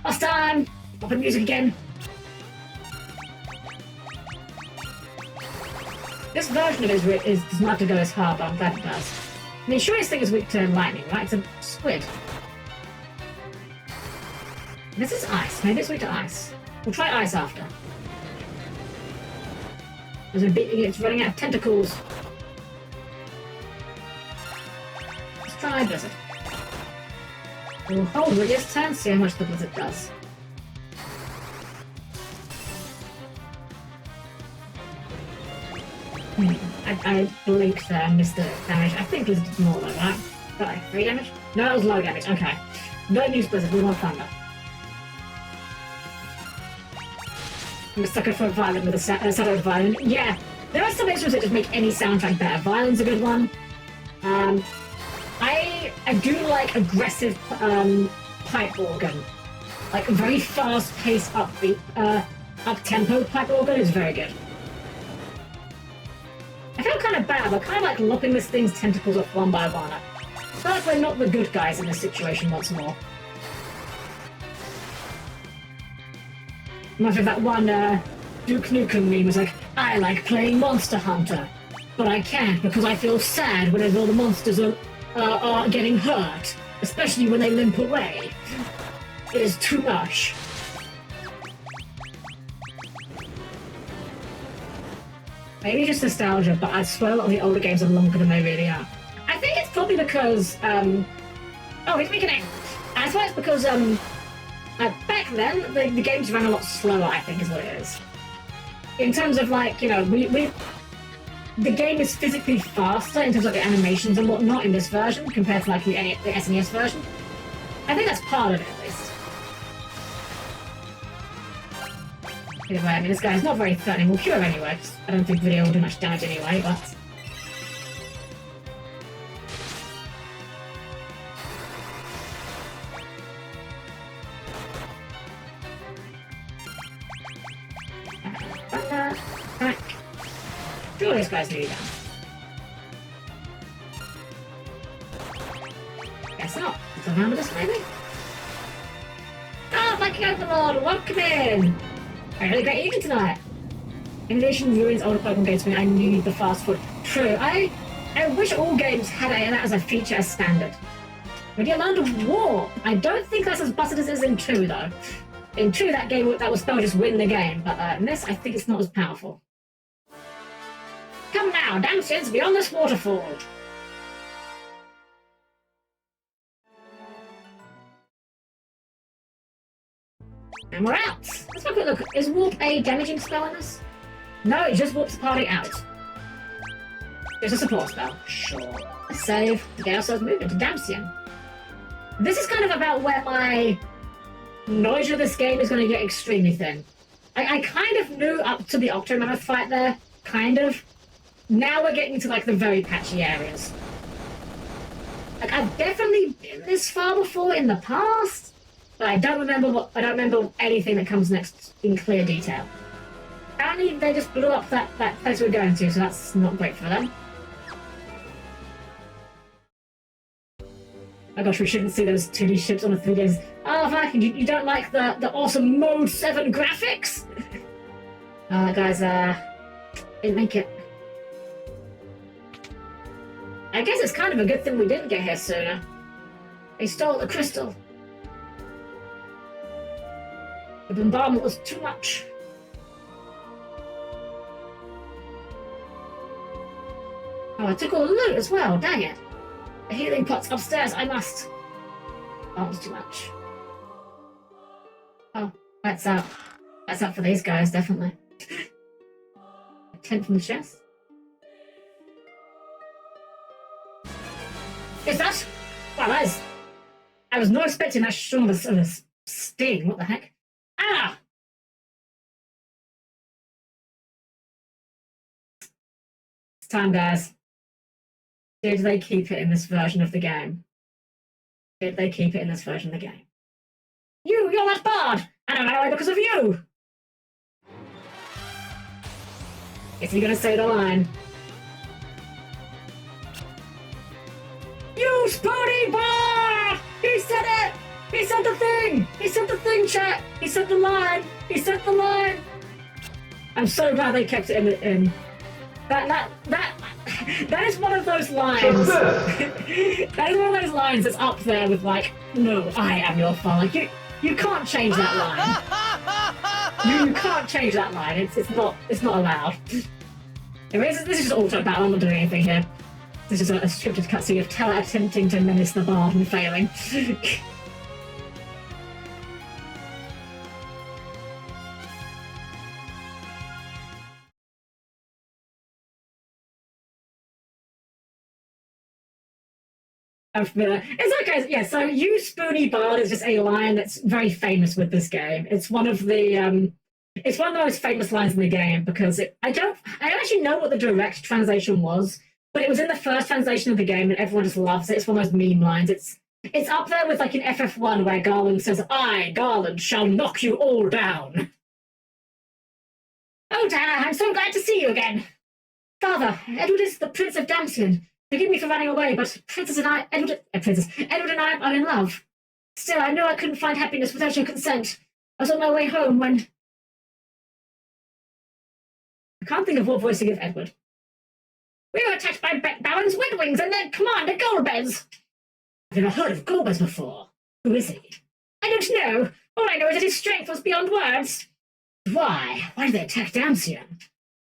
Last time! Pop in music again. This version of it does not have to go as hard, but I'm glad it does. I mean, sure, this thing is weak to lightning, right? It's a squid. This is ice. Maybe it's weak to ice. We'll try ice after. It's running out of tentacles. Let's try blizzard. We'll hold Radius turn, see how much the blizzard does. I blinked there and missed the damage. I think Blizzard did more though, right? Got like 3 damage? No, that was low damage. Okay. Don't use Blizzard, we want Thunder. I'm a sucker for Violin with a Shadow Violin. Yeah, there are some instruments that just make any soundtrack better. Violin's a good one. I do like aggressive pipe organ. Like a very fast-paced, upbeat, up-tempo pipe organ is very good. I feel kind of bad, but kind of like lopping this thing's tentacles off one by one. I feel like we're not the good guys in this situation once more. Much of that one Duke Nukem meme was like, I like playing Monster Hunter, but I can't because I feel sad whenever all the monsters are getting hurt, especially when they limp away. It is too much. Maybe just nostalgia, but I swear a lot of the older games are longer than they really are. I think it's probably because, oh, it's reconnect. I swear it's because, back then, the games ran a lot slower, I think is what it is. In terms of, like, you know, the game is physically faster in terms of the animations and whatnot in this version compared to, like, the SNES version. I think that's part of it, at least. Anyway, I mean, this guy's not very threatening. We'll cure anyway, because I don't think video will do much damage anyway, but... Back. Sure, this guy's nearly down. Guess not. Let's remember this, maybe? Oh, Viking Overlord, welcome in! A really great evening tonight. Innovation ruins older Pokemon games for me. I need the fast food. True. I wish all games had that as a feature as standard. With the amount of warp, I don't think that's as busted as it is in 2, though. In 2, that was spell just win the game, but in this, I think it's not as powerful. Come now, dancers beyond this waterfall. And we're out! Let's have a quick look. Is Warp a damaging spell in this? No, it just warps the party out. It's a support spell. Sure. Let's save to get ourselves moved into Damsian. This is kind of about where my knowledge of this game is going to get extremely thin. I kind of knew up to the Octomammoth fight there. Kind of. Now we're getting to, like, the very patchy areas. Like, I've definitely been this far before in the past. But I don't remember anything that comes next in clear detail. Apparently they just blew up that place we're going to, so that's not great for them. Oh gosh, we shouldn't see those 2D ships on the 3Ds. Oh, Viking, you don't like the awesome Mode 7 graphics? Oh, guys, didn't make it. I guess it's kind of a good thing we didn't get here sooner. They stole the crystal. The bombardment was too much. Oh, I took all the loot as well, dang it. The healing pot's upstairs, I must. That was too much. Oh, that's out. That's out for these guys, definitely. A tent from the chest. Is that? Wow, that is... I was not expecting that strong of a sting, what the heck? Ah! It's time, guys. Did they keep it in this version of the game? Did they keep it in this version of the game? You're that bard! And I'm ally because of you! Is he gonna say the line? You spooty bard! He said it! He said the thing! He said the thing, chat! He said the line! He said the line! I'm so glad they kept it in That is one of those lines. That is one of those lines that's up there with like, no, I am your father. You can't change that line. You can't change that line. It's not allowed. Anyway, this is just auto battle. I'm not doing anything here. This is a scripted cutscene of Teller attempting to menace the bard and failing. It's okay. Yeah, so "You Spoony Bard" is just a line that's very famous with this game. It's one of the most famous lines in the game because I don't actually know what the direct translation was, but it was in the first translation of the game and everyone just loves it. It's one of those meme lines. It's up there with like in FF1 where Garland says, "I, Garland, shall knock you all down." Oh, Dana, I'm so glad to see you again. Father, Edward is the Prince of Damson. Forgive me for running away, but Edward and I are in love. Still, I knew I couldn't find happiness without your consent. I was on my way home when... I can't think of what voice to give Edward. We were attacked by Baron's Windwings and their commander Golbez. I've never heard of Golbez before. Who is he? I don't know. All I know is that his strength was beyond words. Why? Why did they attack Damsion?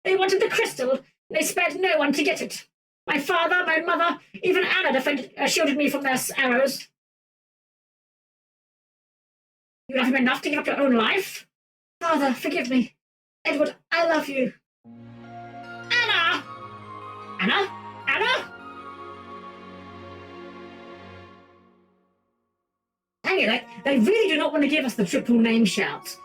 They wanted the crystal, and they spared no one to get it. My father, my mother, even Anna shielded me from their arrows. You love him enough to give up your own life? Father, forgive me. Edward, I love you. Anna! Anna? Anna? Hang it, they really do not want to give us the triple name shout.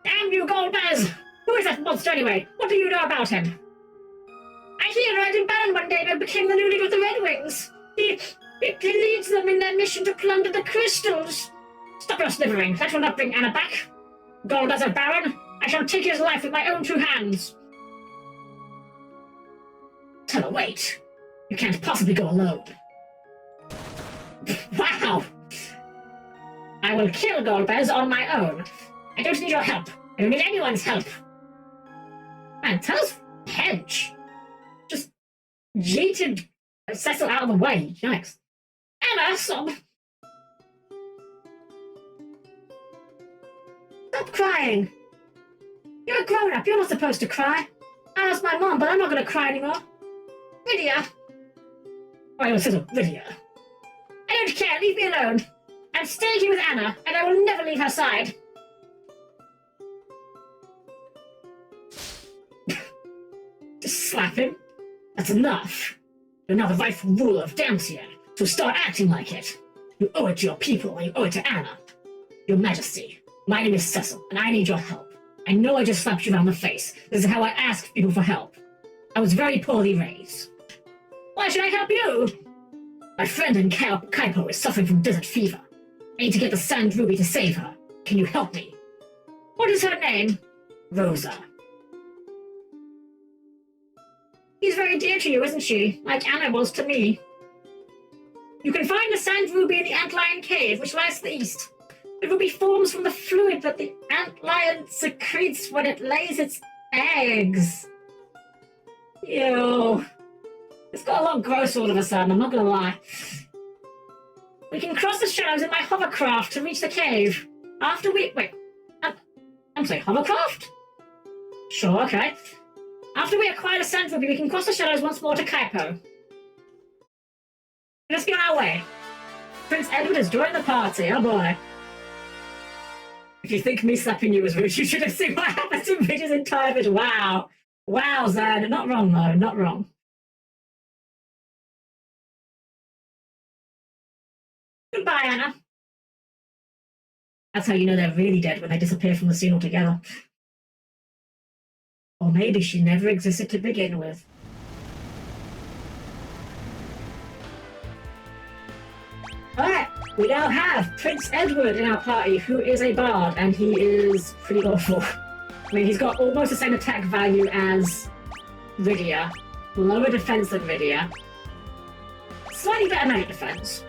Damn you, Golbez! Who is that monster anyway? What do you know about him? I hear riding Baron one day and became the new leader of the Red Wings. He leads them in their mission to plunder the crystals. Stop your sniveling. That will not bring Anna back. Gold as a Baron, I shall take his life with my own two hands. Teller, wait. You can't possibly go alone. Wow. I will kill Golbez on my own. I don't need your help. I don't need anyone's help. Man, Teller's hench. Just yeeted Cecil out of the way. Yikes. Anna, sob. Stop crying. You're a grown-up. You're not supposed to cry. I asked my mom, but I'm not going to cry anymore. Lydia. Oh, I Cecil. Lydia. I don't care. Leave me alone. I'm staying here with Anna, and I will never leave her side. Just slap him. That's enough. You're now the rightful ruler of Damsia, so start acting like it. You owe it to your people, and you owe it to Anna. Your Majesty, my name is Cecil, and I need your help. I know I just slapped you around the face. This is how I ask people for help. I was very poorly raised. Why should I help you? My friend in Kaipo is suffering from desert fever. I need to get the Sand Ruby to save her. Can you help me? What is her name? Rosa. She's very dear to you, isn't she? Like Anna was to me. You can find the Sand Ruby in the Antlion Cave, which lies to the east. The ruby forms from the fluid that the antlion secretes when it lays its eggs. Ew. It's got a lot gross all of a sudden, I'm not gonna lie. We can cross the shadows in my hovercraft to reach the cave. After we... Wait. I'm sorry, hovercraft? Sure, okay. After we acquire the Sand Ruby, we can cross the shadows once more to Kaipo. Let's be on our way. Prince Edward has joined the party, oh boy. If you think me slapping you was rude, you should have seen what happened to Ridge's entire video. Wow. Wow, Zed. Not wrong, though. Not wrong. Goodbye, Anna. That's how you know they're really dead, when they disappear from the scene altogether. Or maybe she never existed to begin with. Alright, we now have Prince Edward in our party, who is a bard, and he is pretty awful. I mean, he's got almost the same attack value as Rydia, lower defense than Rydia, slightly better magic defense.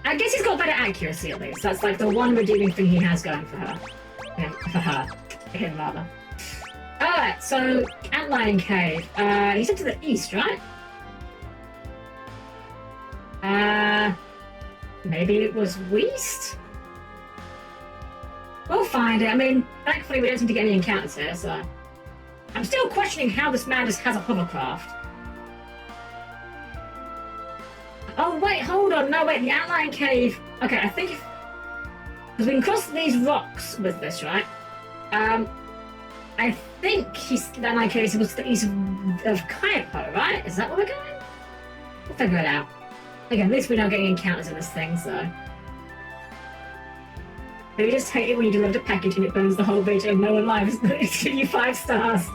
I guess he's got better accuracy at least. That's like the one redeeming thing he has going for her. Yeah, for him rather. Alright, so Antlion Cave. He's to the east, right? Maybe it was west? We'll find it. I mean, thankfully we don't seem to get any encounters here, so... I'm still questioning how this man just has a hovercraft. Oh, wait, hold on. No, wait, the Antlion Cave... Okay, I think if... Because we can cross these rocks with this, right? I think the Antlion Cave was to the east of Kaipo, right? Is that where we're going? We'll figure it out. Again, at least we're not getting encounters in this thing, so... Maybe just hate it when you deliver a package and it burns the whole video and no one lives. It's giving you 5 stars.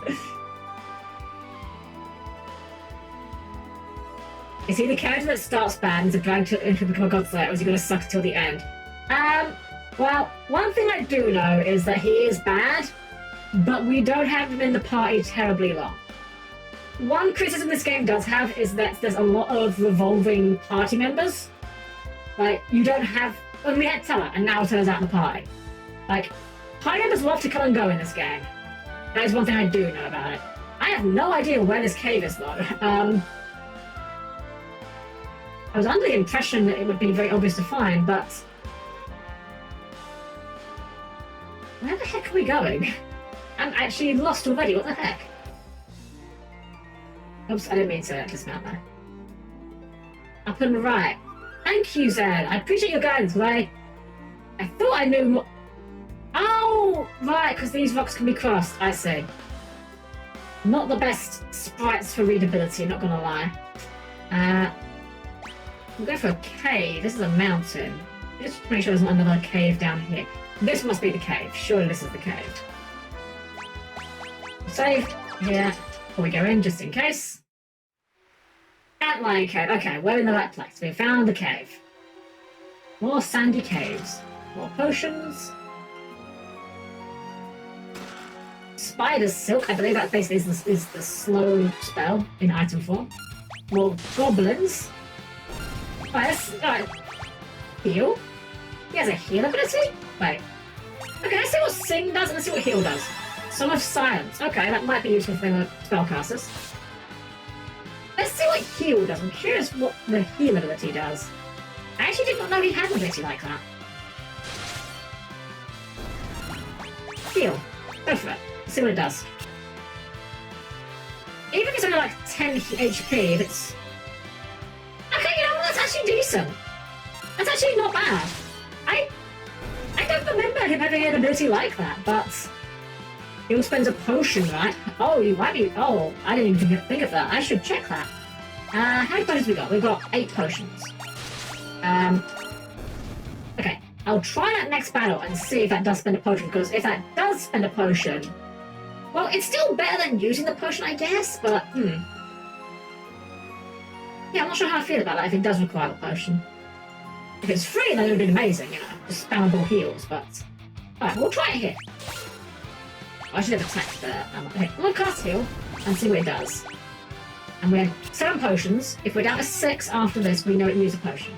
Is he the character that starts bad and is a drag to become a godslayer, or is he going to suck till the end? Well, one thing I do know is that he is bad, but we don't have him in the party terribly long. One criticism this game does have is that there's a lot of revolving party members. Like, you don't have... Well, we had Teller, and now Teller's out in the party. Like, party members love to come and go in this game. That is one thing I do know about it. I have no idea where this cave is, though. I was under the impression that it would be very obvious to find, but... Where the heck are we going? I'm actually lost already, what the heck? Oops, I didn't mean to dismount there. Up and right. Thank you, Zed. I appreciate your guidance, but I thought I knew what... Oh, right, because these rocks can be crossed. I see. Not the best sprites for readability, not gonna lie. We'll go for a cave. This is a mountain. Just to make sure there's not another cave down here. This must be the cave. Surely this is the cave. Save here before we go in, just in case. Antlion Cave. Okay, we're in the right place. We found the cave. More sandy caves. More potions. Spider's Silk. I believe that basically is the slow spell in item form. More goblins. Alright, heal? He has a heal ability? Wait. Okay, let's see what Sing does and let's see what heal does. Song of Silence. Okay, that might be useful for spellcasters. Let's see what heal does. I'm curious what the heal ability does. I actually did not know he had an ability like that. Heal. Go for it. Let's see what it does. Even if it's only like 10 HP, if it's... Okay, you know what? That's actually decent. That's actually not bad. I don't remember him having an ability like that, but... He'll spend a potion, right? Oh, you might be... Oh, I didn't even think of that. I should check that. How many potions we got? We've got 8 potions. Okay, I'll try that next battle and see if that does spend a potion, because if that does spend a potion... Well, it's still better than using the potion, I guess, but, Yeah, I'm not sure how I feel about that if it does require the potion. If it's free, then it would be amazing, you know, just spammable heals, but... Alright, we'll try it here. I should have attacked there. Okay, we'll cast heal and see what it does. And we're 7 potions. If we're down to 6 after this, we know it used a potion.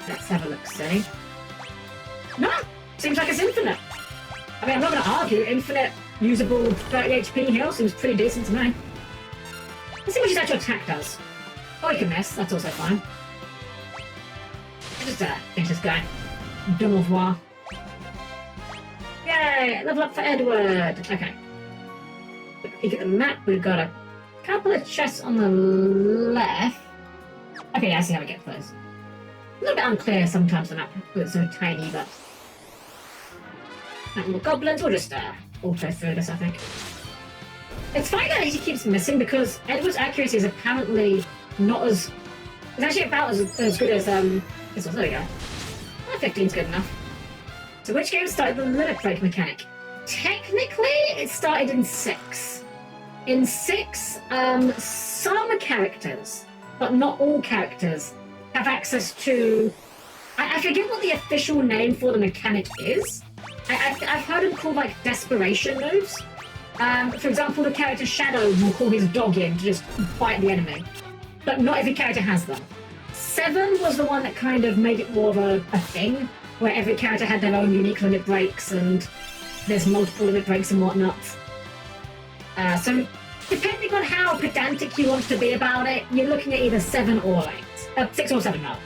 Let's have a look, see. No! Seems like it's infinite. I mean, I'm not going to argue. Infinite, usable 30 HP heal seems pretty decent to me. Let's see what his actual attack does. Oh, he can miss. That's also fine. Just finish this guy. Au revoir. Yay! Level up for Edward! Okay. Peek at the map, we've got a couple of chests on the left. Okay, yeah, I see how we get those. A little bit unclear sometimes the map, because it's so tiny, but... And more goblins, we'll just auto through this, I think. It's funny that he keeps missing, because Edward's accuracy is apparently not as... It's actually about as good as, this one. There we go. 15's good enough. So which game started the limit break mechanic? Technically, it started in 6. In 6, some characters, but not all characters, have access to... I forget what the official name for the mechanic is. I've heard him called, like, desperation moves. For example, the character Shadow will call his dog in to just bite the enemy. But not every character has them. 7 was the one that kind of made it more of a thing. where every character had their own unique limit breaks, and there's multiple limit breaks and whatnot. So, depending on how pedantic you want to be about it, you're looking at either 7 or 8. 6 or 7 now.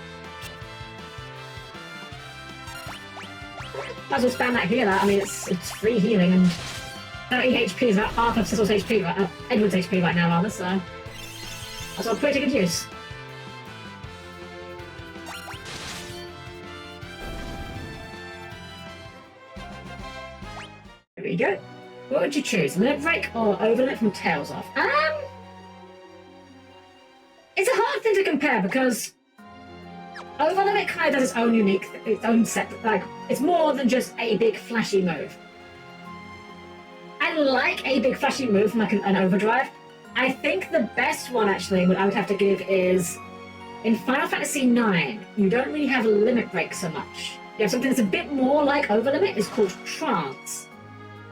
Might as well spam that healer. I mean, it's free healing, and 30 HP is about half of Cecil's HP, Edward's HP right now, rather, so that's all pretty good use. There we go. What would you choose, limit break or overlimit from Tails Off? It's a hard thing to compare because overlimit kind of does its own set. Like, it's more than just a big flashy move. I like a big flashy move from like an overdrive. I think the best one actually, what I would have to give is in Final Fantasy IX. You don't really have a limit break so much. You have something that's a bit more like overlimit. It's called Trance.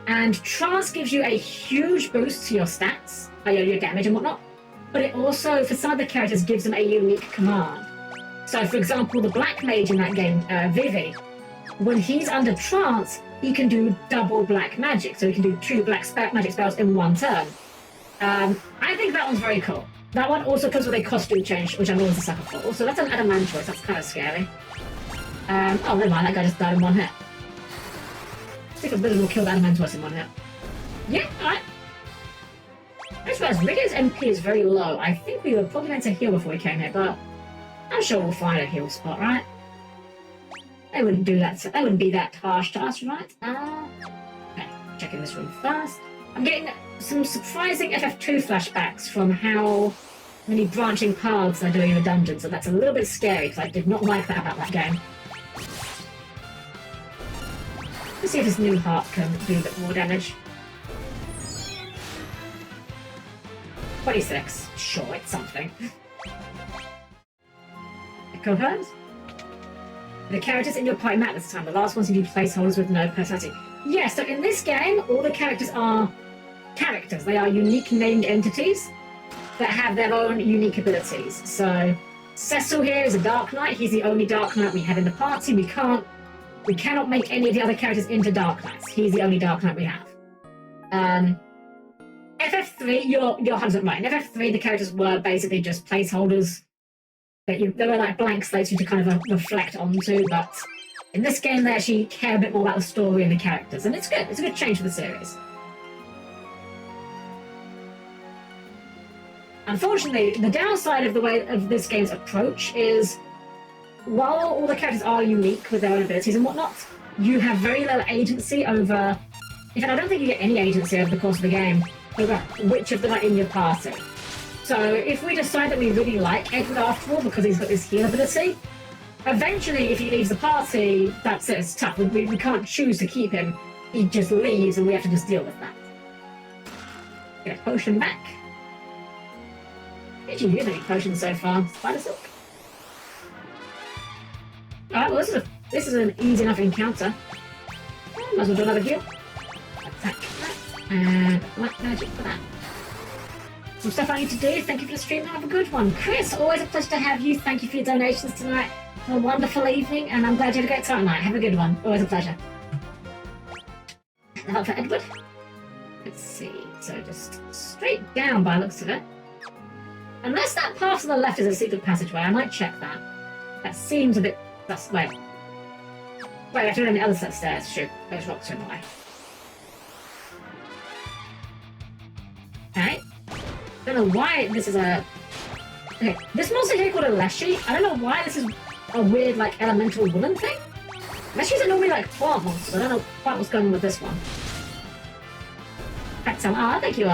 And Trance gives you a huge boost to your stats, your damage and whatnot, but it also, for some of the characters, gives them a unique command. So, for example, the Black Mage in that game, Vivi, when he's under Trance, he can do double black magic, so he can do 2 black magic spells in one turn. I think that one's very cool. That one also comes with a costume change, which I'm always a sucker for. Also, that's an Adamantoise, that's kind of scary. Oh, never mind, that guy just died in one hit. I think a Blizzard will kill that Adamantoise in one hit. Yeah, alright. I suppose Rigger's MP is very low. I think we were probably meant to heal before we came here, but I'm sure we'll find a heal spot, right? They wouldn't do that. They wouldn't be that harsh to us, right? Okay, checking this room first. I'm getting some surprising FF2 flashbacks from how many branching paths they're doing in the dungeon, so that's a little bit scary because I did not like that about that game. Let's see if this new heart can do a bit more damage. 26. Sure, it's something. Echo Herds? The characters in your party map this time. The last ones you do placeholders with no personality. Yeah, so in this game, all the characters are characters. They are unique named entities that have their own unique abilities. So Cecil here is a Dark Knight. He's the only Dark Knight we have in the party. We cannot make any of the other characters into Dark Knights. He's the only Dark Knight we have. FF3, you're 100% right. In FF3, the characters were basically just placeholders. They were like blank slates for you to kind of reflect onto, but in this game they actually care a bit more about the story and the characters, and it's good. It's a good change for the series. Unfortunately, the downside of the way of this game's approach is, while all the characters are unique with their own abilities and whatnot, you have very little agency over... In fact, I don't think you get any agency over the course of the game over which of them are in your party. So if we decide that we really like Edward after all because he's got this heal ability, eventually if he leaves the party, that's it, it's tough. We can't choose to keep him. He just leaves and we have to just deal with that. Get a potion back. Did you use any potions so far? Spider Silk. Alright, well this is an easy enough encounter. Might as well do another heal. Attack that. And black magic for that. Some stuff I need to do. Thank you for the stream. Have a good one. Chris, always a pleasure to have you. Thank you for your donations tonight. Have a wonderful evening, and I'm glad you had a great time tonight. Have a good one. Always a pleasure. Help for Edward. Let's see. So just straight down by the looks of it. Unless that path to the left is a secret passageway, I might check that. That seems a bit... Wait. Wait, I have to go down the other set of stairs. Shoot. Those rocks are in the way. Okay. I don't know why this is a... Okay, this monster here called a Leshy. I don't know why this is a weird, like, elemental wooden thing. Leshies are normally, like, plant monsters. I don't know quite what's going on with this one. Thank you,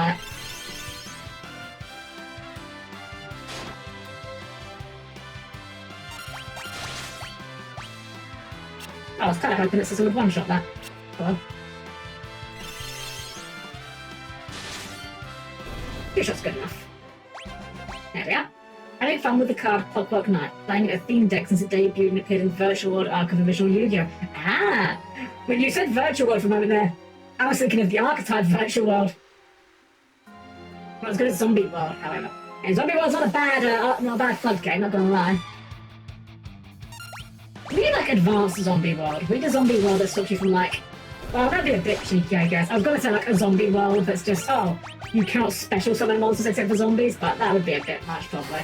I was kind of hoping this would one-shot that. Hello. Two shots good enough. There we are. Having fun with the card Clockwork Knight, playing a theme deck since it debuted and appeared in Virtual World Arc of Original Yu-Gi-Oh! Ah! When you said Virtual World for a moment there, I was thinking of the archetype Virtual World. Not as good as Zombie World, however. And Zombie World's not a bad flood game, not gonna lie. We need, like, advanced zombie world. We need a zombie world that stops you from, like... Well, that'd be a bit cheeky, I guess. I was gonna say, like, a zombie world that's just, oh, you cannot special summon monsters except for zombies, but that would be a bit much, probably.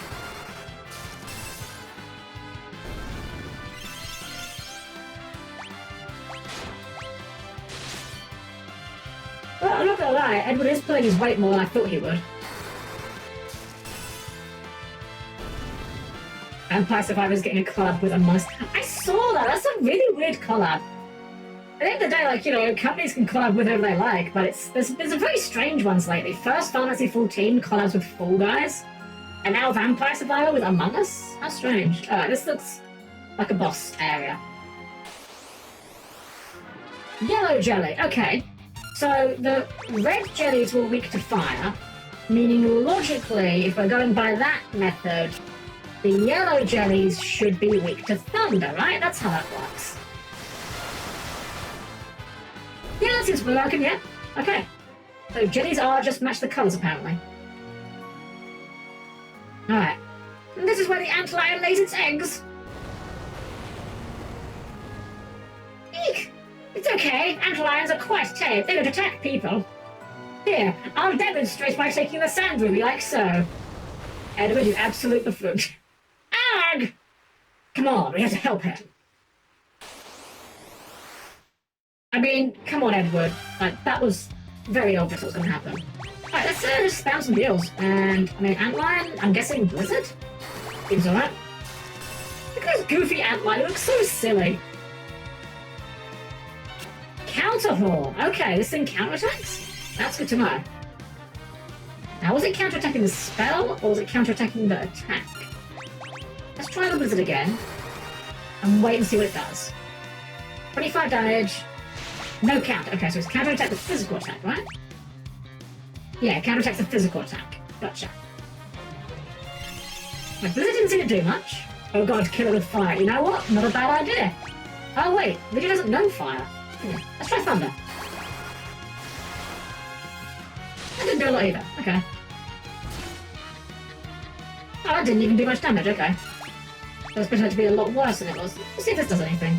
Well, I'm not gonna lie, Edward is pulling his weight more than I thought he would. Vampire Survivor's getting a collab with a must. I saw that! That's a really weird collab. At the end of the day, like, you know, companies can collab with whoever they like, but there's a very strange ones lately. First, Final Fantasy 14 collabs with Fall Guys, and now Vampire Survivor with Among Us? How strange. Alright, this looks like a boss area. Yellow jelly, okay. So, the red jellies were weak to fire, meaning logically, if we're going by that method, the yellow jellies should be weak to thunder, right? That's how that works. Yeah, that seems working, yeah. Okay. So jellies are just match the colours, apparently. Alright. This is where the antlion lays its eggs. Eek! It's okay. Antlions are quite tame. They don't attack people. Here, I'll demonstrate by taking the sand ruby like so. Edward, you absolute buffoon. Ag! Come on, we have to help him. I mean, come on, Edward. Like, that was very obvious what was going to happen. Alright, let's just spam some deals. And, I mean, Antlion, I'm guessing Blizzard? Seems alright. Look at this goofy Antlion, it looks so silly. Counterhaul. Okay, this thing counterattacks? That's good to know. Now, was it counterattacking the spell, or was it counterattacking the attack? Let's try the Blizzard again, and wait and see what it does. 25 damage. No counter. Okay, so it's counterattack the physical attack, right? Yeah, counterattacks the physical attack. Gotcha. My Blizzard didn't seem to do much. Oh god, kill it with fire. You know what? Not a bad idea. Oh wait, Blizzard doesn't know fire. Let's try thunder. That didn't do a lot either. Okay. Oh, that didn't even do much damage. Okay. That was expecting it to be a lot worse than it was. Let's see if this does anything.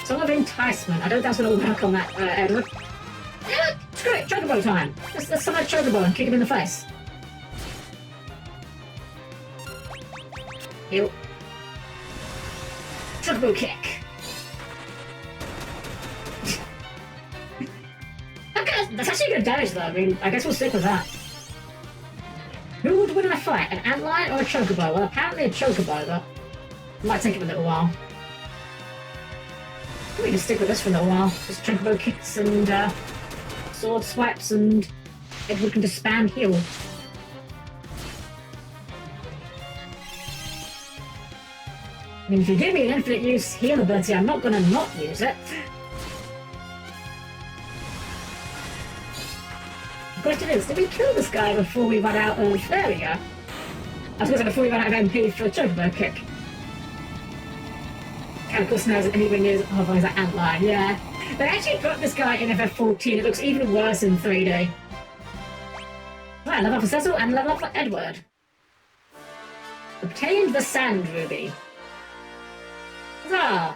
Song of Enticement. I don't think that's going to work on that, Edward. Yeah, screw it! Chocobo time! Let's summon a Chocobo and kick him in the face. Heal. Chocobo kick. Okay, that's actually good damage though. I mean, I guess we'll stick with that. Who would win in a fight? An Antlion or a Chocobo? Well, apparently a Chocobo, but it might take him a little while. We can stick with this for a little while. Just Chocobo kicks and sword swipes, and Edward can just spam heal. I mean, if you give me an infinite use heal ability, I'm not going to not use it. The question is, did we kill this guy before we run out of... There we go. I was going to say before we run out of MP for a Chocobo kick. Chemical Snares and anywhere near oh, is that Antlion, yeah. They actually put this guy in FF14, it looks even worse in 3D. Right, level up for Cecil and level up for Edward. Obtained the Sand Ruby. Huzzah!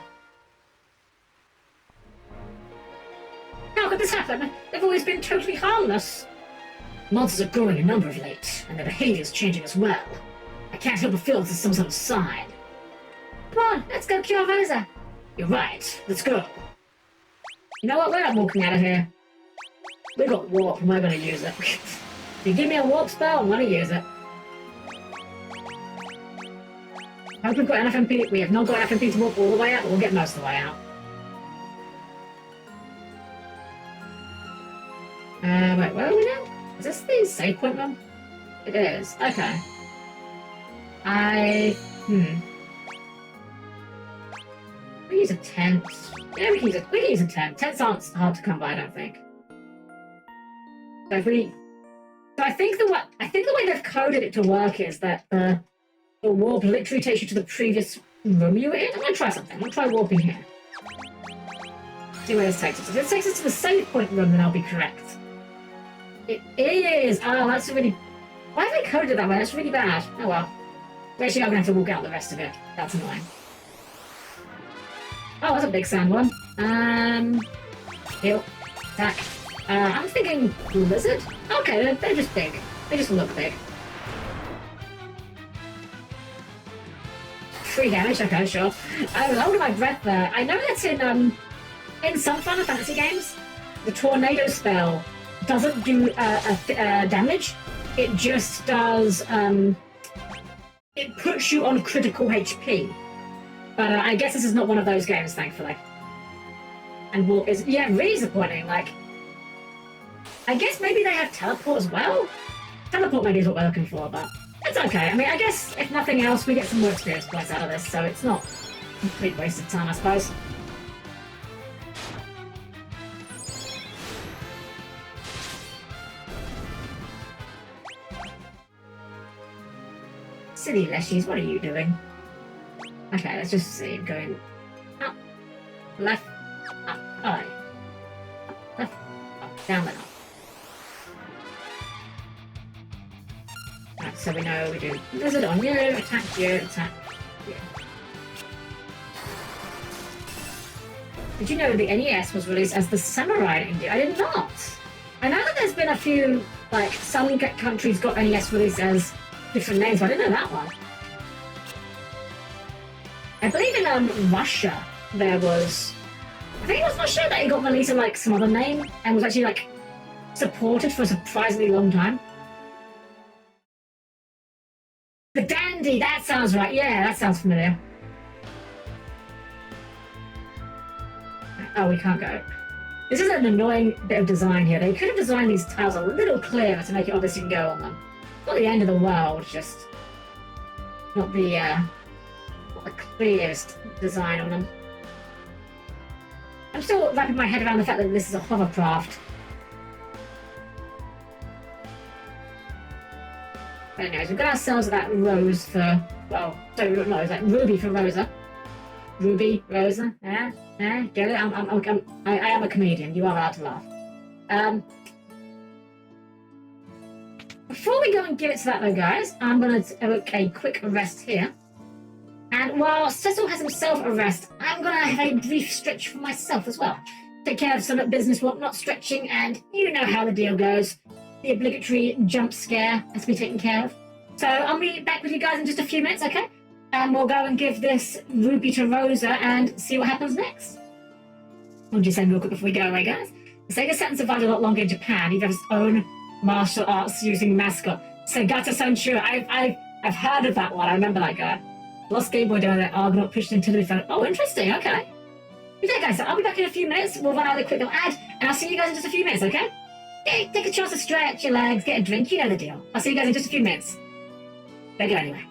How could this happen? They've always been totally harmless. Monsters are growing in number of late, and their behaviour's changing as well. I can't help but feel this is some sort of sign. Come on, let's go cure Rosa. You're right, let's go. You know what, we're not walking out of here. We've got warp and we're going to use it. If you give me a warp spell, I'm going to use it. I hope we've got enough MP. We have not got enough MP to warp all the way out, but we'll get most of the way out. Wait, where are we now? Is this the save point one? It is, okay. We use a tent. Yeah, we can use a tent. Tents aren't hard to come by, I don't think. So if we, so I think the way they've coded it to work is that the warp literally takes you to the previous room you were in. I'm gonna try something. I'm gonna try warping here. See where this takes us. If this takes us to the save point room, then I'll be correct. It is. Oh, that's really. Why have they coded it that way? That's really bad. Oh well. We're actually not gonna have to walk out the rest of it. That's annoying. Oh, that's a big sound one. Heal. Attack. I'm thinking lizard? Okay, they're just big. They just look big. 3 damage, okay, sure. I was holding my breath there. I know that's in some Final Fantasy games, the tornado spell doesn't do damage. It just does, it puts you on critical HP. But I guess this is not one of those games, thankfully. And Warp is, yeah, really disappointing. Like, I guess maybe they have teleport as well? Teleport maybe is what we're looking for, but it's okay. I mean, I guess, if nothing else, we get some more experience points out of this, so it's not a complete waste of time, I suppose. Silly Leshies, what are you doing? Okay, let's just see him going up, left, up, right, left, up, down, then up. Right, so we know we do lizard on you, attack you, attack you. Did you know the NES was released as the Samurai in India? I did not! I know that there's been a few, like, some countries got NES released as different names, but I didn't know that one. I believe in Russia there was, I think it was Russia that it got released in like some other name and was actually like supported for a surprisingly long time. The Dandy, that sounds right. Yeah, that sounds familiar. Oh, we can't go. This is an annoying bit of design here. They could have designed these tiles a little clearer to make it obvious you can go on them. Not the end of the world, just not the clearest design on them. I'm still wrapping my head around the fact that this is a hovercraft. But anyways, we've got ourselves that rose for, well, sorry, no, it's like ruby for Rosa. Ruby, Rosa, yeah, get it? I am a comedian, you are allowed to laugh. Before we go and give it to that though, guys, I'm going to take a quick rest here. And while Cecil has himself a rest, I'm going to have a brief stretch for myself as well. Take care of some business, not stretching, and you know how the deal goes. The obligatory jump scare has to be taken care of. So I'll be back with you guys in just a few minutes, okay? And we'll go and give this ruby to Rosa and see what happens next. I'll just say real quick before we go away, guys. The Sega Saturn survived a lot longer in Japan. Even have its own martial arts using mascot. Segata Sanshiro. I've heard of that one. I remember that guy. Lost Game Boy down there, Argonaut pushed into the phone. Oh, interesting, okay. Okay, guys, so I'll be back in a few minutes. We'll run out of a quick little ad, and I'll see you guys in just a few minutes, okay? Yeah, take a chance to stretch your legs, get a drink, you know the deal. I'll see you guys in just a few minutes. Don't go anywhere.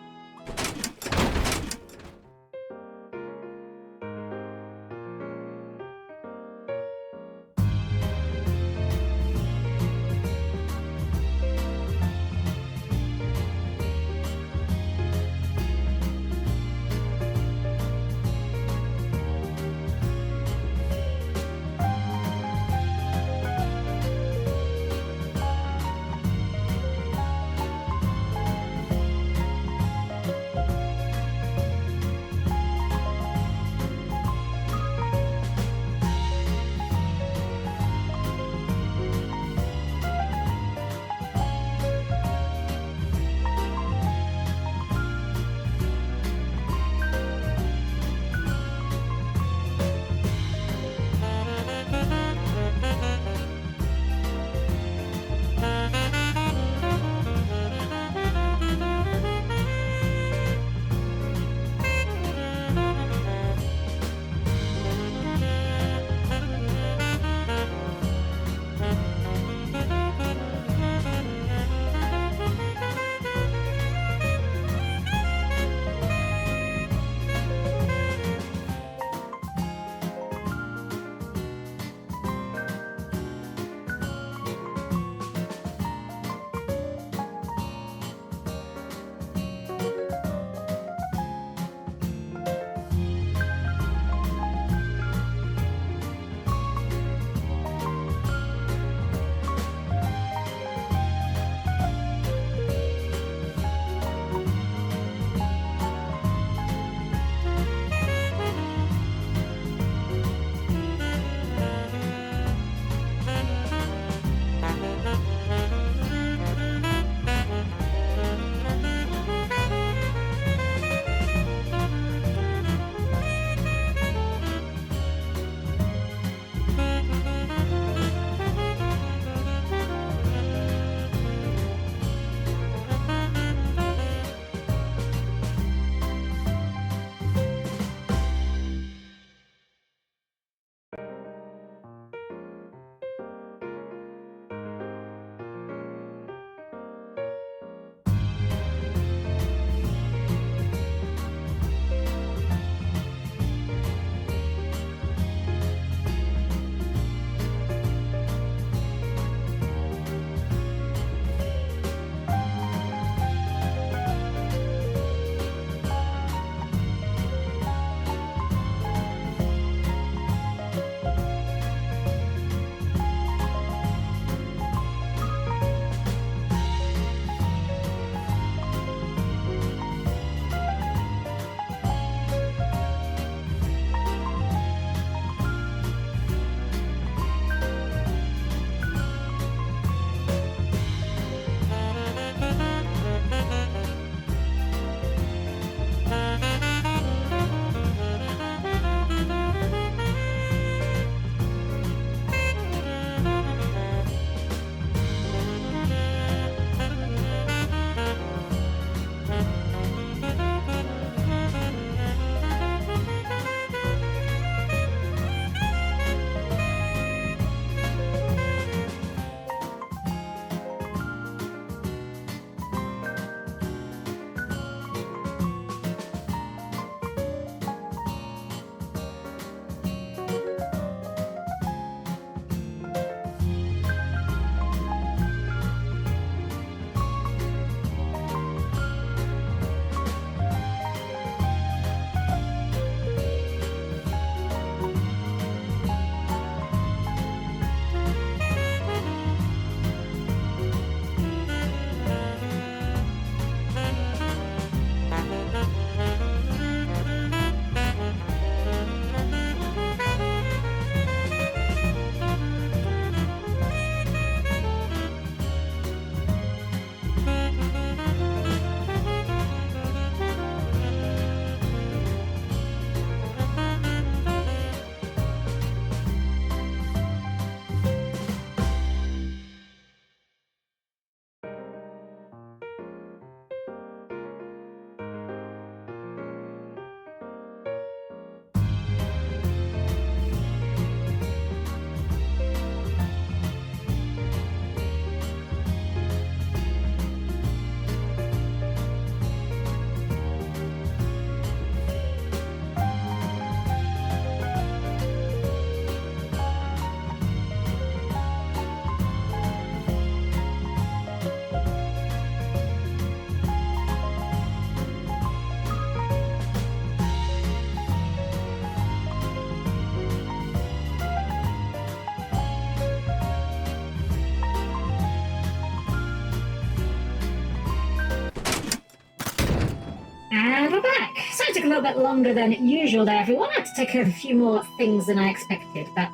And we're back. So it took a little bit longer than usual there, everyone. I had to take care of a few more things than I expected, but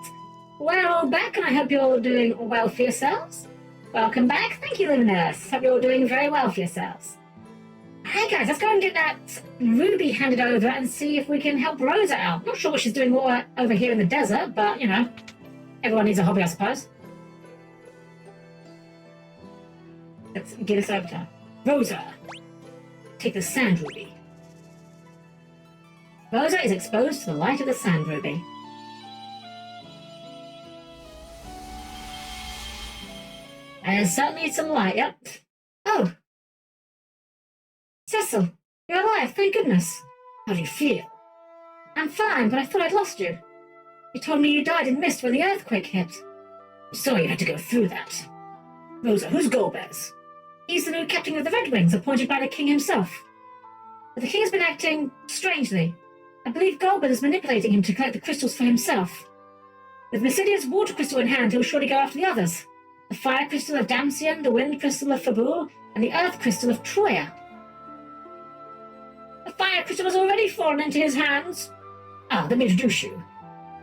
we're all back, and I hope you're all doing well for yourselves. Welcome back. Thank you, Luminous. Hope you're all doing very well for yourselves. Hey guys, let's go and get that ruby handed over and see if we can help Rosa out. Not sure what she's doing over here in the desert, but, you know, everyone needs a hobby, I suppose. Let's get this over to her. Rosa, take the sand ruby. Rosa is exposed to the light of the sand ruby. And certainly needs some light, yep. Oh! Cecil, you're alive, thank goodness. How do you feel? I'm fine, but I thought I'd lost you. You told me you died in mist when the earthquake hit. I'm sorry you had to go through that. Rosa, who's Golbez? He's the new captain of the Red Wings, appointed by the king himself. But the king has been acting strangely. I believe Golbez is manipulating him to collect the crystals for himself. With Mysidia's water crystal in hand, he'll surely go after the others. The fire crystal of Damcian, the wind crystal of Fabul, and the earth crystal of Troya. The fire crystal has already fallen into his hands. Ah, let me introduce you.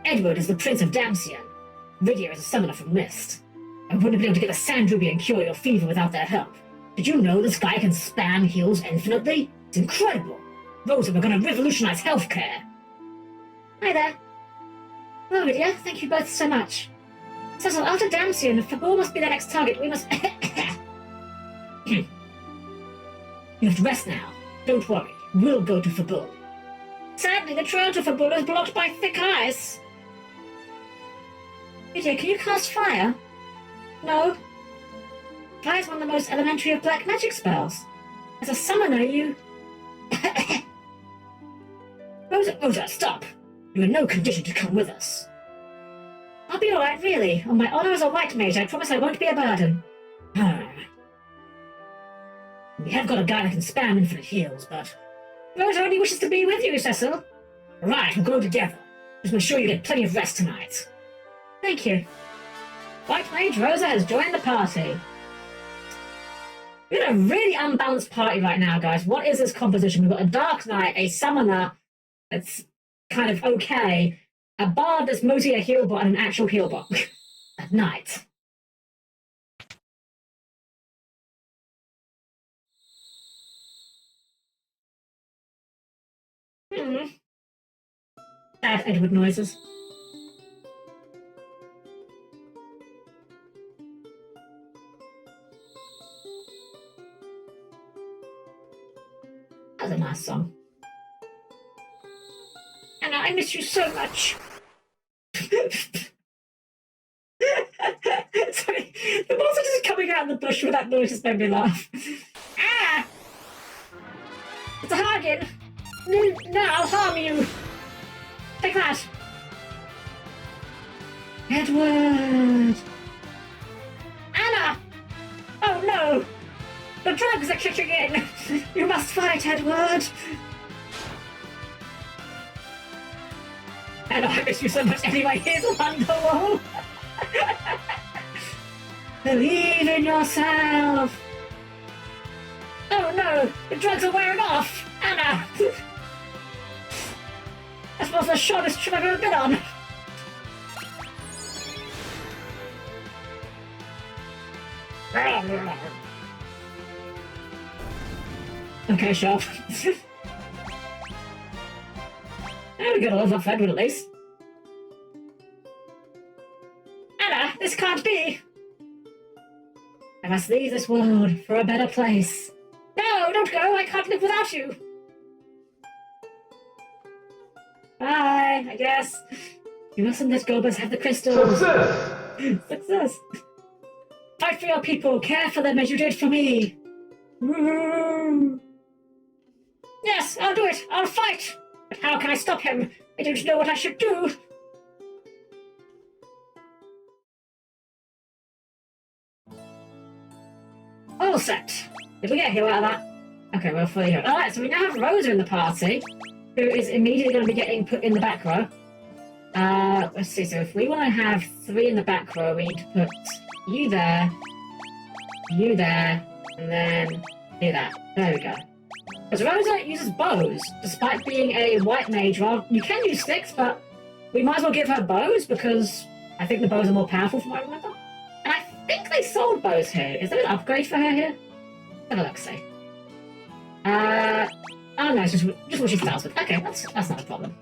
Edward is the Prince of Damcian. Rydia is a summoner from Mist. I wouldn't have been able to get the sand ruby and cure your fever without their help. Did you know this guy can spam heals infinitely? It's incredible. Rosa, we're going to revolutionize healthcare. Hi there. Hello, Rydia. Thank you both so much. Cecil, after Damcian, Fabul must be their next target. We must... You have to rest now. Don't worry. We'll go to Fabul. Sadly, the trail to Fabul is blocked by thick ice. Rydia, can you cast fire? No. Fire is one of the most elementary of black magic spells. As a summoner, you... Rosa, stop. You're in no condition to come with us. I'll be alright, really. On my honor as a white mage, I promise I won't be a burden. We have got a guy that can spam infinite heals, but... Rosa only wishes to be with you, Cecil. Right, we'll go together. Just make sure you get plenty of rest tonight. Thank you. White mage Rosa has joined the party. We're in a really unbalanced party right now, guys. What is this composition? We've got a Dark Knight, a Summoner that's kind of okay, a Bard that's mostly a healbot, and an actual healbot. At night. Sad Edward noises. That was a nice song. Anna, I miss you so much. Sorry, the monster just coming out of the bush with that noise just made me laugh. Ah! It's a Hagen! No, I'll harm you! Take that! Edward! Anna! Oh no! The drugs are kicking in! You must fight, Edward! Anna, I miss you so much anyway, here's Wonderwall! Believe in yourself! Oh no! The drugs are wearing off! Anna! That was the shortest trip I've ever been on! Okay, sure. We got a love off Edward at least. Anna, this can't be! I must leave this world for a better place. No, don't go! I can't live without you! Bye, I guess. You mustn't let Golbez have the crystals. Success! Success! Fight for your people, care for them as you did for me. Yes, I'll do it, I'll fight! But how can I stop him? I don't know what I should do. All set. Did we get a heal out of that? Okay, we're fully healed. Alright, so we now have Rosa in the party, who is immediately going to be getting put in the back row. Let's see, so if we want to have 3 in the back row, we need to put you there, and then do that. There we go. Because Rosa uses bows, despite being a white mage. Well, you can use sticks, but we might as well give her bows because I think the bows are more powerful from what I remember. And I think they sold bows here. Is there an upgrade for her here? Have a look, see. Oh no, it's just what she starts with. Okay, that's not a problem.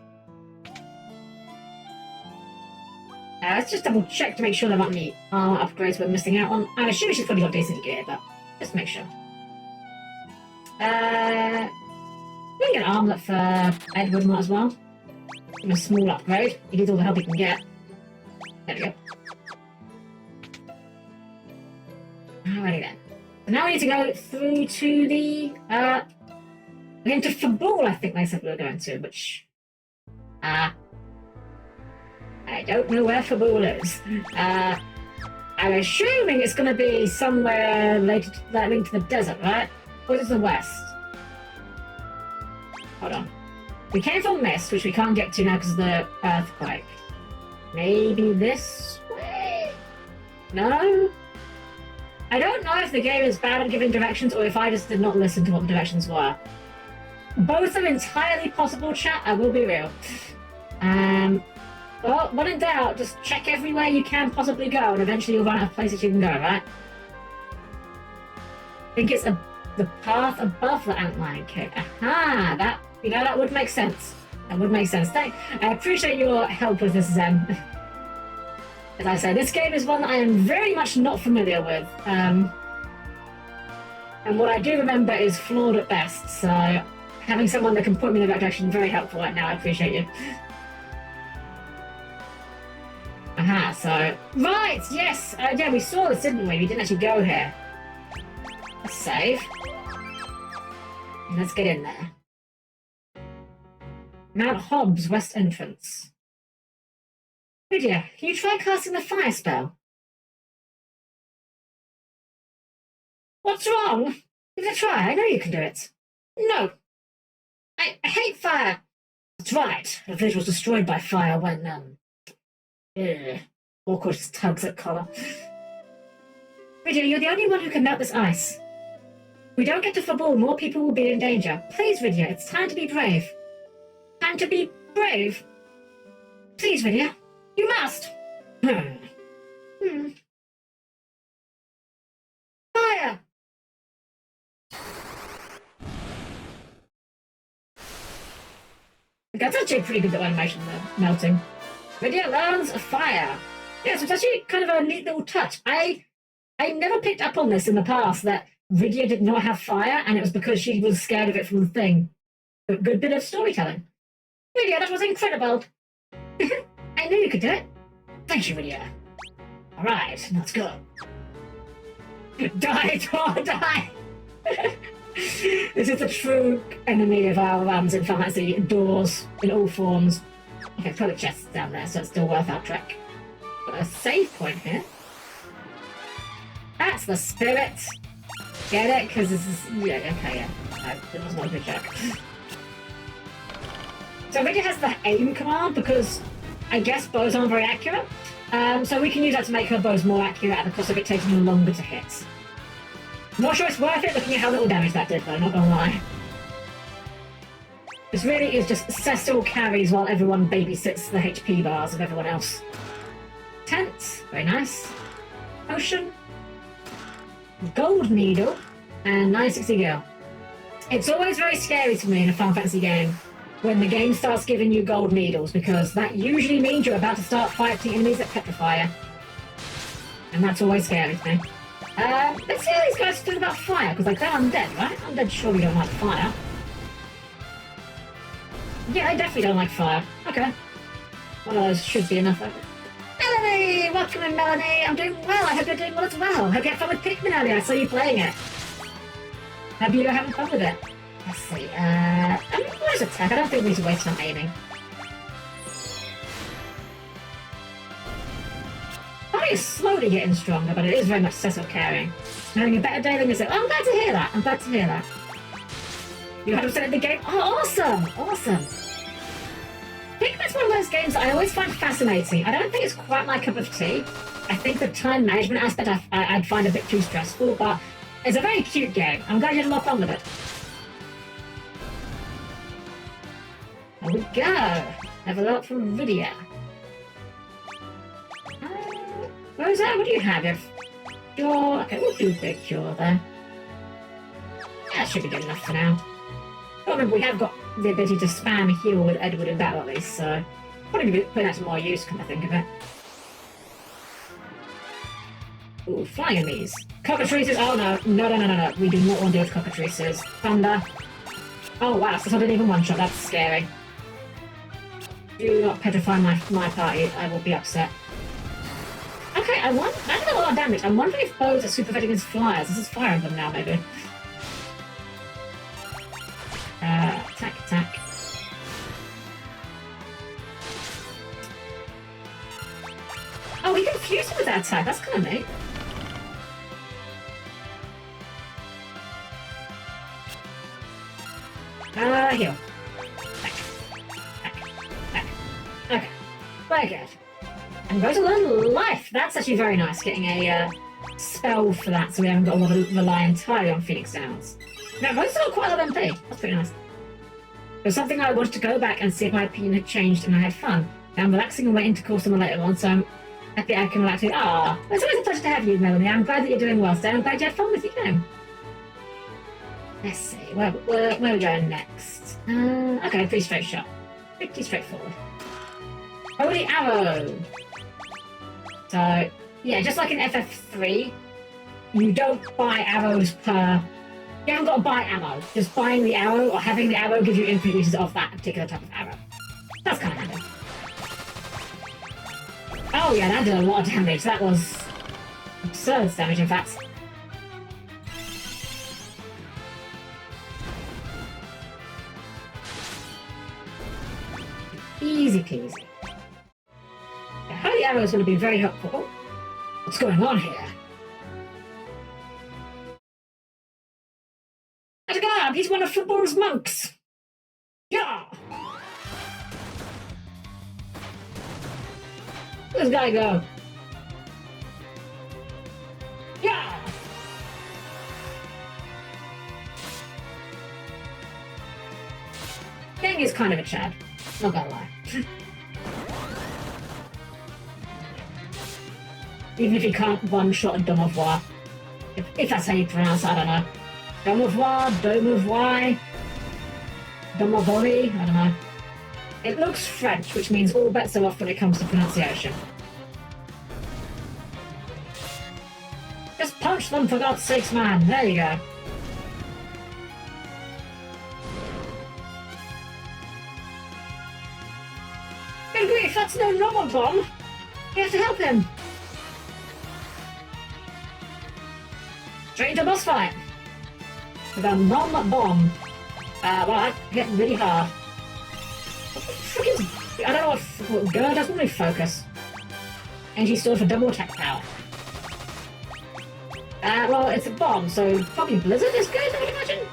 Let's just double check to make sure there aren't any upgrades we're missing out on. I'm assuming she's probably got decent gear, but just make sure. We can get an armlet for Edward as well. Give him a small upgrade. He needs all the help he can get. There we go. Alrighty then. So now we need to go through to the we're going to Fabul, I think they said we were going to, which I don't know where Fabul is. I'm assuming it's going to be somewhere linked to the desert, right? Or is it the west? Hold on. We came from Mist, which we can't get to now because of the earthquake. Maybe this way? No? I don't know if the game is bad at giving directions or if I just did not listen to what the directions were. Both are entirely possible, chat, I will be real. Well, when in doubt, just check everywhere you can possibly go and eventually you'll run out of places you can go, right? I think it's the path above the antlion cave. Aha! That would make sense. That would make sense. I appreciate your help with this, Zen. As I say, this game is one that I am very much not familiar with. And what I do remember is flawed at best, so having someone that can point me in the right direction is very helpful right now. I appreciate you. Aha, so... Right, yes! Yeah, we saw this, didn't we? We didn't actually go here. Let's save. And let's get in there. Mount Hobbs, west entrance. Lydia, can you try casting the fire spell? What's wrong? Give it a try, I know you can do it. No. I hate fire. That's right. The village was destroyed by fire when, Awkward tugs at collar. Lydia, you're the only one who can melt this ice. If we don't get to Fabul, more people will be in danger. Please, Lydia, it's time to be brave. Time to be brave? Please, Lydia, you must. Fire! That's actually a pretty good animation there, melting. Lydia learns fire. Yes, it's actually kind of a neat little touch. I never picked up on this in the past, that Lydia did not have fire, and it was because she was scared of it from the thing. A good bit of storytelling. Lydia, that was incredible. I knew you could do it. Thank you, Lydia. Alright, let's go. Die, Tor, die! This is the true enemy of our runs in Final Fantasy, doors in all forms. Okay, put the chests down there, so it's still worth our trek. Got a save point here. That's the spirit. Get it? Because this is... Yeah, okay, yeah. It was not a good joke. So it really has the aim command because I guess bows aren't very accurate. So we can use that to make her bows more accurate at the cost of it taking them longer to hit. Not sure it's worth it looking at how little damage that did though, not gonna lie. This really is just Cecil carries while everyone babysits the HP bars of everyone else. Tent, very nice. Potion. Gold needle. And 960 girl. It's always very scary to me in a Final Fantasy game when the game starts giving you gold needles, because that usually means you're about to start fighting enemies that petrify you. And that's always scary to me. Let's see how these guys feel about fire, because like, they're undead, right? Undead surely don't like fire. Yeah, I definitely don't like fire. Okay. One of those should be enough. Melanie! Welcome in, Melanie! I'm doing well, I hope you're doing well as well. Hope you had fun with Pikmin earlier, I saw you playing it. Hope you're having fun with it. Let's see, where's attack? I don't think we need to waste time aiming. Fire is slowly getting stronger, but it is very much Cecil carrying. Having a better day than yourself. Oh, I'm glad to hear that. I'm glad to hear that. You 100% in the game? Oh, awesome! Awesome. Pikmin's one of those games that I always find fascinating. I don't think it's quite my cup of tea. I think the time management aspect I'd find a bit too stressful, but it's a very cute game. I'm glad you had a lot of fun with it. we go. Level up from Lydia. Where is that? What do you have? Cure. Okay, we'll do a big cure there. That should be good enough for now. But remember, we have got the ability to spam heal with Edward in battle at least, so probably put that to more use, come I think of it. Ooh, flying enemies. Cockatrices. Oh no. No. We do not want to deal with cockatrices. Thunder. Oh wow, so I didn't even one shot. That's scary. Do not petrify my party. I will be upset. Okay, that did a lot of damage. I'm wondering if bows are super effective against flyers. This is Fire Emblem now, maybe. Attack. Oh, we confused him with that attack. That's kind of neat. Heal. Back. Okay. Very good. And go to learn life. That's actually very nice, getting a spell for that, so we haven't got to rely entirely on Phoenix Downs. Now, those still got quite a lot of MP. That's pretty nice. It was something I wanted to go back and see if my opinion had changed, and I had fun. Now I'm relaxing and waiting to call someone later on, so I'm happy I can relax with. Ah, it's always a pleasure to have you, Melanie. I'm glad that you're doing well, Stan. I'm glad you had fun with your game. Let's see, where are we going next? Okay, pretty straight shot. Pretty straightforward. Holy Arrow! So, yeah, just like in FF3, you don't buy arrows per... You haven't got to buy ammo. Just buying the arrow or having the arrow gives you infinite uses of that particular type of arrow. That's kind of handy. Oh yeah, that did a lot of damage. That was absurd damage, in fact. Easy peasy. The holy arrow is going to be very helpful. Oh, what's going on here? Edgar, he's one of football's monks. Yeah. Where's this guy go? Yeah. Gang is kind of a Chad. Not gonna lie. Even if you can't one-shot a Domovois. If that's how you pronounce it, I don't know. Domovois, Domovoi, I don't know. It looks French, which means all bets are off when it comes to pronunciation. Just punch them for God's sakes, man. There you go. If that's no normal bomb, you have to help him. Straight into boss fight. With a non-bomb. Well, I hit really hard. I don't know what Gerd doesn't really focus. And she stood for double attack power. Well, it's a bomb, so probably Blizzard is good, I would imagine.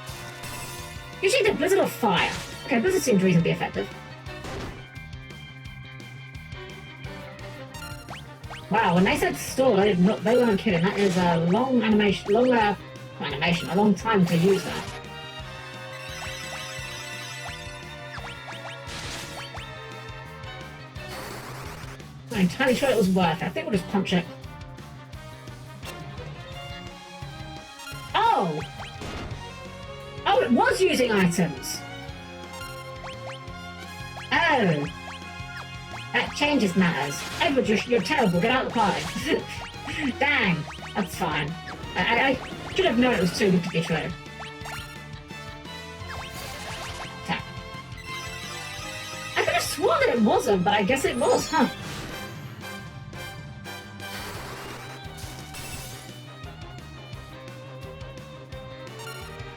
Usually either Blizzard or Fire. Okay, Blizzard seems reasonably effective. Wow, when they said stall, they weren't kidding. That is a long animation, a long time to use that. I'm not entirely sure it was worth it. I think we'll just punch it. Oh! Oh, it was using items! Oh! That changes matters. Edward, you're terrible. Get out of the party. Dang. That's fine. I should have known it was too good to be true. Attack. I could have sworn that it wasn't, but I guess it was, huh?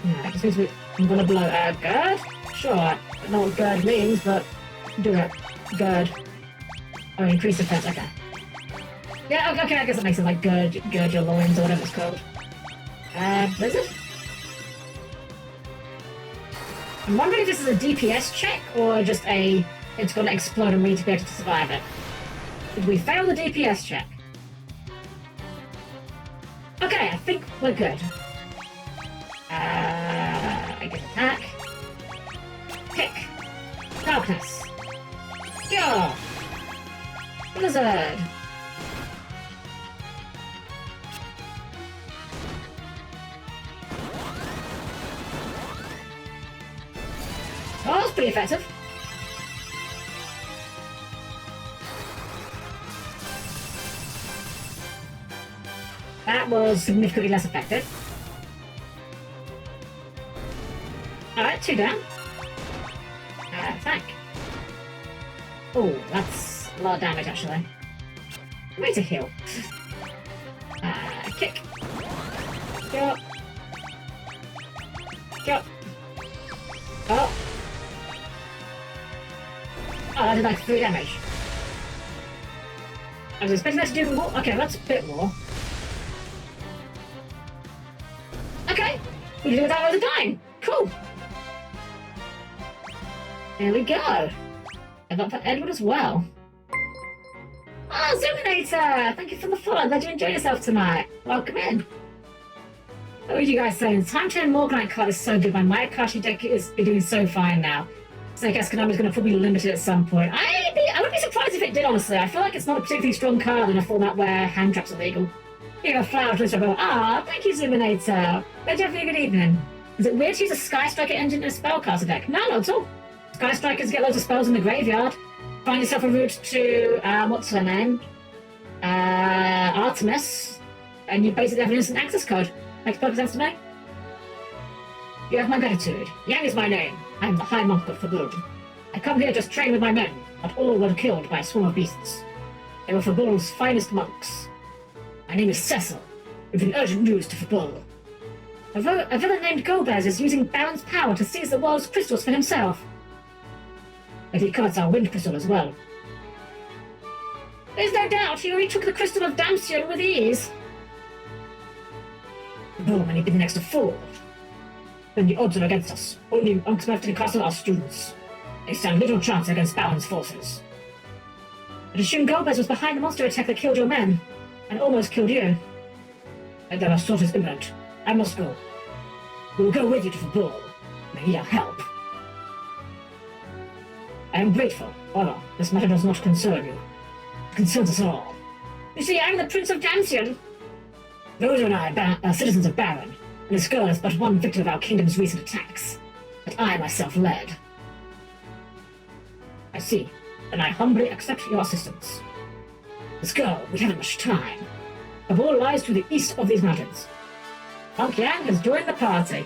Yeah, it seems I'm gonna blow Gerd? Sure, I don't know what Gerd means, but do it. Gerd. Oh, increase defense, okay. Yeah, okay, I guess that makes it like gird your loins or whatever it's called. Blizzard? I'm wondering if this is a DPS check or just it's gonna explode on me to be able to survive it. Did we fail the DPS check? Okay, I think we're good. I guess attack. Kick. Darkness. Yeah. Blizzard. Oh, that's pretty effective. That was significantly less effective. Alright, 2 down. Attack. Oh, that's a lot of damage, actually. Way to heal. Kick. Go. Go. Oh. Oh, that did like 3 damage. I was expecting that to do more. Okay, that's a bit more. Okay, we can do that with a dime. Cool. There we go. And that for Edward as well. Oh, Zoominator! Thank you for the follow. Glad you enjoyed yourself tonight. Welcome in. What were you guys saying? Time to Morganite card is so good. My Mayakashi deck is doing so fine now. So I guess Konami's going to probably limit it at some point. I would be surprised if it did, honestly. I feel like it's not a particularly strong card in a format where hand traps are legal. You know, flower to go, thank you, Zoominator. Glad you have a good evening. Is it weird to use a Sky Striker engine in a spellcaster deck? No, not at all. Sky Strikers get loads of spells in the graveyard. Find yourself a route to, what's her name? Artemis. And you basically have an instant access code. Makes perfect sense to me. You have my gratitude. Yang is my name. I am the High Monk of Fabul. I come here just train with my men, but all were killed by a swarm of beasts. They were Fabul's finest monks. My name is Cecil. We bring urgent news to Fabul. A villain named Golbez is using Baron's power to seize the world's crystals for himself. But he covets our wind crystal as well. There's no doubt he already took the crystal of Damsion with ease. Fabul may be the next to fall. Then the odds are against us. Only monks left in the castle are students. They stand little chance against Baron's forces. But assume Golbez was behind the monster attack that killed your men, and almost killed you. And their assault is imminent. I must go. We will go with you to Fabul. May need our help. I am grateful. However, this matter does not concern you. It concerns us all. You see, I am the Prince of Damsion. Rosa and I are citizens of Baron, and this girl is but one victim of our kingdom's recent attacks. But I myself led. I see, and I humbly accept your assistance. Let's go, we haven't much time. Fabul lies to the east of these mountains. Monk Yang has joined the party.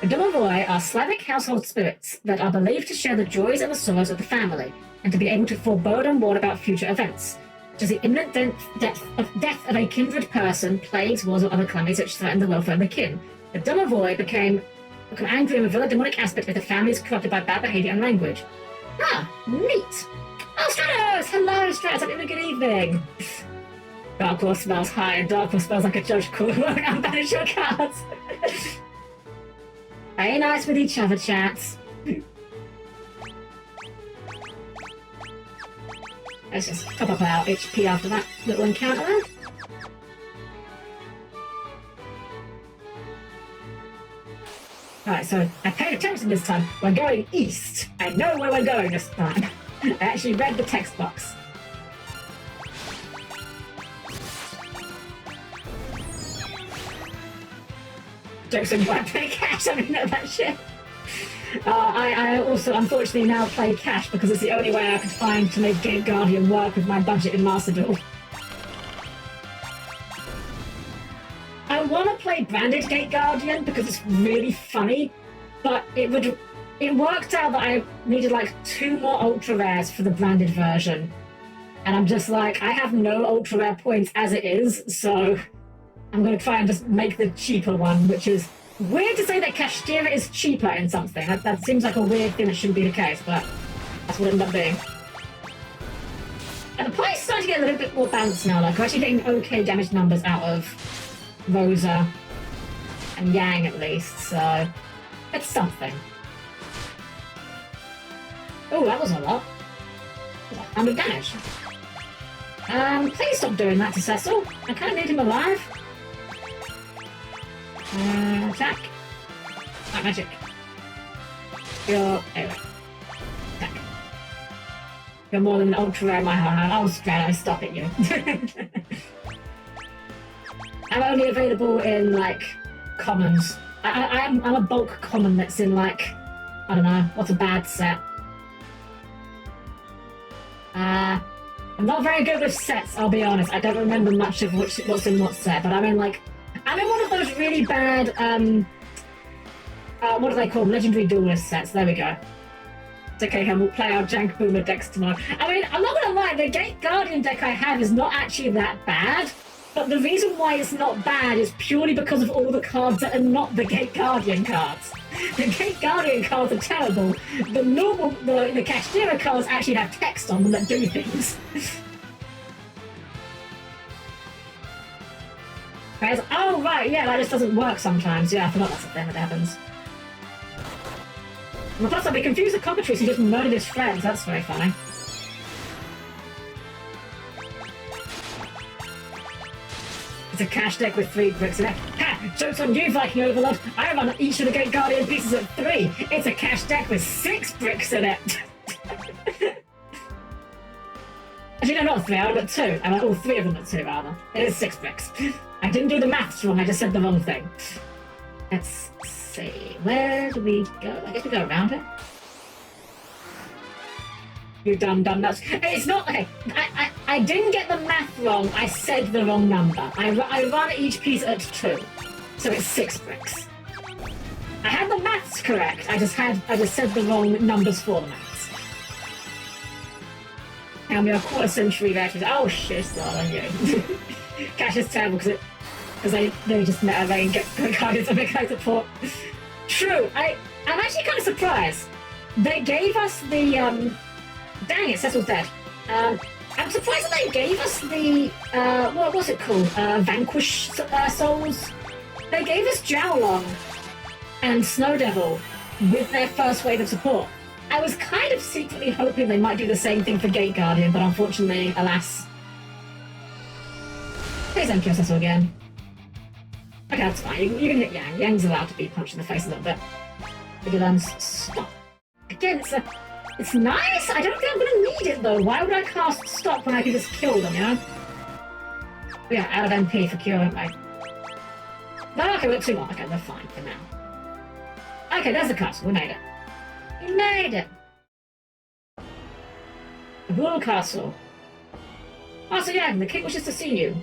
The Domovoi are Slavic household spirits that are believed to share the joys and the sorrows of the family, and to be able to forebode and warn about future events, such as the imminent death of a kindred person, plagues, wars, or other calamities which threaten the welfare of the kin. The Domovoi become angry and reveal a demonic aspect of the family is corrupted by bad behavior and language. Ah, neat! Oh, Stratos! Hello, Stratos! Have a good evening! Dark Horse smells high, and Dark Horse smells like a judge court won't unbanish your cards. Very nice with each other, chats. Let's just top up our HP after that little encounter there. Alright, so I paid attention this time. We're going east. I know where we're going this time. I actually read the text box. Jokes on why I play cash, I didn't know that shit. I also unfortunately now play cash because it's the only way I could find to make Gate Guardian work with my budget in Master Duel. I want to play Branded Gate Guardian because it's really funny, but it worked out that I needed like 2 more ultra rares for the branded version. And I'm just like, I have no ultra rare points as it is, so I'm going to try and just make the cheaper one, which is weird to say that Kashtira is cheaper in something. That seems like a weird thing that shouldn't be the case, but that's what it ended up being. And the play's starting to get a little bit more balanced now. Like, we're actually getting okay damage numbers out of Rosa and Yang at least, so it's something. Oh, that was a lot. That was 100 damage. Please stop doing that to Cecil. I kind of need him alive. Attack. Not magic. Anyway. You're more than an ultra rare in my heart. I'll stop at you. I'm only available in, like, commons. I'm a bulk common that's in, like, I don't know, what's a bad set? I'm not very good with sets, I'll be honest. I don't remember much of what's in what set, but I'm in one of those really bad, what do they call them? Legendary Duelist sets. There we go. It's okay, Helm, we'll play our Jank Boomer decks tomorrow. I mean, I'm not gonna lie, the Gate Guardian deck I have is not actually that bad, but the reason why it's not bad is purely because of all the cards that are not the Gate Guardian cards. The Gate Guardian cards are terrible. The Kashtira cards actually have text on them that do things. Whereas, oh right, yeah, that just doesn't work sometimes. Yeah, I forgot that's a thing that happens. And plus, I'll be confused with Cockatrice who just murdered his friends. That's very funny. It's a cash deck with 3 bricks in it. Ha! Joke's on you, Viking Overlord! I run each of the Gate Guardian pieces at 3! It's a cash deck with 6 bricks in it! Actually, no, not 3, I run at 2. I run all 3 of them at 2, rather. It is 6 bricks. I didn't do the maths wrong, I just said the wrong thing. Let's see, where do we go? I guess we go around it. You dumb nuts. It's not, okay, I didn't get the math wrong, I said the wrong number. I run each piece at 2, so it's 6 bricks. I had the maths correct, I just said the wrong numbers for the maths. And we are quarter century veterans. Oh shit, it's not on you. Cash is terrible because they just met a rain get guidance and make high support. True, I'm actually kind of surprised. They gave us the dang it, Cecil's dead. I'm surprised that they gave us the, what was it called? Vanquish Souls? They gave us Jowlong and Snow Devil with their first wave of support. I was kind of secretly hoping they might do the same thing for Gate Guardian, but unfortunately, alas. Please don't kill Cecil again. Okay, that's fine. You can hit Yang. Yang's allowed to be punched in the face a little bit. Bigger than stop. Again, it's nice! I don't think I'm gonna need it though. Why would I cast stop when I can just kill them, you know? Yeah, out of MP for cure, aren't I? No, okay, we're at 2 more. Okay, they're fine for now. Okay, there's the castle. We made it. We made it! The Royal Castle. Oh, so yeah, the king wishes to see you.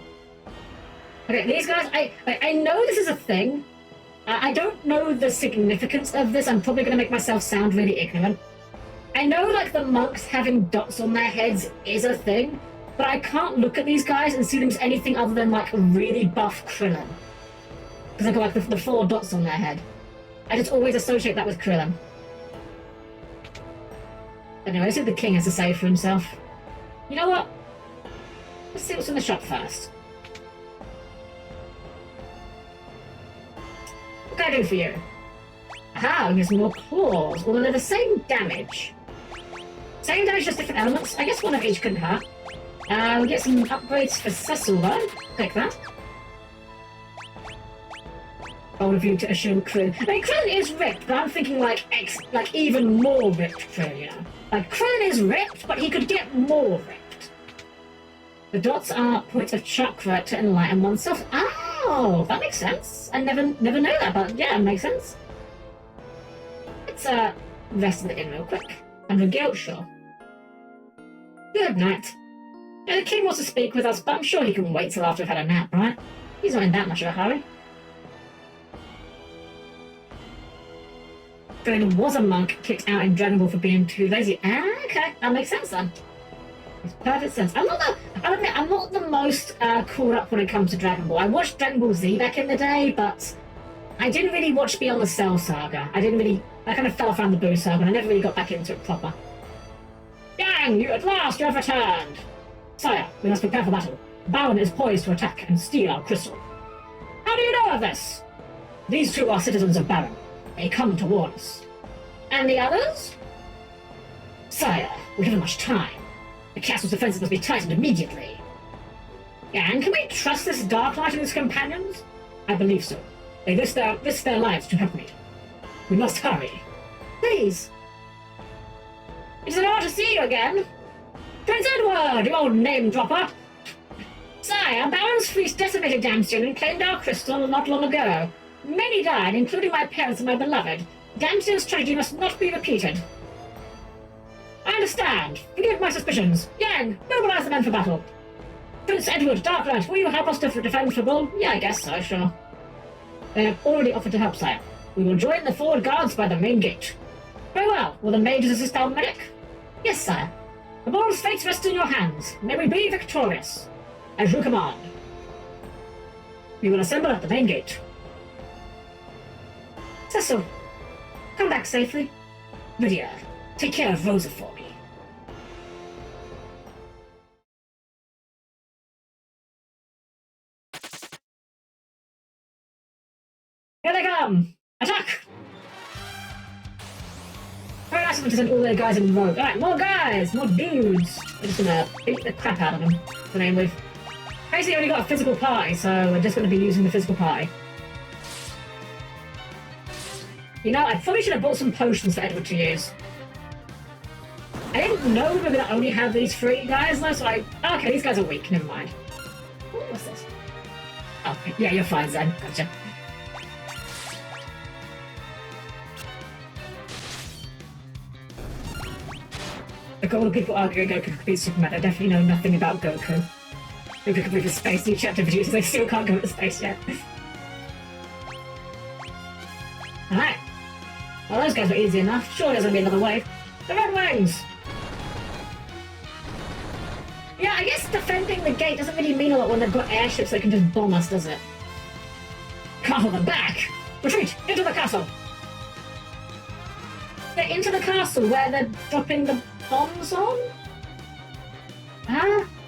Okay, these guys, I know this is a thing. I don't know the significance of this. I'm probably going to make myself sound really ignorant. I know, like, the monks having dots on their heads is a thing, but I can't look at these guys and see them as anything other than, like, really buff Krillin. Because they've got, like, the 4 dots on their head. I just always associate that with Krillin. Anyway, let's see what the king has to say for himself. You know what? Let's see what's in the shop first. What can I do for you? Aha, we get some more claws. Although they're the same damage. Same damage, just different elements. I guess one of each couldn't hurt. We get some upgrades for Cecil though. Take that. Bold of you to assume Krillin. I mean, Krillin is ripped, but I'm thinking like even more ripped Krillin, you know? Like, Krillin is ripped, but he could get more ripped. The dots are points of chakra to enlighten oneself. Oh, that makes sense. I never know that, but yeah, it makes sense. Let's rest in the inn real quick. Under guilt, sure. Good night. The king wants to speak with us, but I'm sure he can wait till after we've had a nap, right? He's not in that much of a hurry. Krillin was a monk kicked out in Dragon Ball for being too lazy. Ah, okay, that makes sense then. Makes perfect sense. I'll admit, I'm not the most caught up when it comes to Dragon Ball. I watched Dragon Ball Z back in the day, but I didn't really watch Beyond the Cell saga. I kind of fell off around the Boo saga, and I never really got back into it proper. Yang, you have returned! Sire, we must prepare for battle. Baron is poised to attack and steal our crystal. How do you know of this? These 2 are citizens of Baron. They come to warn us. And the others? Sire, we haven't much time. The castle's defenses must be tightened immediately. And can we trust this Dark Knight and his companions? I believe so. They risk their lives to help me. We must hurry. Please. It is an honor to see you again. Prince Edward, you old name dropper! Sire, barons fleeced decimated Damston and claimed our crystal not long ago. Many died, including my parents and my beloved. Damston's tragedy must not be repeated. I understand. Forgive my suspicions. Yang, mobilize the men for battle. Prince Edward, Darklight, will you help us to defend Fabul? Yeah, I guess so, sure. They have already offered to help, sire. We will join the forward guards by the main gate. Very well. Will the mages assist our medic? Yes, sire. Fabul's fate rests in your hands. May we be victorious. As you command. We will assemble at the main gate. Cecil, come back safely. Lydia, take care of Rosa for me. Here they come! Attack! Very nice of them to send all their guys in rogue. Alright, more guys! More dudes! We're just gonna beat the crap out of them to name with. Basically, only got a physical pie, so we're just gonna be using the physical pie. You know, I probably should have bought some potions for Edward to use. I didn't know we were gonna only have these 3 guys though, so okay, these guys are weak, never mind. Ooh, what's this? Oh, yeah, you're fine, Zen. Gotcha. Like all the people arguing Goku could beat Superman, they definitely know nothing about Goku. Goku could move to space, new chapter producers, they still can't go to space yet. Alright. Well, those guys were easy enough. Sure there's gonna be another wave. The Red Wings! Yeah, I guess defending the gate doesn't really mean a lot when they've got airships that can just bomb us, does it? Can't hold them back! Retreat! Into the castle! They're into the castle where they're dropping the bombs on?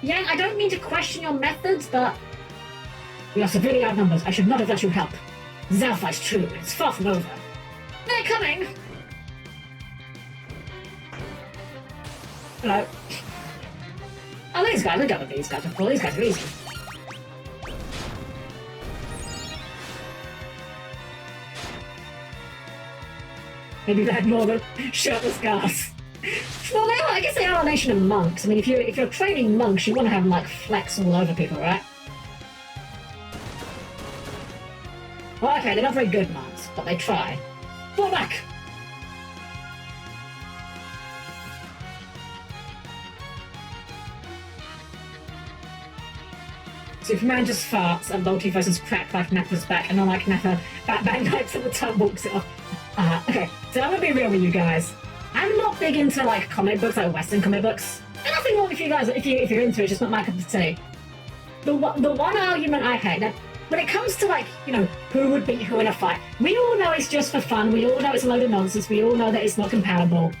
Yang, I don't mean to question your methods, but... We are severely outnumbered. I should not have let you help. Zalfight's true. It's far from over. They're coming! Hello. Oh, these guys, we've done with these guys before. These guys are easy. Maybe they had more than shirtless guards. Well, they are, I guess they are a nation of monks. I mean, if you're training monks, you want to have them, like, flex all over people, right? Well, okay, they're not very good monks, but they try. Fall back! Superman just farts and multiverses crack like Nappa's back, and unlike Nappa, Batman knifes at the tongue, walks it off. Okay, so I'm gonna be real with you guys. I'm not big into like comic books, like Western comic books. And nothing wrong if you guys, if you're into it, it's just not my cup of tea. The one argument I hate, that when it comes to like, you know, who would beat who in a fight, we all know it's just for fun, we all know it's a load of nonsense, we all know that it's not comparable.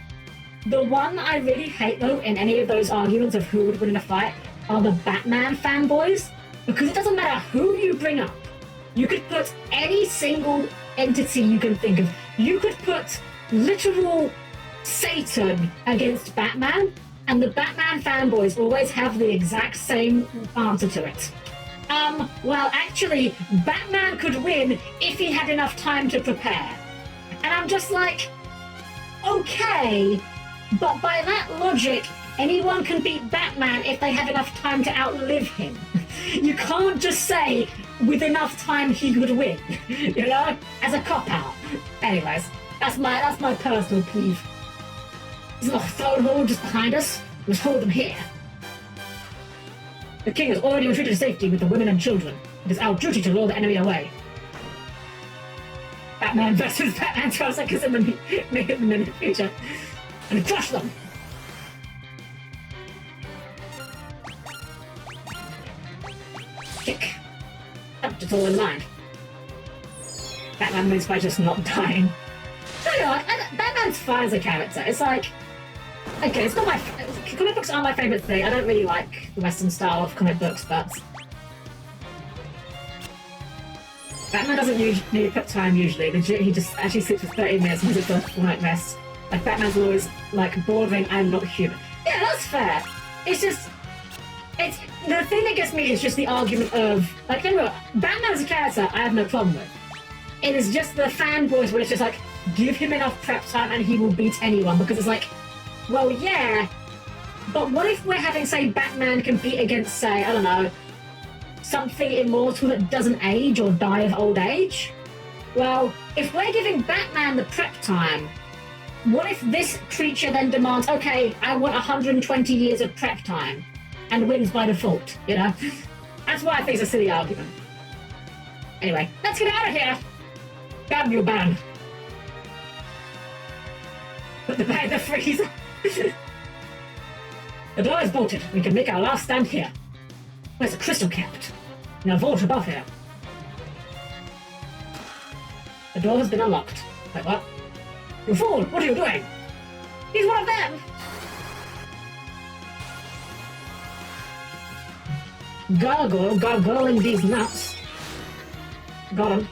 The one I really hate though, in any of those arguments of who would win in a fight, are the Batman fanboys. Because it doesn't matter who you bring up, you could put any single entity you can think of. You could put literal Satan against Batman, and the Batman fanboys always have the exact same answer to it. Well, actually, Batman could win if he had enough time to prepare. And I'm just like, okay, but by that logic, anyone can beat Batman if they have enough time to outlive him. You can't just say, with enough time he would win, you know? As a cop-out. Anyways, that's my personal peeve. Isn't the throne hall just behind us? Let's hold them here. The king has already retreated to safety with the women and children. It is our duty to lure the enemy away. Batman versus Batman 12 seconds in the future. And crush them! Kick. It's all in mind. Batman wins by just not dying. So, you know, like, Batman's fine as a character. It's like, okay, it's not my... Comic books aren't my favourite thing. I don't really like the Western style of comic books, but... Batman doesn't need to put time usually. He just actually sleeps for 30 minutes and has a first full night rest. Like, Batman's always, like, bordering, I'm not human. Yeah, that's fair. It's just... It's... The thing that gets me is just the argument of... Like, anyway, Batman as a character, I have no problem with. It is just the fanboys where it's just like, give him enough prep time and he will beat anyone. Because it's like, well, yeah, But what if we're having, say, Batman compete against, say, I don't know, something immortal that doesn't age or die of old age? Well, if we're giving Batman the prep time, what if this creature then demands, okay, I want 120 years of prep time, and wins by default, you know? That's why I think it's a silly argument. Anyway, let's get out of here! Ban your ban. Put the ban in the freezer. The door is bolted. We can make our last stand here. Where's the crystal kept? In a vault above here. The door has been unlocked. Wait, what? You fool! What are you doing? He's one of them! Gargling these nuts. Got him.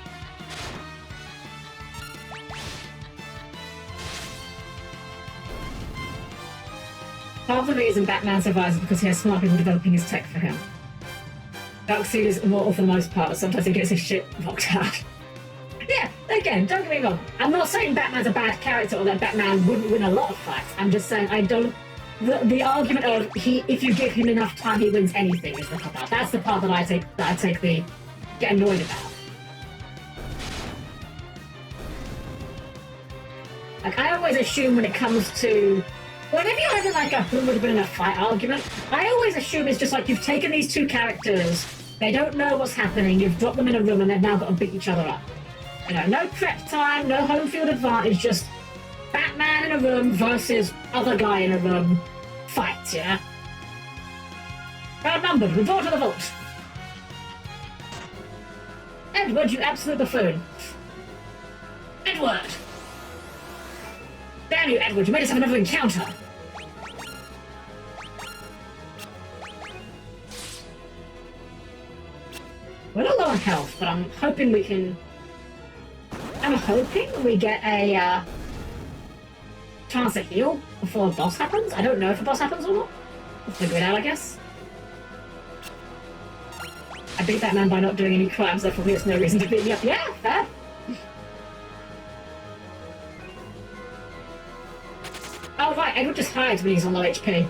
Part of the reason Batman survives is because he has smart people developing his tech for him. Darkseid is immortal for the most part, but sometimes he gets his shit knocked out. Yeah, again, don't get me wrong. I'm not saying Batman's a bad character or that Batman wouldn't win a lot of fights. I'm just saying I don't... The argument of if you give him enough time, he wins anything is the cop-out. That's the part that I get annoyed about. Like, I always assume when it comes to... Whenever you're having like a who would have been in a fight argument, I always assume it's just like you've taken these two characters, they don't know what's happening, you've dropped them in a room and they've now got to beat each other up. You know, no prep time, no home field advantage, just Batman in a room versus other guy in a room. Fights, yeah? Outnumbered, withdraw to the vault. Edward, you absolute buffoon. Edward! Damn you, Edward, you made us have another encounter. We're not low on health, but I'm hoping we can... I'm hoping we get a chance to heal before a boss happens. I don't know if a boss happens or not. We'll figure it out, I guess. I beat that man by not doing any crimes, therefore there's no reason to beat me up. Yeah, fair. Oh right, Edward just hides when he's on low HP.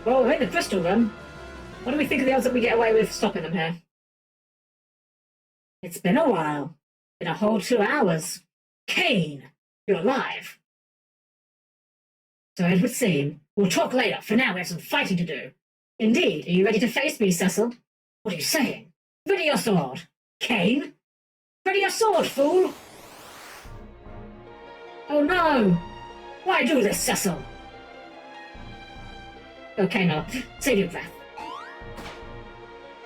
Well, we're in the crystal room. What do we think of the odds that we get away with stopping them here? It's been a while. Been a whole 2 hours. Kane, you're alive. So it would seem. We'll talk later. For now, we have some fighting to do. Indeed. Are you ready to face me, Cecil? What are you saying? Ready your sword. Kane? Ready your sword, fool! Oh no! Why do this, Cecil? Okay, now, save your breath.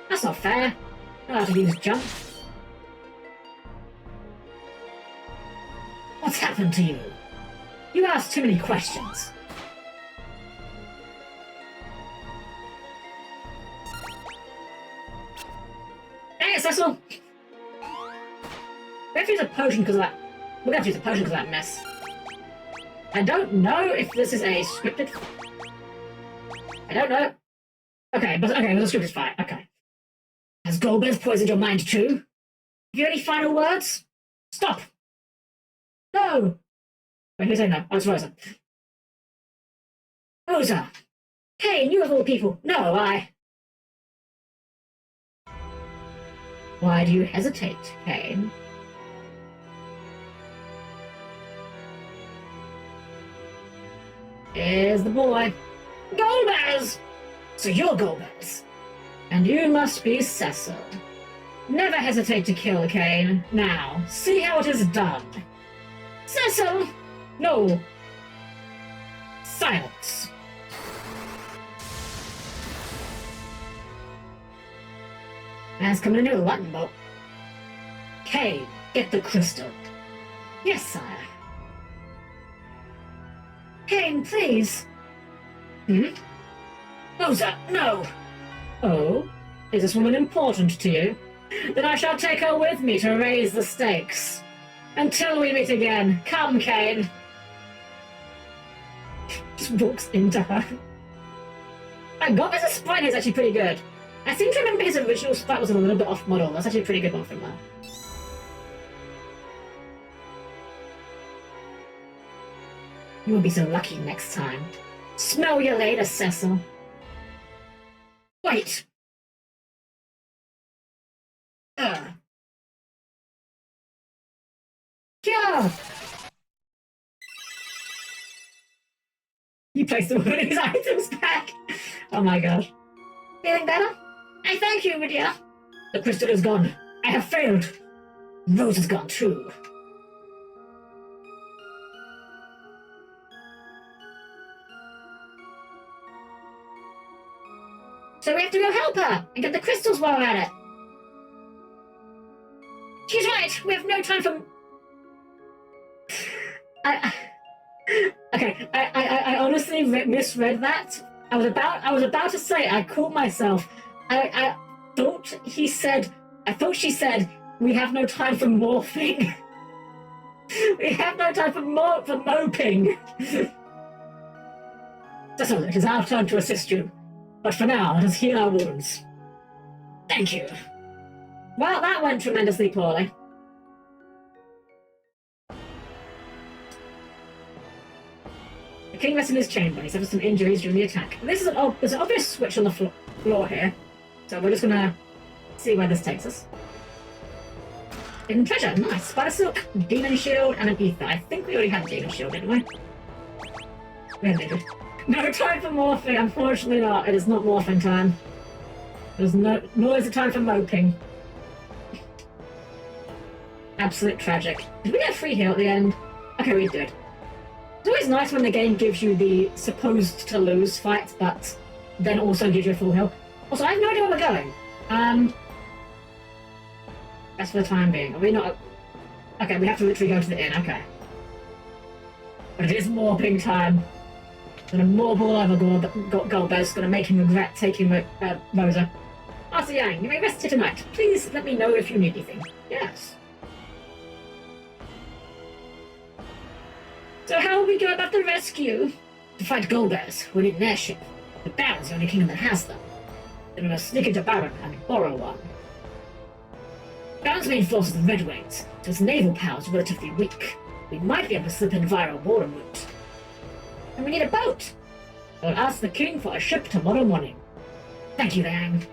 That's not fair. Know how to use jump. What's happened to you? You ask too many questions. Hey, Cecil! We have to use a potion because of that. We're going to use a potion because of that mess. I don't know if this is a scripted. I don't know. Okay, but okay, the script is fine. Okay. Has Golbez poisoned your mind too? Have you any final words? Stop! No! Wait, who's saying no? Oh, it's Rosa. Rosa! Kane, you of all people! No, Why do you hesitate, Kane? Here's the boy. Golbez! So you're Golbez. And you must be Cecil. Never hesitate to kill, Kane. Now, see how it is done. Cecil! No. Silence. Man's coming in here with a lightning bolt. Kane, get the crystal. Yes, sire. Kane, please. Rosa, no! Oh? Is this woman important to you? Then I shall take her with me to raise the stakes. Until we meet again. Come, Kane. Just walks into her. My God, this sprite is actually pretty good. I seem to remember his original sprite was a little bit off model. That's actually a pretty good one from there. You will be so lucky next time. Smell you later, Cecil. Wait. Go! He placed all of his items back. Oh my gosh. Feeling better? I thank you, Rydia. The crystal is gone. I have failed. Rose is gone too. So we have to go help her and get the crystals while we're at it. She's right. We have no time for... Okay, I honestly misread that. I was about to say, I caught myself. I thought she said, we have no time for morphing. We have no time for moping. Cecil, it is our turn to assist you. But for now, let us heal our wounds. Thank you. Well, that went tremendously poorly. The king rests in his chamber. He suffered some injuries during the attack. There's an obvious switch on the floor here. So we're just gonna see where this takes us. Hidden treasure, nice. Spider silk, demon shield, and an ether. I think we already had demon shield, didn't we? We did. No time for morphing, unfortunately not. It is not morphing time. Nor is it time for moping. Absolute tragic. Did we get a free heal at the end? Okay, we did. It's always nice when the game gives you the supposed to lose fight, but then also gives you a full heal. Also, I have no idea where we're going. That's for the time being. Are we not... Okay, we have to literally go to the inn, okay. But it is morphing time. Gonna morph all over Golbez, gonna make him regret taking Rosa. Master Yang, you may rest here tonight. Please let me know if you need anything. Yes. So how will we go about the rescue? To fight Golbez, we need an airship. The Baron's the only kingdom that has them. Then we must sneak into Baron and borrow one. Baron's main force is the Red Wings, so its naval power is relatively weak. We might be able to slip in via a water route. And we need a boat. I'll ask the king for a ship tomorrow morning. Thank you, Yang.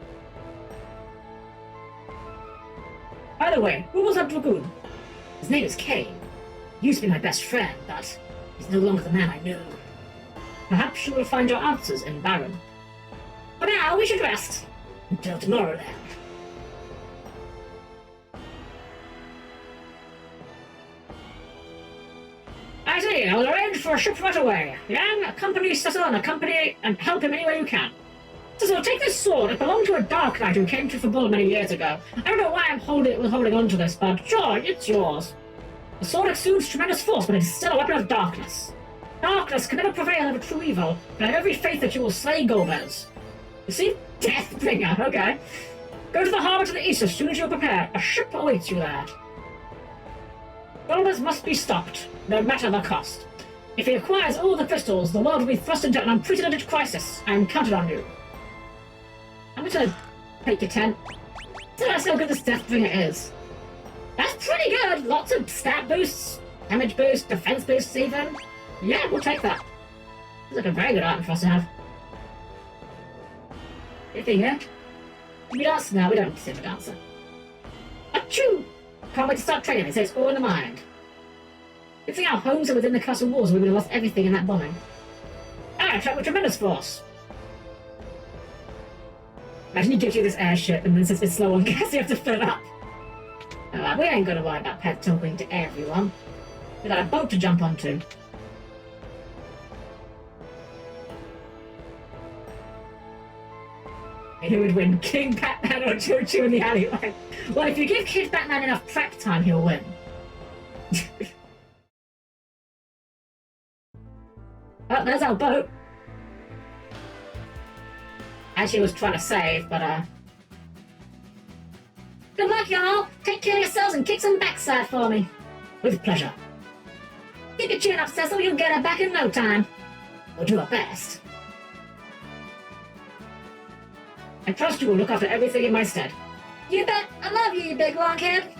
By the way, who was that dragoon? His name is Kane. He used to be my best friend, but he's no longer the man I knew. Perhaps you will find your answers in Baron. For now, we should rest. Until tomorrow, then. I see. I'll arrange for a ship right away. Yang, accompany Cecil and help him any way you can. Cecil, take this sword. It belonged to a Dark Knight who came to Fabul many years ago. I don't know why I'm holding on to this, but sure, it's yours. The sword exudes tremendous force, but it is still a weapon of darkness. Darkness can never prevail over true evil, but I have every faith that you will slay Golbez. You see? Deathbringer, okay. Go to the harbor to the east as soon as you are prepared. A ship awaits you there. Golbez must be stopped, no matter the cost. If he acquires all the crystals, the world will be thrust into an unprecedented crisis. I am counted on you. I'm going to take your 10. So that's how good this Deathbringer is. That's pretty good. Lots of stat boosts, damage boosts, defense boosts even. Yeah, we'll take that. It's like a very good item for us to have. Anything here? Can we dance? No, we don't need to see the dancer. Achoo! Can't wait to start training. It says all in the mind. Good thing our homes are within the castle walls, or we would have lost everything in that bombing. Ah, attack with tremendous force. Imagine he gives you this airship and then says it's slow on gas, you have to fill it up. We ain't gonna worry about pet talking to everyone. We got a boat to jump onto. Who would win, King Batman or Choo-Choo in the alleyway? Well, if you give Kid Batman enough prep time, he'll win. Oh, there's our boat. Actually, was trying to save, but good luck, y'all. Take care of yourselves and kick some backside for me. With pleasure. Keep your chin up, Cecil. You'll get her back in no time. We'll do our best. I trust you will look after everything in my stead. You bet. I love you, you big lunkhead.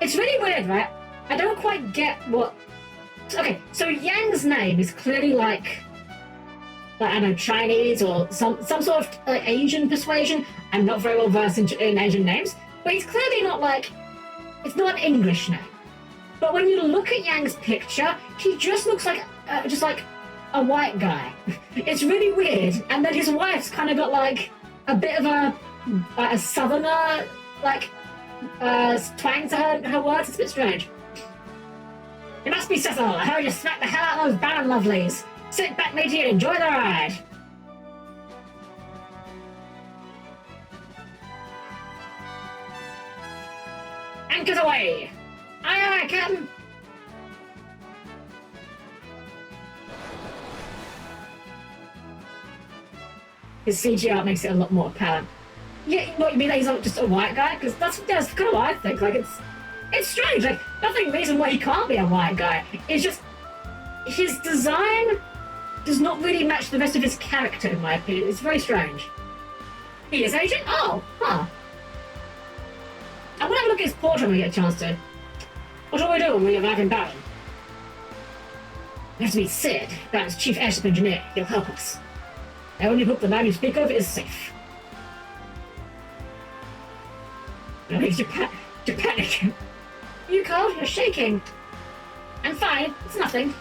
It's really weird, right? I don't quite get what... Okay, so Yang's name is clearly like I don't know, Chinese or some sort of Asian persuasion. I'm not very well versed in Asian names, but he's clearly not like... It's not an English name. But when you look at Yang's picture, he just looks like a white guy. It's really weird. And then his wife's kind of got like a bit of a southerner twang to her words. It's a bit strange. It must be Cecil. I heard you smack the hell out of those barren lovelies. Sit back, matey, and enjoy the ride. Anchors away. Aye, aye, Captain. His CGI makes it a lot more apparent. Yeah, what you mean that he's not just a white guy? Because that's kind of what I think. Like, it's strange. Like, nothing reason why he can't be a white guy. It's just his design does not really match the rest of his character, in my opinion. It's very strange. He is Asian? Oh, huh. I want to have a look at his portrait when we get a chance to. What shall we do when we arrive in Baron? We have to meet Sid, Baron's chief airship engineer. He'll help us. I only hope the man you speak of is safe. No need to panic. You cold? You're shaking. I'm fine. It's nothing.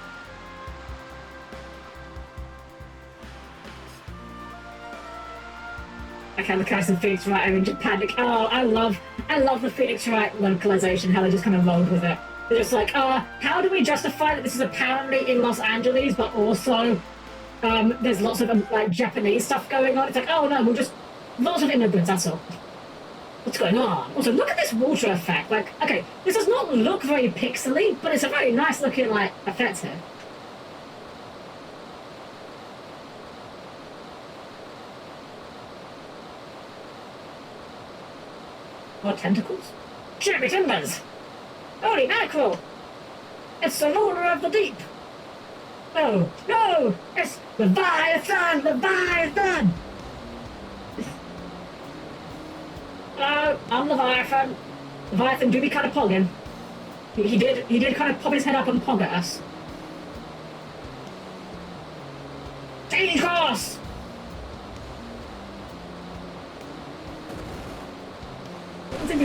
Okay, the Carson Phoenix Wright are in Japan. Oh, I love the Phoenix Wright localization, how they just kind of rolled with it. They're just like, how do we justify that this is apparently in Los Angeles, but also there's lots of like Japanese stuff going on? It's like, oh no, we'll just lots of immigrants, that's all. What's going on? Also, look at this water effect. Like, okay, this does not look very pixely, but it's a very nice looking like effect here. What tentacles? Chirpy timbers! Holy mackerel! It's the Lord of the Deep! No! No! It's Leviathan! Leviathan! Hello, I'm Leviathan. Leviathan do be kind of pogging. He did kind of pop his head up and pog at us. Change course!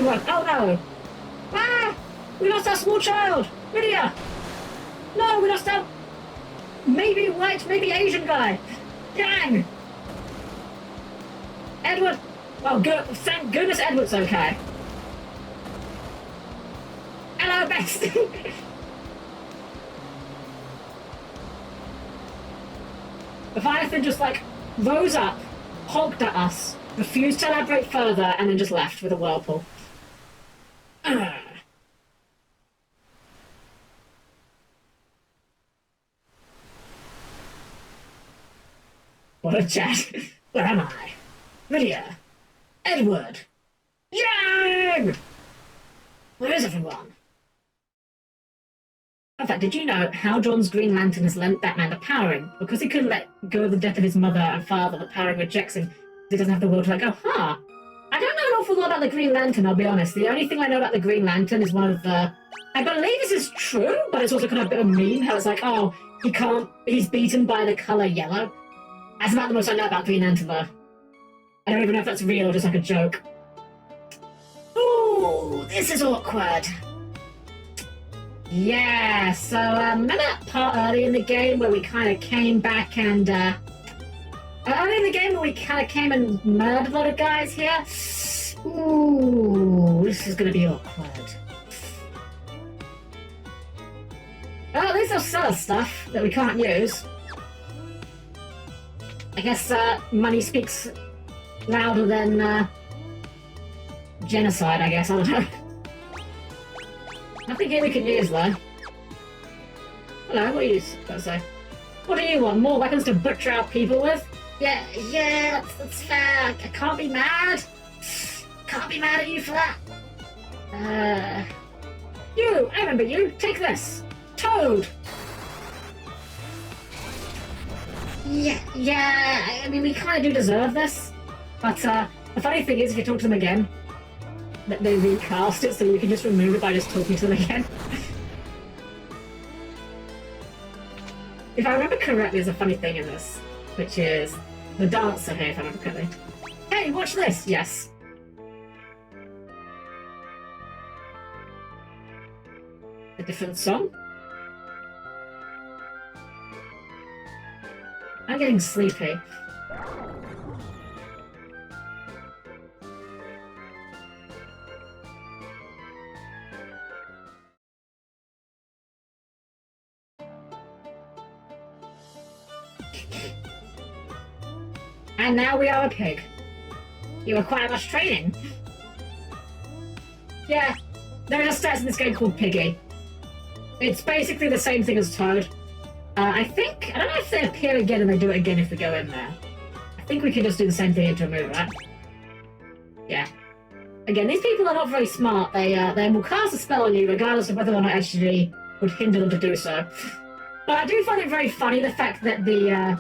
Oh no! Ah! We lost our small child! Lydia! No, we lost our maybe white, maybe Asian guy! Dang! Edward! Oh, thank goodness Edward's okay. Hello, best! Leviathan just like rose up, hogged at us, refused to elaborate further, and then just left with a whirlpool. What a chat. Where am I? Lydia. Edward. Yang! Where is everyone? In fact, did you know how John's Green Lantern has lent Batman the powering? Because he couldn't let go of the death of his mother and father, the powering rejects him. He doesn't have the will to let go. Huh. I don't know an awful lot about the Green Lantern, I'll be honest. The only thing I know about the Green Lantern is one of the... I believe this is true, but it's also kind of a bit of a meme, how it's like, oh, he's beaten by the colour yellow. That's about the most I know about Green Lantern, though. I don't even know if that's real or just like a joke. Ooh, this is awkward. Yeah, so remember that part early in the game where we kind of came back and... early in the game where we kind of came and murdered a lot of guys here? Ooh, this is going to be awkward. Well, at least they'll sell us stuff that we can't use. I guess money speaks louder than genocide, I guess. I don't know. Nothing here we can use, though. Hello, what are you supposed to say? What do you want? More weapons to butcher our people with? Yeah, that's fair. I can't be mad. Can't be mad at you for that. You! I remember you. Take this. Toad! Yeah, I mean, we kind of do deserve this. But the funny thing is, if you talk to them again, that they recast it, so you can just remove it by just talking to them again. If I remember correctly, there's a funny thing in this, which is the dancer here, if I remember correctly. Hey, watch this! Yes. A different song? I'm getting sleepy. And now we are a pig. You require much training. Yeah, there are stats in this game called Piggy. It's basically the same thing as Toad. I don't know if they appear again and they do it again if we go in there. I think we can just do the same thing into a move, right? Yeah. Again, these people are not very smart. They will cast a spell on you regardless of whether or not actually would hinder them to do so. But I do find it very funny the fact that the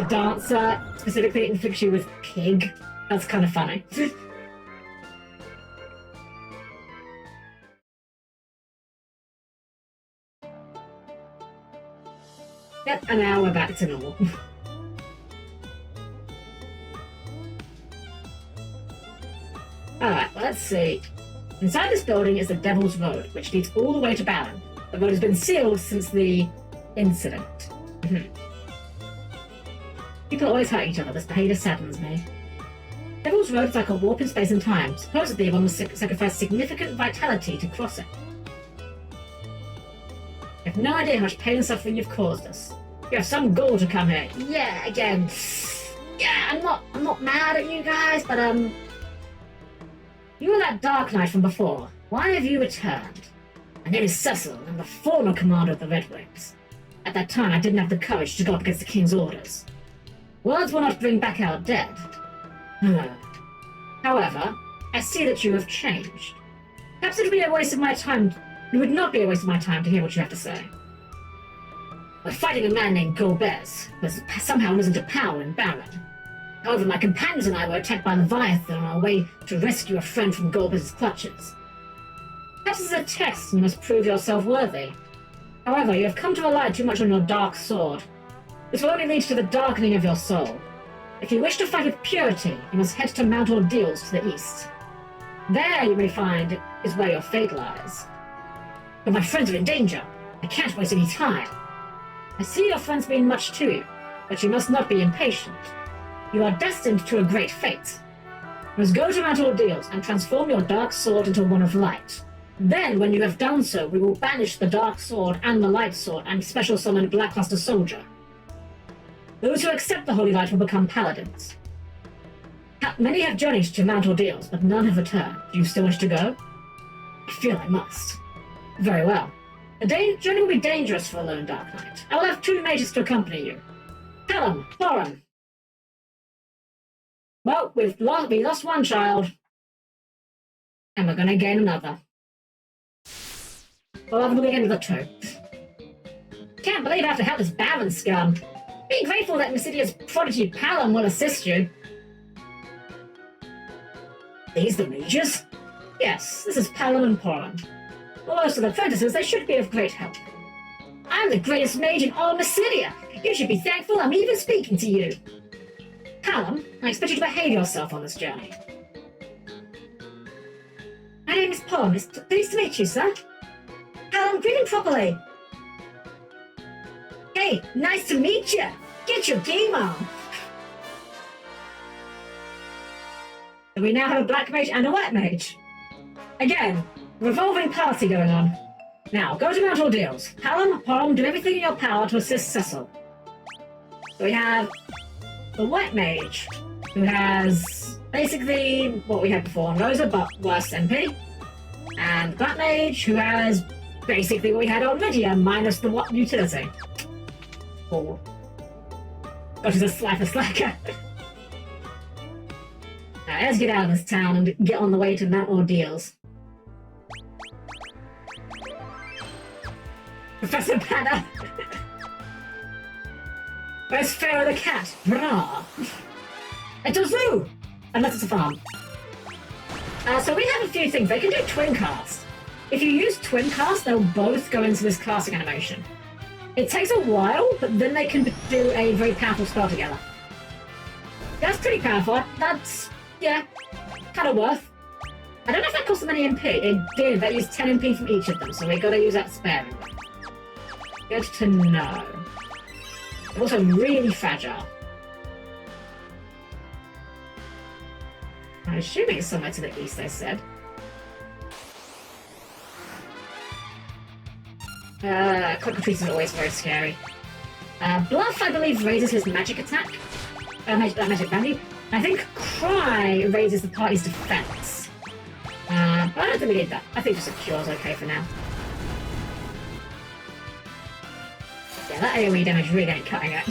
dancer specifically inflicts you with pig. That's kind of funny. Yep, and now we're back to normal. Alright, well, let's see. Inside this building is the Devil's Road, which leads all the way to Baron. The road has been sealed since the incident. People always hurt each other. This behavior saddens me. Devil's Road is like a warp in space and time. Supposedly, one must sacrifice significant vitality to cross it. You have no idea how much pain and suffering you've caused us. You have some goal to come here. Yeah, again. Yeah, I'm not mad at you guys, but you were that Dark Knight from before. Why have you returned? My name is Cecil, and I'm the former commander of the Red Wings. At that time, I didn't have the courage to go up against the King's orders. Words will not bring back our dead. However, I see that you have changed. Perhaps it would be a waste of my time. It would not be a waste of my time to hear what you have to say. We're fighting a man named Golbez, who has somehow risen to power in Baron. However, my companions and I were attacked by Leviathan on our way to rescue a friend from Golbez's clutches. Perhaps as a test, you must prove yourself worthy. However, you have come to rely too much on your dark sword. This will only lead to the darkening of your soul. If you wish to fight with purity, you must head to Mount Ordeals to the east. There, you may find, is where your fate lies. But my friends are in danger. I can't waste any time. I see your friends mean much to you, but you must not be impatient. You are destined to a great fate. You must go to Mount Ordeals and transform your dark sword into one of light. Then, when you have done so, we will banish the dark sword and the light sword and special summon Blackluster Soldier. Those who accept the holy light will become paladins. Many have journeyed to Mount Ordeals, but none have returned. Do you still wish to go? I feel I must. Very well. The journey will be dangerous for a lone Dark Knight. I will have 2 mages to accompany you. Helm, Thorin. Well, we lost one child. And we're gonna gain another. Well, I'm gonna get another 2. Can't believe I have to help this Baron scum. Be grateful that Mysidia's prodigy Palom will assist you. These the mages? Yes, this is Palom and Porum. Well, as to the apprentices, they should be of great help. I'm the greatest mage in all Mysidia. You should be thankful I'm even speaking to you. Palom, I expect you to behave yourself on this journey. My name is Porum. It's pleased to meet you, sir. Palom, greet him properly. Hey, nice to meet you. Get your game on. So we now have a black mage and a white mage. Again, revolving party going on. Now, go to Mount Ordeals. Palom, Porum, do everything in your power to assist Cecil. So we have the white mage, who has basically what we had before on Rosa, but worse MP. And black mage, who has basically what we had on Lydia, minus the what utility. Oh. God, she's a slacker. Alright, let's get out of this town and get on the way to Mount Ordeals. Professor Banner! Where's Pharaoh the cat? Brah. It's a zoo! Unless it's a farm. So we have a few things. They can do twin cast. If you use twin cast, they'll both go into this casting animation. It takes a while, but then they can do a very powerful spell together. That's pretty powerful. That's, yeah, kind of worth. I don't know if that cost them any MP. It did. That used 10 MP from each of them, so we got to use that sparingly. Good to know. They're also really fragile. I'm assuming it's somewhere to the east, they said. Cockatrice is always very scary. Bluff, I believe, raises his magic attack. Magic value. I think Cry raises the party's defense. But I don't think we need that. I think just a cure's okay for now. Yeah, that AoE damage really ain't cutting it.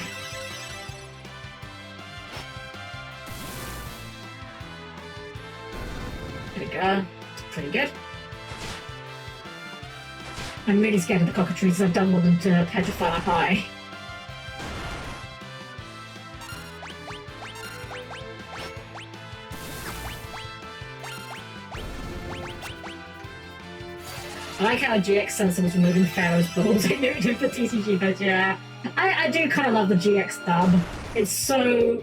There we go. It's pretty good. I'm really scared of the cockatrices. I don't want them to petrify my pie. I like how a GX sensor was removing Pharaoh's balls in the TCG, but yeah. I do kind of love the GX dub. It's so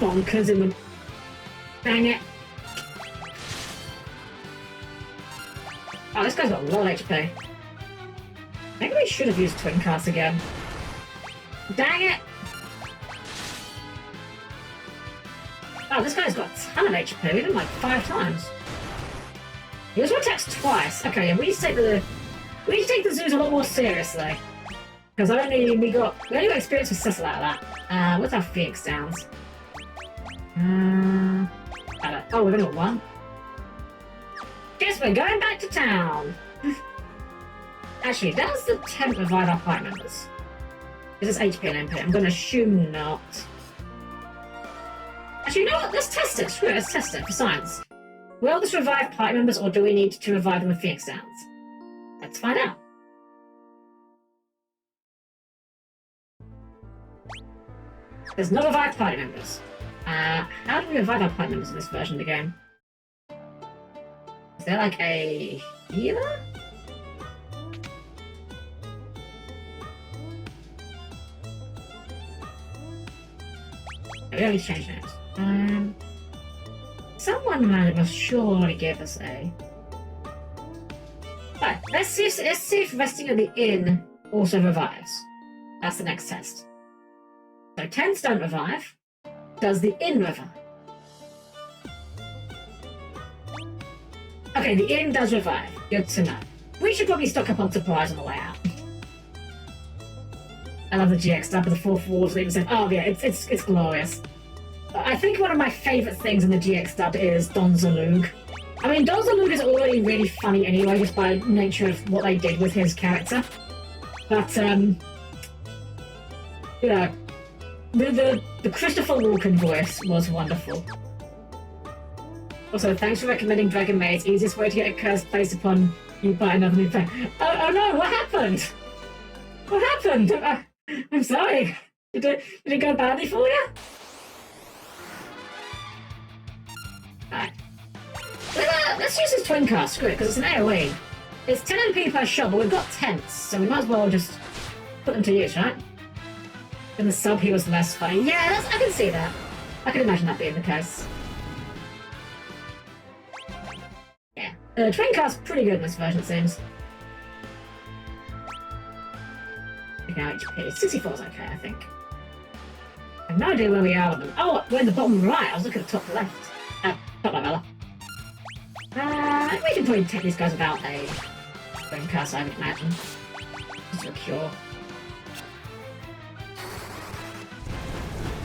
bonkers in the... Dang it. Oh, this guy's got a lot of HP. Maybe we should have used Twin Cast again. Dang it! Oh, this guy's got a ton of HP. We did him like 5 times. He also attacks twice. Okay, yeah, we need to take the zoos a lot more seriously. Because we only got experience with Cecil out of that. What's our Phoenix Downs? Oh, we've only got 1. Guess we're going back to town. Actually, does the temp revive our party members? Is this HP and MP? I'm going to assume not. Actually, you know what? Let's test it. Screw it, let's test it for science. Will this revive party members, or do we need to revive them with Phoenix Downs? Let's find out. There's no revived party members. How do we revive our party members in this version of the game? Is there like a healer? We don't need to change names. Someone must surely give us a... Right, let's see if resting at the inn also revives. That's the next test. So tents don't revive. Does the inn revive? Okay, the inn does revive. Good to know. We should probably stock up on supplies on the way out. I love the GX stuff with the 4 walls. Even said, oh yeah, it's glorious. I think one of my favourite things in the GX dub is Don Zalug. I mean, Don Zalug is already really funny anyway, just by nature of what they did with his character. But, yeah, the Christopher Walken voice was wonderful. Also, thanks for recommending Dragon Maid's easiest way to get a curse placed upon you by another new player. Oh no, what happened? What happened? I'm sorry. Did it go badly for you? Alright. Let's use this twin cast, screw it, because it's an AoE. It's 10 MP per shot, but we've got tents, so we might as well just put them to use, right? And the sub he was less funny. Yeah, I can see that. I can imagine that being the case. Yeah. Twin cast's pretty good in this version, it seems. Now HP. 64 is okay, I think. I have no idea where we are with them. Oh, we're in the bottom right. I was looking at the top left. Top right, Bella. We can probably take these guys without a twin cast, I would imagine. Just a cure.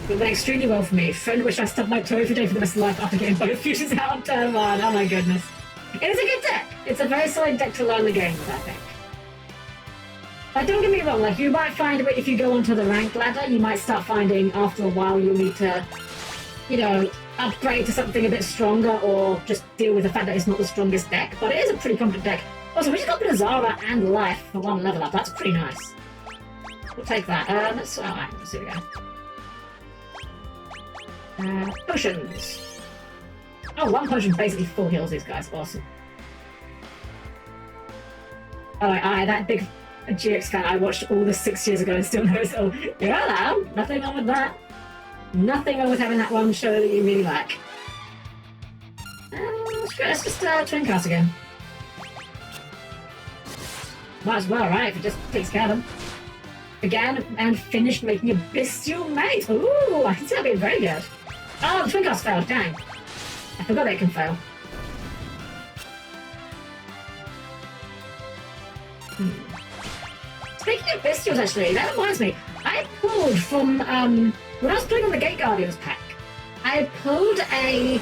It went extremely well for me. Friend wished I stubbed my toe every day for the rest of life after getting both fusions out on turn 1. Oh my goodness. It is a good deck. It's a very solid deck to learn the game with, I think. Like, don't get me wrong, like, you might find if you go onto the rank ladder, you might start finding after a while you'll need to, you know, upgrade to something a bit stronger or just deal with the fact that it's not the strongest deck. But it is a pretty competent deck. Also, we just got Bizarra and Life for 1 level up. That's pretty nice. We'll take that. Let's see we go. Potions. Oh, one potion basically full heals these guys. Awesome. Oh, that big GX fan I watched all this 6 years ago and still knows. Oh, yeah, nothing wrong with that. Nothing wrong with having that one show that you really like. Let's just twin cast again. Might as well, right? If it just takes care of them. Again, and finished making a bestial mate. Ooh, I can see that being very good. Oh, the twin cast failed. Dang. I forgot it can fail. Speaking of bestials, actually, that reminds me. I pulled from, when I was playing on the Gate Guardians pack, I pulled a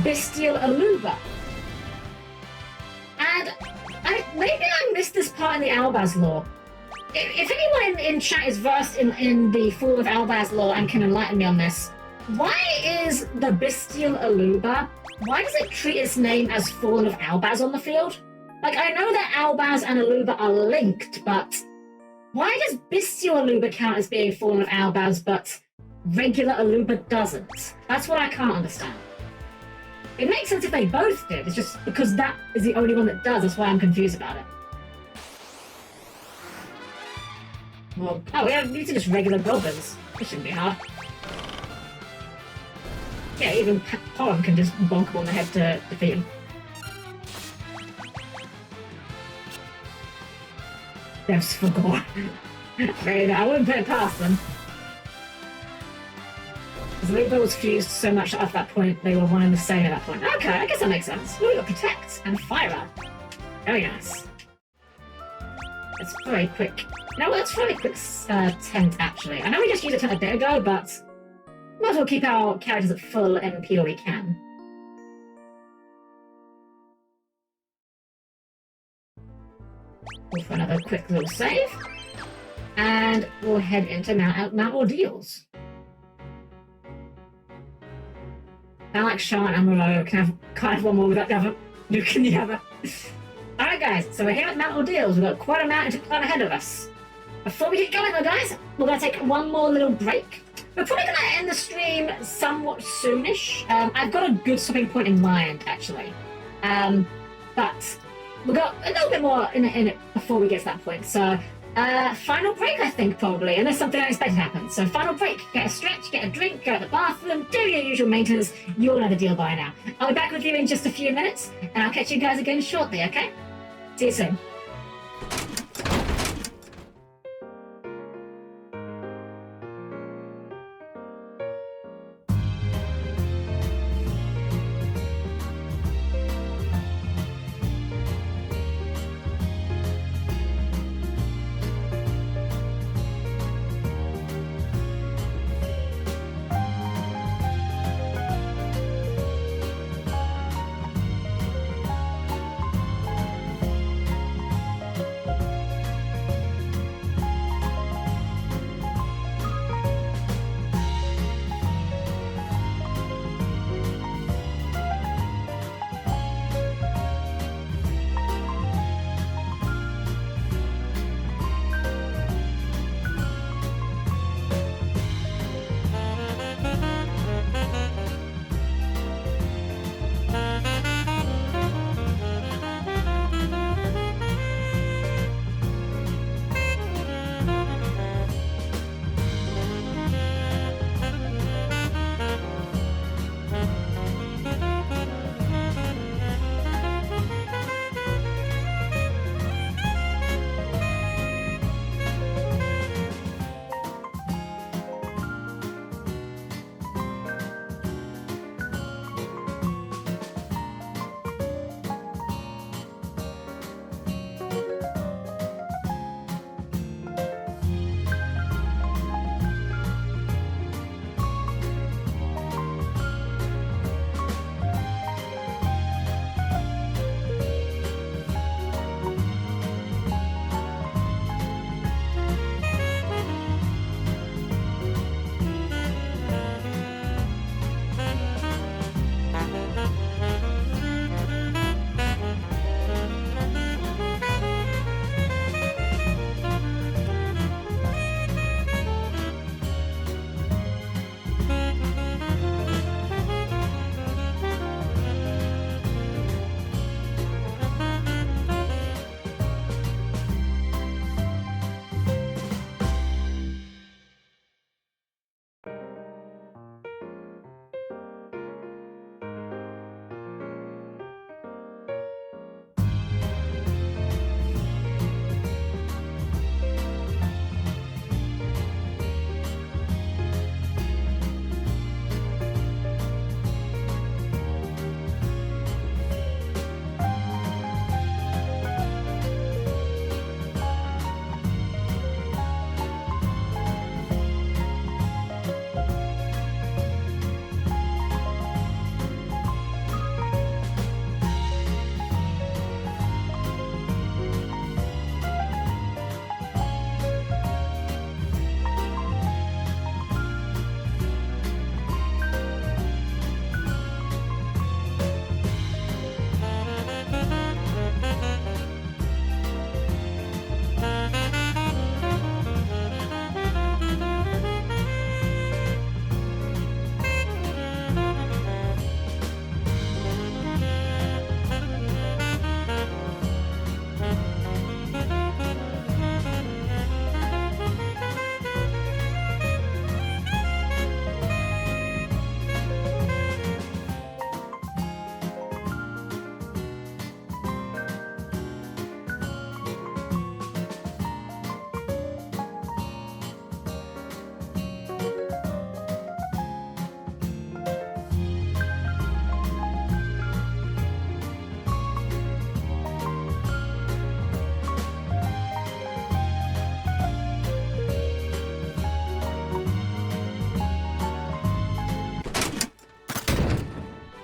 bestial Aluba. And maybe I missed this part in the Albaz lore. If anyone in chat is versed in the Fall of Albaz lore and can enlighten me on this, why is the bestial Aluba, why does it treat its name as Fallen of Albaz on the field? Like, I know that Albaz and Aluba are linked, but why does bestial Aluba count as being Fallen of Albaz, but regular Aluba doesn't? That's what I can't understand. It makes sense if they both did, it's just because that is the only one that does, that's why I'm confused about it. Well, oh, yeah, these are just regular goblins. This shouldn't be hard. Yeah, even Pollen can just bonk him on the head to defeat him. Devs for gore. I wouldn't put it past them. Because Luba was fused so much that at that point they were one and the same at that point. Okay, I guess that makes sense. Ooh, we got Protect and Fire. Very nice. It's very quick. No, that's really quick tent, actually. I know we just used a tent a bit ago, but might as well keep our characters at full MP where we can. Go for another quick little save. And we'll head into Mount Ordeals. I like Sean and Moreau. Can't have one more without the other. Can you have a... Alright guys, so we're here at Mount Ordeals. We've got quite a mountain to climb ahead of us. Before we get going though guys, we're going to take one more little break. We're probably going to end the stream somewhat soonish. I've got a good stopping point in mind actually. But we've got a little bit more in it before we get to that point. So final break I think probably, unless something unexpected happens. So final break, get a stretch, get a drink, go to the bathroom, do your usual maintenance. You all know the deal by now. I'll be back with you in just a few minutes and I'll catch you guys again shortly, okay? See you soon.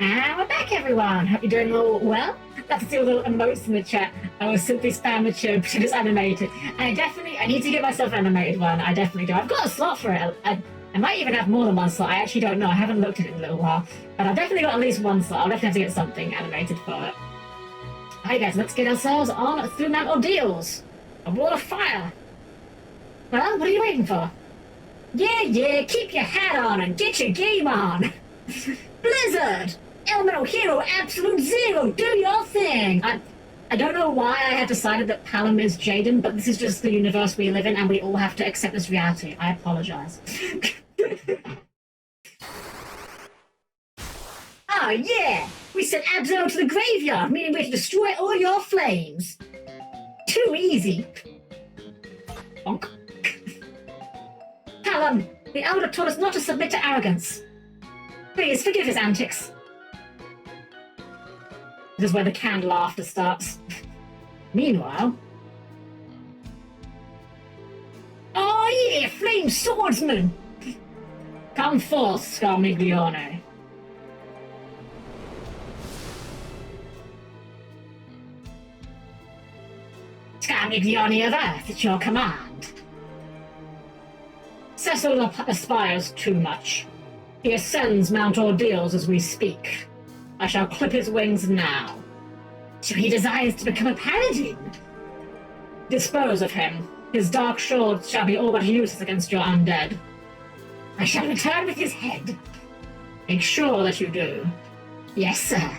And we're back, everyone. Hope you're doing all well. That's to see all the emotes in the chat. I was simply spam the chip to just animated. I need to get myself an animated one. I definitely do. I've got a slot for it. I might even have more than one slot. I actually don't know. I haven't looked at it in a little while. But I've definitely got at least one slot. I'll definitely have to get something animated for it. Alright guys, let's get ourselves on through Mount Ordeals. A wall of fire. Well, what are you waiting for? Yeah, keep your hat on and get your game on. Blizzard! Elemental Hero Absolute Zero, do your thing! I don't know why I had decided that Palom is Jaden, but this is just the universe we live in and we all have to accept this reality. I apologize. Oh yeah! We sent Abzo to the graveyard, meaning we have to destroy all your flames. Too easy. Bonk. Palom, the Elder told us not to submit to arrogance. Please forgive his antics. This is where the canned laughter starts. Meanwhile... Oh yeah, flame swordsman! Come forth, Scarmiglione. Scarmiglione of Earth, at your command. Cecil aspires too much. He ascends Mount Ordeals as we speak. I shall clip his wings now. So he desires to become a paladin. Dispose of him. His dark swords shall be all but useless against your undead. I shall return with his head. Make sure that you do. Yes, sir.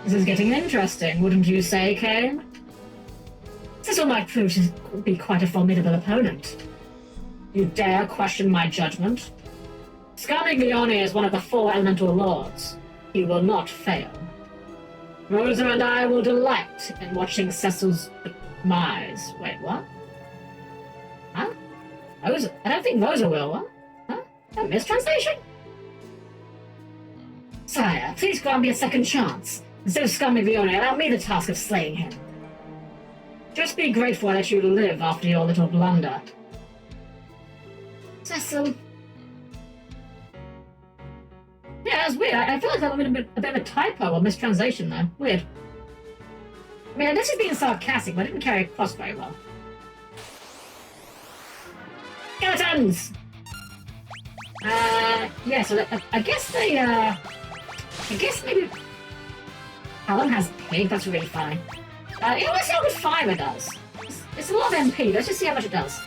This is getting interesting, wouldn't you say, Kane? Cecil might prove to be quite a formidable opponent. You dare question my judgment? Scarmiglione is one of the 4 elemental lords. He will not fail. Rosa and I will delight in watching Cecil's demise. Wait, what? Huh? Rosa? I don't think Rosa will, what? Huh? A mistranslation? Sire, please grant me a second chance. Instead of Scarmiglione, allow me the task of slaying him. Just be grateful I let you live after your little blunder. Cecil. Yeah, that's weird. I feel like that was a bit of a typo or mistranslation there. Weird. I mean, this is being sarcastic, but I didn't carry across very well. Skeletons! Yeah, so I guess they, I guess maybe... Palom has pig, that's really fine. You know, let's see how much fire it does. It's a lot of MP, let's just see how much it does.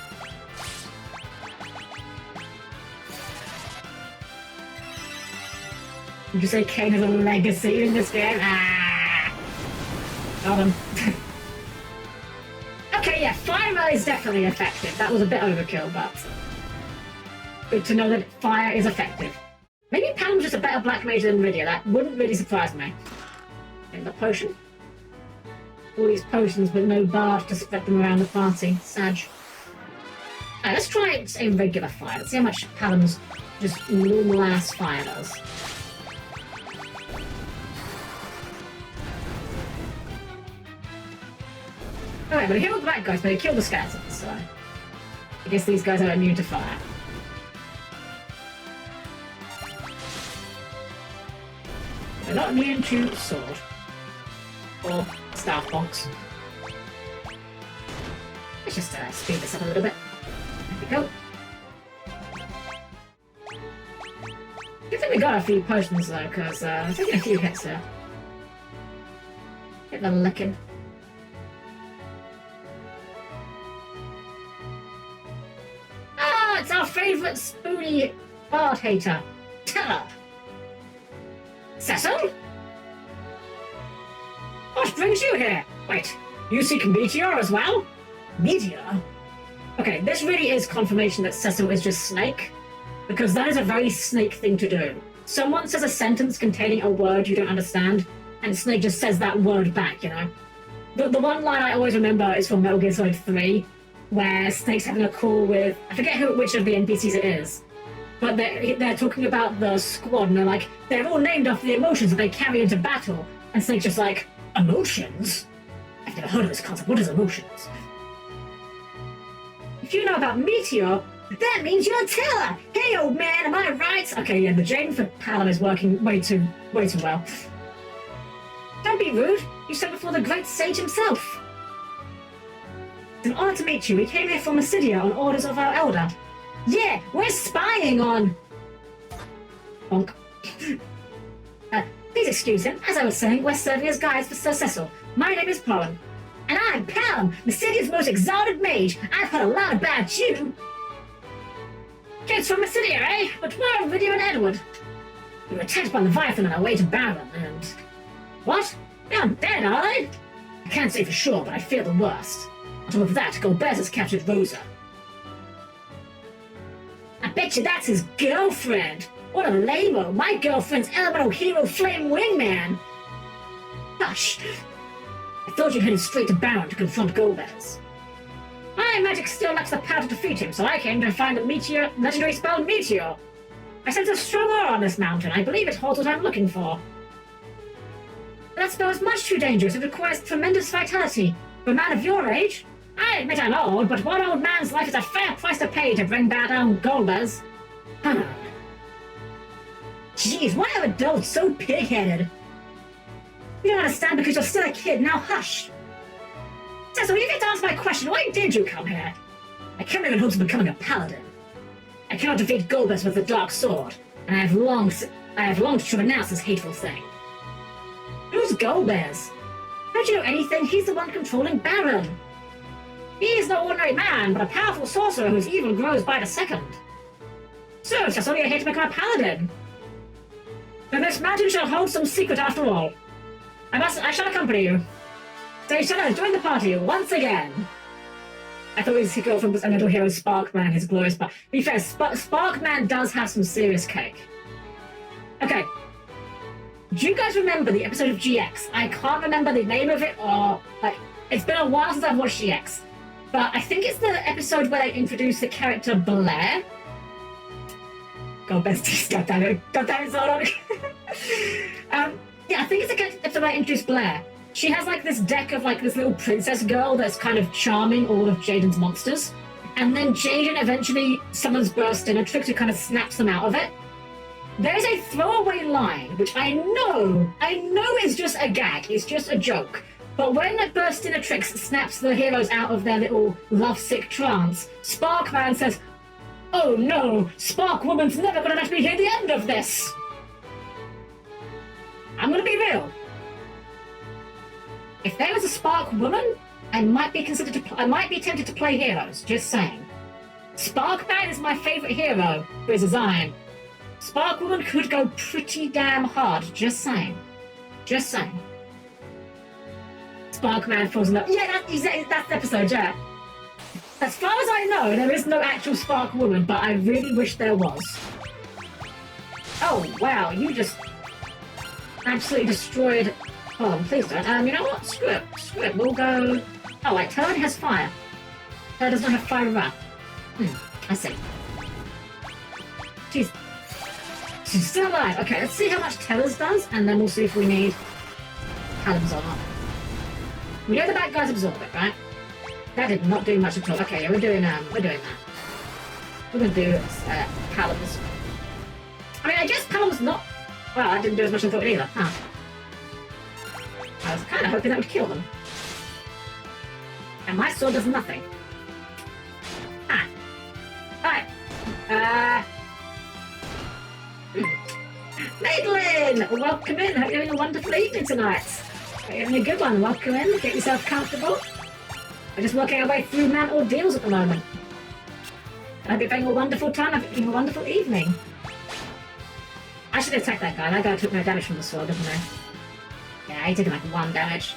Would you say Kane has a legacy in this game? Ah! Got him. Okay, yeah, fire is definitely effective. That was a bit overkill, but... good to know that fire is effective. Maybe Palom's just a better black mage than Rydia. That wouldn't really surprise me. And the potion. All these potions, but no bard to spread them around the party. Sag. Alright, let's try a regular fire. Let's see how much Palom's just normal-ass fire does. Alright, but he killed the bad guys, but he killed the skeletons, so... I guess these guys are immune to fire. They're not immune to sword. Or staff bonks. Let's just speed this up a little bit. There we go. Good thing we got a few potions though, because I'm taking a few hits here. Get them licking. Ah, it's our favourite spoony bard hater. Tell Cecil? What brings you here? Wait, you seek Meteor as well? Meteor? Okay, this really is confirmation that Cecil is just Snake, because that is a very Snake thing to do. Someone says a sentence containing a word you don't understand, and Snake just says that word back, you know? The one line I always remember is from Metal Gear Solid 3, where Snake's having a call with, I forget which of the NPCs it is, but they're talking about the squad, and they're like, they're all named after the emotions that they carry into battle, and Snake's just like, emotions? I've never heard of this concept. What is emotions? If you know about Meteor, That means you're a teller! Hey, old man, am I right? Okay, yeah, the Jaden for Palom is working way too well. Don't be rude. You stand before the great sage himself. It's an honor to meet you. We came here from Mysidia on orders of our elder. Yeah, we're spying on... Bonk. Please excuse him. As I was saying, we're serving as guides for Sir Cecil. My name is Palom. And I'm Palom, Mysidia's most exalted mage. I've heard a lot about you. Kids from Mysidia, eh? But where are Lydia and Edward? We were attacked by Leviathan on our way to Baron, and... What? They're not dead, are they? I can't say for sure, but I fear the worst. On top of that, Golbez has captured Rosa. I bet you that's his girlfriend. What a lame-o. My girlfriend's elemental hero Flame Wingman. Hush. I thought you headed straight to Baron to confront Golbez. My magic still lacks the power to defeat him, so I came to find the legendary spell Meteor. I sense a strong aura on this mountain. I believe it holds what I'm looking for. That spell is much too dangerous. It requires tremendous vitality. For a man of your age, I admit I'm old, but one old man's life is a fair price to pay to bring down Golbez. Jeez, why are adults so pig-headed? You don't understand because you're still a kid. Now hush. So you get to answer my question. Why did you come here? I came here in hopes of becoming a paladin. I cannot defeat Golbez with the dark sword, and I have longed to renounce this hateful thing. Who's Golbez? Don't you know anything? He's the one controlling Baron. He is no ordinary man, but a powerful sorcerer whose evil grows by the second. So it's just only a hate to become a paladin. Then this mountain shall hold some secret after all. I shall accompany you. So you shall join the party once again. I thought his girlfriend was a little hero Sparkman, his glorious To be fair, Sparkman does have some serious cake. Okay. Do you guys remember the episode of GX? I can't remember the name of it, or, like, it's been a while since I've watched GX. But I think it's the episode where they introduced the character Blair. God, besties, goddammit, hold on. Yeah, I think it's the episode where they introduced Blair. She has, like, this deck of, like, this little princess girl that's kind of charming all of Jaden's monsters. And then Jaden eventually summons Burst in a trick to kind of snaps them out of it. There's a throwaway line, which I know is just a gag, it's just a joke. But when Burst in a trick snaps the heroes out of their little lovesick trance, Sparkman says, "Oh no, Sparkwoman's never gonna let me hear the end of this." I'm gonna be real. If there was a Spark Woman, I might be tempted to play heroes, just saying. Sparkman is my favourite hero for his design. Spark Woman could go pretty damn hard, just saying. Just saying. Sparkman falls in love. Yeah, that's the episode, yeah. As far as I know, there is no actual Spark Woman, but I really wish there was. Oh, wow, you just absolutely destroyed... Oh, please don't. You know what? Screw it. We'll go... Oh, wait, Turd has fire. Turd does not have fire up. I see. She's still alive. Okay, let's see how much Tellers does, and then we'll see if we need Callums or not. We know the bad guys absorb it, right? That did not do much at all. Okay, yeah, we're doing that. We're gonna do Callums. I mean, I guess Callums not... Well, that didn't do as much as I thought either, huh? I was kind of hoping that would kill them. And my sword does nothing. Ah. Alright. Madeline! Welcome in. Hope you're having a wonderful evening tonight. Hope you're having a good one. Welcome in. Get yourself comfortable. We're just working our way through man ordeals at the moment. I hope you're having a wonderful time. I hope you're having a wonderful evening. I should attack that guy. That guy took no damage from the sword, didn't he? Yeah, he did like 1 damage.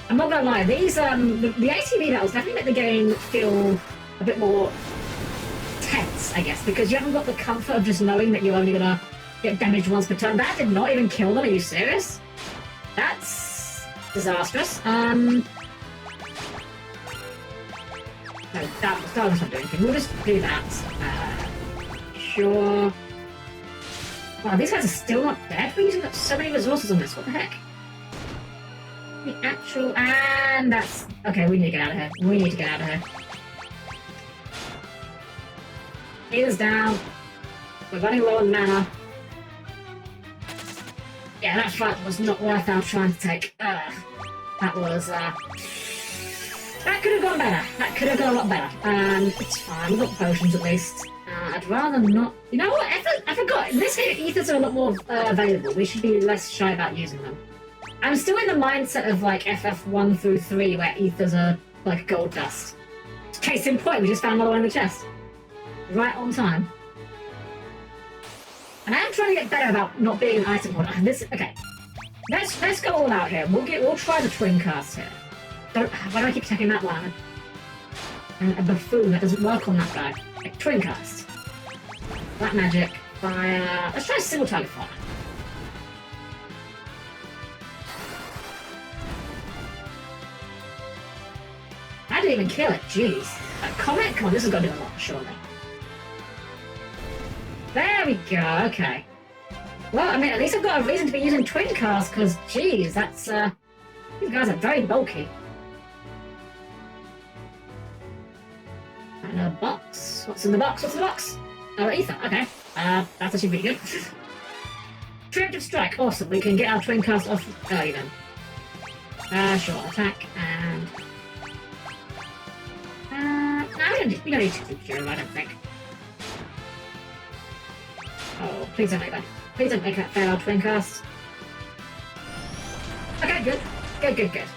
I'm not gonna lie, these the ATV battles definitely make the game feel a bit more tense, I guess, because you haven't got the comfort of just knowing that you're only gonna get damaged once per turn. That did not even kill them, are you serious? That's disastrous. No, that was not doing anything. We'll just do that. Sure. Wow, these guys are still not dead? We're using up so many resources on this, what the heck? The actual... And that's... Okay, we need to get out of here. Heal's down. We're running low on mana. Yeah, that fight was not worth our trying to take. That was, that could have gone better. That could have gone a lot better. It's fine. We've got potions at least. I'd rather not... You know what? I forgot. In this game, ethers are a lot more available. We should be less shy about using them. I'm still in the mindset of, like, FF1 through 3, where ethers are, like, gold dust. Case in point, we just found another one in the chest. Right on time. And I am trying to get better about not being an item hoarder. Okay. Let's go all out here. We'll try the twin cast here. Why do I keep checking that one? And a buffoon that doesn't work on that guy. Like, twin cast. Black magic. Fire. Let's try single target fire. I didn't even kill it. Jeez. Comment? Come on, this has got to do a lot, surely. There we go. Okay. Well, I mean, at least I've got a reason to be using twin cast, because, jeez, that's, these guys are very bulky. And a box. What's in the box? What's in the box? Oh, ether. Okay. That's actually pretty good. Preemptive strike. Awesome. We can get our twin cast off early then. Sure. Attack and... no, we don't need to do cure, I don't think. Oh, please don't make that. Please don't make that fail, twin cast. Okay, good. Good.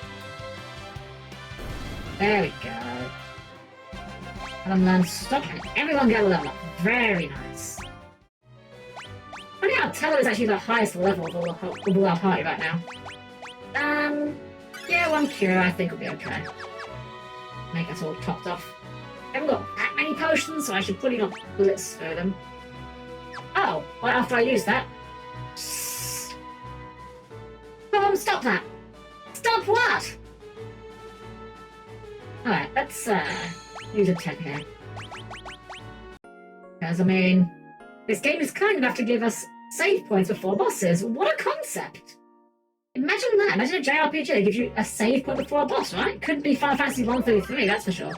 There we go. And then stop it. Everyone get a level up. Very nice. Funny how Teller is actually the highest level of all our party right now. Yeah, one cure I think will be okay. Make us all topped off. I haven't got that many potions, so I should probably not blitz through them. Oh, well, after I use that. Stop that! Stop what? Alright, let's use a tent here. Because, I mean, this game is kind enough to give us save points before bosses. What a concept! Imagine that. Imagine a JRPG that gives you a save point before a boss, right? Couldn't be Final Fantasy 1 through 3, that's for sure.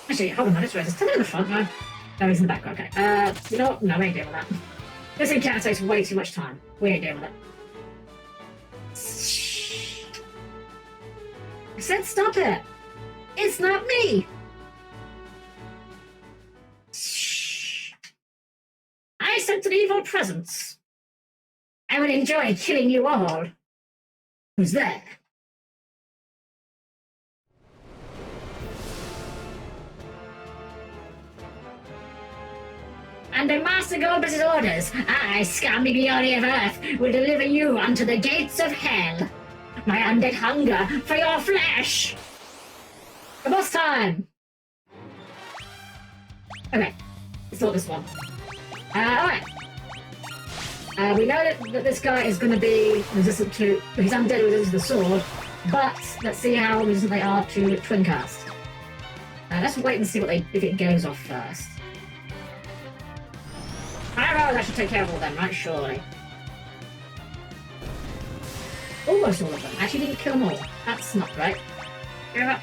Actually, hold on, I just realized. Tell me in the front, no? No, he's in the background, okay. You know what? No, we ain't dealing with that. This encounter takes way too much time. We ain't dealing with it. I said stop it! It's not me! I sent an evil presence. I would enjoy killing you all. Who's there? Under Master Goldberg's orders, I, scummy glory of Earth, will deliver you unto the gates of hell. My undead hunger for your flesh! The boss time! Okay, it's not this one. Alright. We know that this guy is going to be resistant to... He's undead resistant to the sword, but let's see how resistant they are to twin cast. Let's wait and see if it goes off first. Pyro, that should take care of all of them, right? Surely. Almost all of them. Actually didn't kill them all. That's not great. Give up.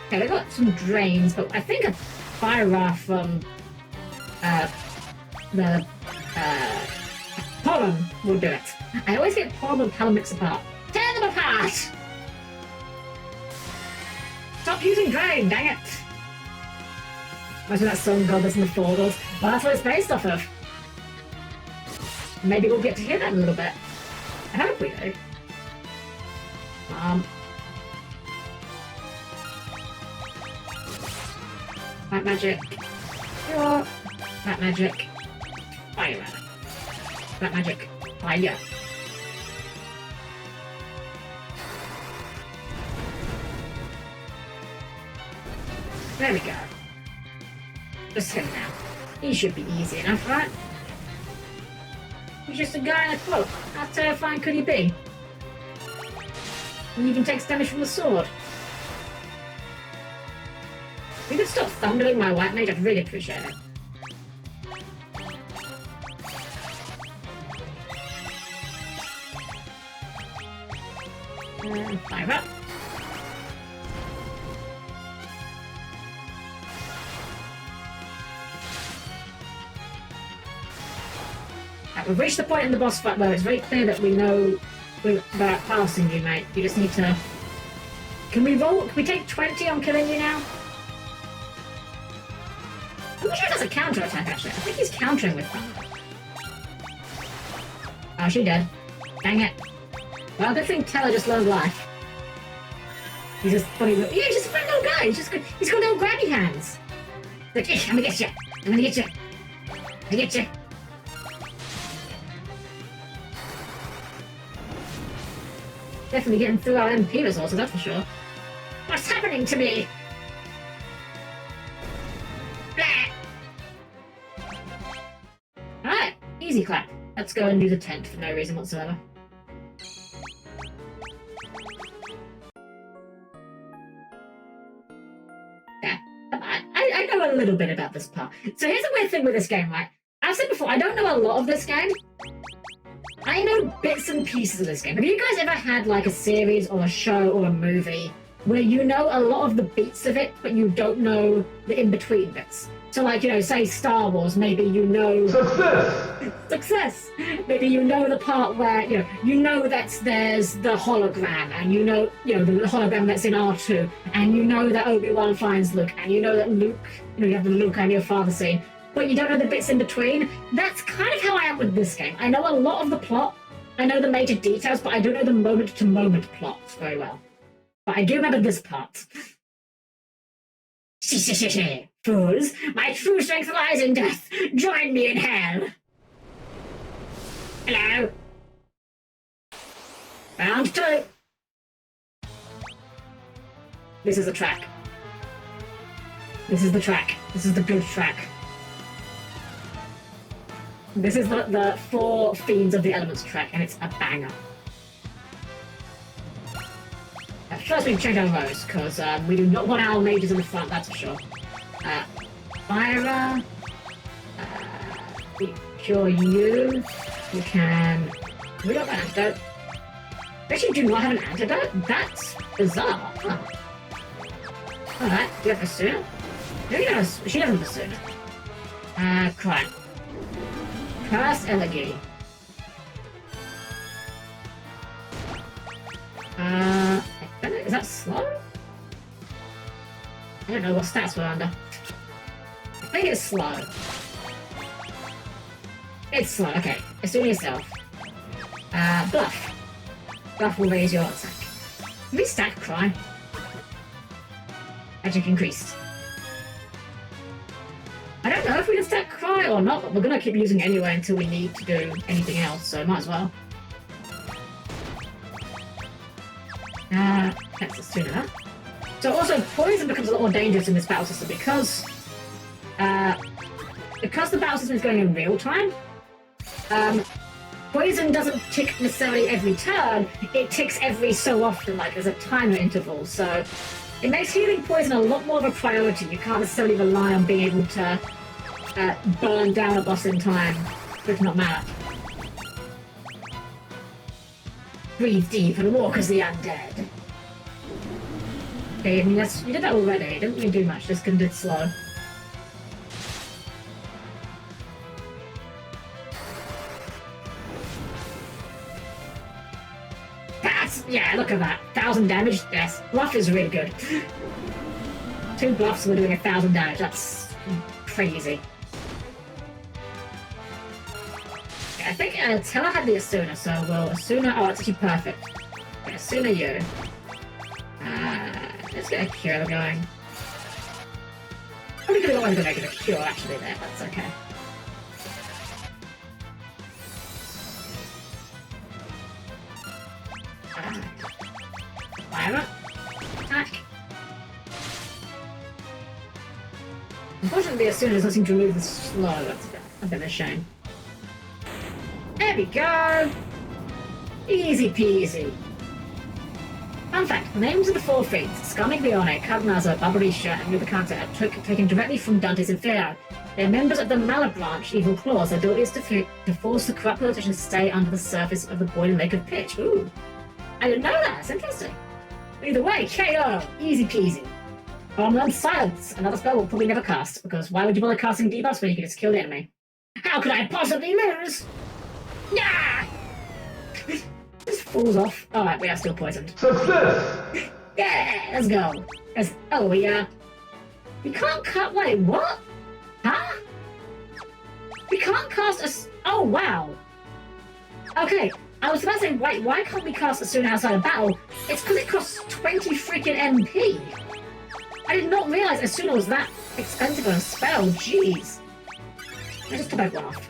Okay, they got some drains, but I think a fire wrath from the pollen will do it. I always get pollen and pollen mixed apart. Tear them apart! Stop using drain, dang it! Imagine that song God that's in the Folders. Well, that's what it's based off of. Maybe we'll get to hear that in a little bit. I hope we do. Black magic. Pure. Black magic. Fire. Black magic. Fire. There we go. Just him now. He should be easy enough, right? He's just a guy in a cloak. How terrifying could he be? He even takes damage from the sword. If you could stop thundering my white mage, I'd really appreciate it. Fire up. we've reached the point in the boss fight where it's very clear that we know we're passing you, mate. You just need to... Can we roll? Can we take 20 on killing you now? I'm not sure it does a counter-attack, actually. I think he's countering with that. Oh, she dead. Dang it. Well, good thing Teller just learned life. He's just funny. Yeah, he's just a fun little guy. He's got little grabby hands. Like, I'm gonna get you. I'm gonna get you. I get you. Definitely getting through our MP resources, that's for sure. What's happening to me? Alright, easy clap. Let's go and do the tent for no reason whatsoever. Yeah, I know a little bit about this part. So here's a weird thing with this game, right? I've said before, I don't know a lot of this game. I know bits and pieces of this game. Have you guys ever had like a series or a show or a movie where you know a lot of the beats of it, but you don't know the in-between bits? So like, you know, say Star Wars, maybe you know... Success! Success! Maybe you know the part where, you know that there's the hologram, and you know the hologram that's in R2, and you know that Obi-Wan finds Luke, and you know that Luke, you have the Luke and your father scene, but you don't know the bits in between. That's kind of how I am with this game. I know a lot of the plot, I know the major details, but I don't know the moment-to-moment plot very well. But I do remember this part. Fools, my true strength lies in death. Join me in hell. Hello. Round 2. This is the track. This is the track. This is the good track. This is the 4 Fiends of the Elements track, and it's a banger. First, we can change our rows, because we do not want our mages in the front, that's for sure. Fire. We cure you. We can... We got an antidote. We actually do not have an antidote? That's bizarre. Huh. Alright, do you have Basuna? No, she doesn't have Basuna. Crime. Curse Elegy. Is that slow? I don't know what stats we're under. I think it's slow. It's slow, okay. Assume yourself. Bluff. Bluff will raise your attack. Can we stack Cry? Magic increased. I don't know if we can stack Cry or not, but we're gonna keep using it anyway until we need to do anything else, so might as well. That's sooner. So also, poison becomes a lot more dangerous in this battle system because the battle system is going in real time. Poison doesn't tick necessarily every turn, it ticks every so often, like there's a timer interval, so it makes healing poison a lot more of a priority. You can't necessarily rely on being able to burn down a boss in time, if not matter. Breathe deep and walk as the undead. Okay, I mean, you did that already. It didn't really do much, just did slow. Yeah, look at that. 1,000 damage? Yes. Bluff is really good. 2 bluffs and we're doing 1,000 damage. That's crazy. Okay, I think Teller had the Asuna, so we'll Asuna... Oh, it's actually perfect. Okay, Asuna you. Let's get a cure going. Probably could have always been making a cure actually there, that's okay. Fire. Attack. Unfortunately, as soon as I seem to move this slow, that's a bit of a shame. There we go! Easy peasy. Fun fact, the names of the 4 Fiends, Scarmiglione, Carnaza, Barbarisha, and Rubicanta, are taken directly from Dante's Inferno. They're members of the Malabranch Evil Claws. Their ability is to force the corrupt politician to stay under the surface of the boiling lake of pitch. Ooh. I didn't know that, it's interesting. Either way, KO! Easy peasy. Farmland Silence. Another spell we'll probably never cast, because why would you bother casting debuffs when you can just kill the enemy? How could I possibly lose? Yeah! Just falls off. Alright, we are still poisoned. Success! Yeah, let's go. Oh, we can't cut. Wait, what? Huh? We can't cast oh, wow. Okay, I was about to say, wait, why can't we cast as soon outside of battle? It's because it costs 20 freaking MP. I did not realize as soon as it was that expensive on a spell. Jeez. Let me just top everyone off.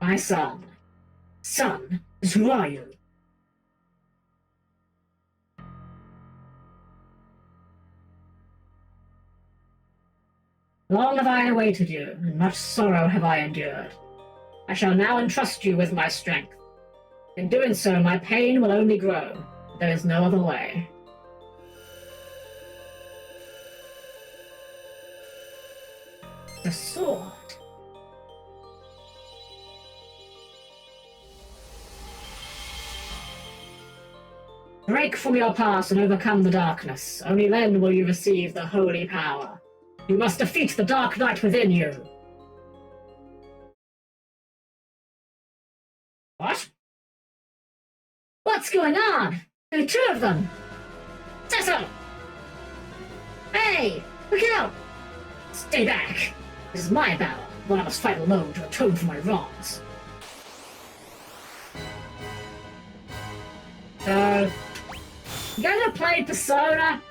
My son. Son, who are you? Long have I awaited you, and much sorrow have I endured. I shall now entrust you with my strength. In doing so, my pain will only grow. There is no other way. The sword. Break from your past and overcome the darkness. Only then will you receive the holy power. You must defeat the dark knight within you. What? What's going on? There are two of them. Cecil! Hey! Look out! Stay back. This is my battle. One I must fight alone to atone for my wrongs. So, you gonna play Persona?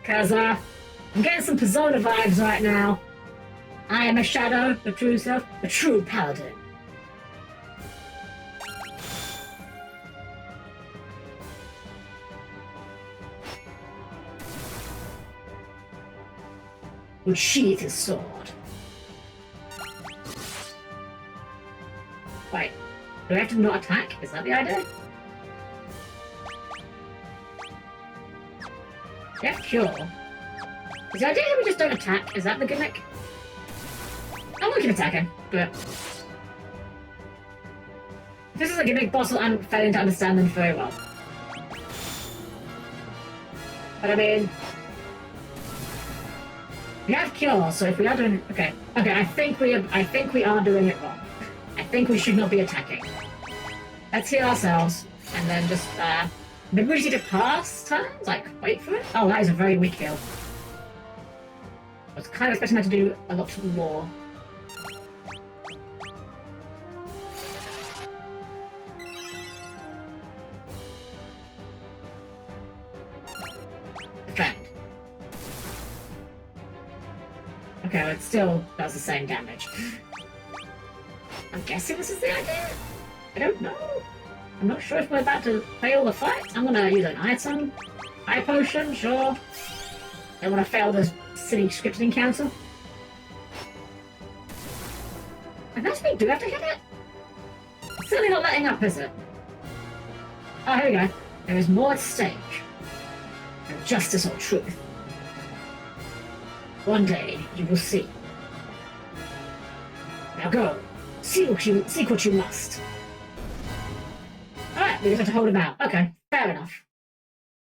Cause, I'm getting some Persona vibes right now. I am a shadow, the true self, a true paladin. Would sheath his sword. Wait, do we have to not attack? Is that the idea? We have cure. Is the idea that we just don't attack? Is that the gimmick? I'm looking attacking, but this is a gimmick boss that I'm failing to understand them very well. But I mean, we have cure, so if we are doing okay, I think we are doing it wrong. I think we should not be attacking. Let's heal ourselves, and then just maybe we just need to pass turns, like wait for it. Oh, that is a very weak heal. I was kind of expecting that to do a lot more. Defend. Okay, well, it still does the same damage. I'm guessing this is the idea? I don't know. I'm not sure if we're about to fail the fight. I'm gonna use an item. Eye potion, sure. Don't want to fail this silly scripted encounter. And that's me, do we have to hit it? It's certainly not letting up, is it? Oh, here we go. There is more at stake than justice or truth. One day, you will see. Now go. Seek what you must. Alright, we just have to hold him out. Okay, fair enough.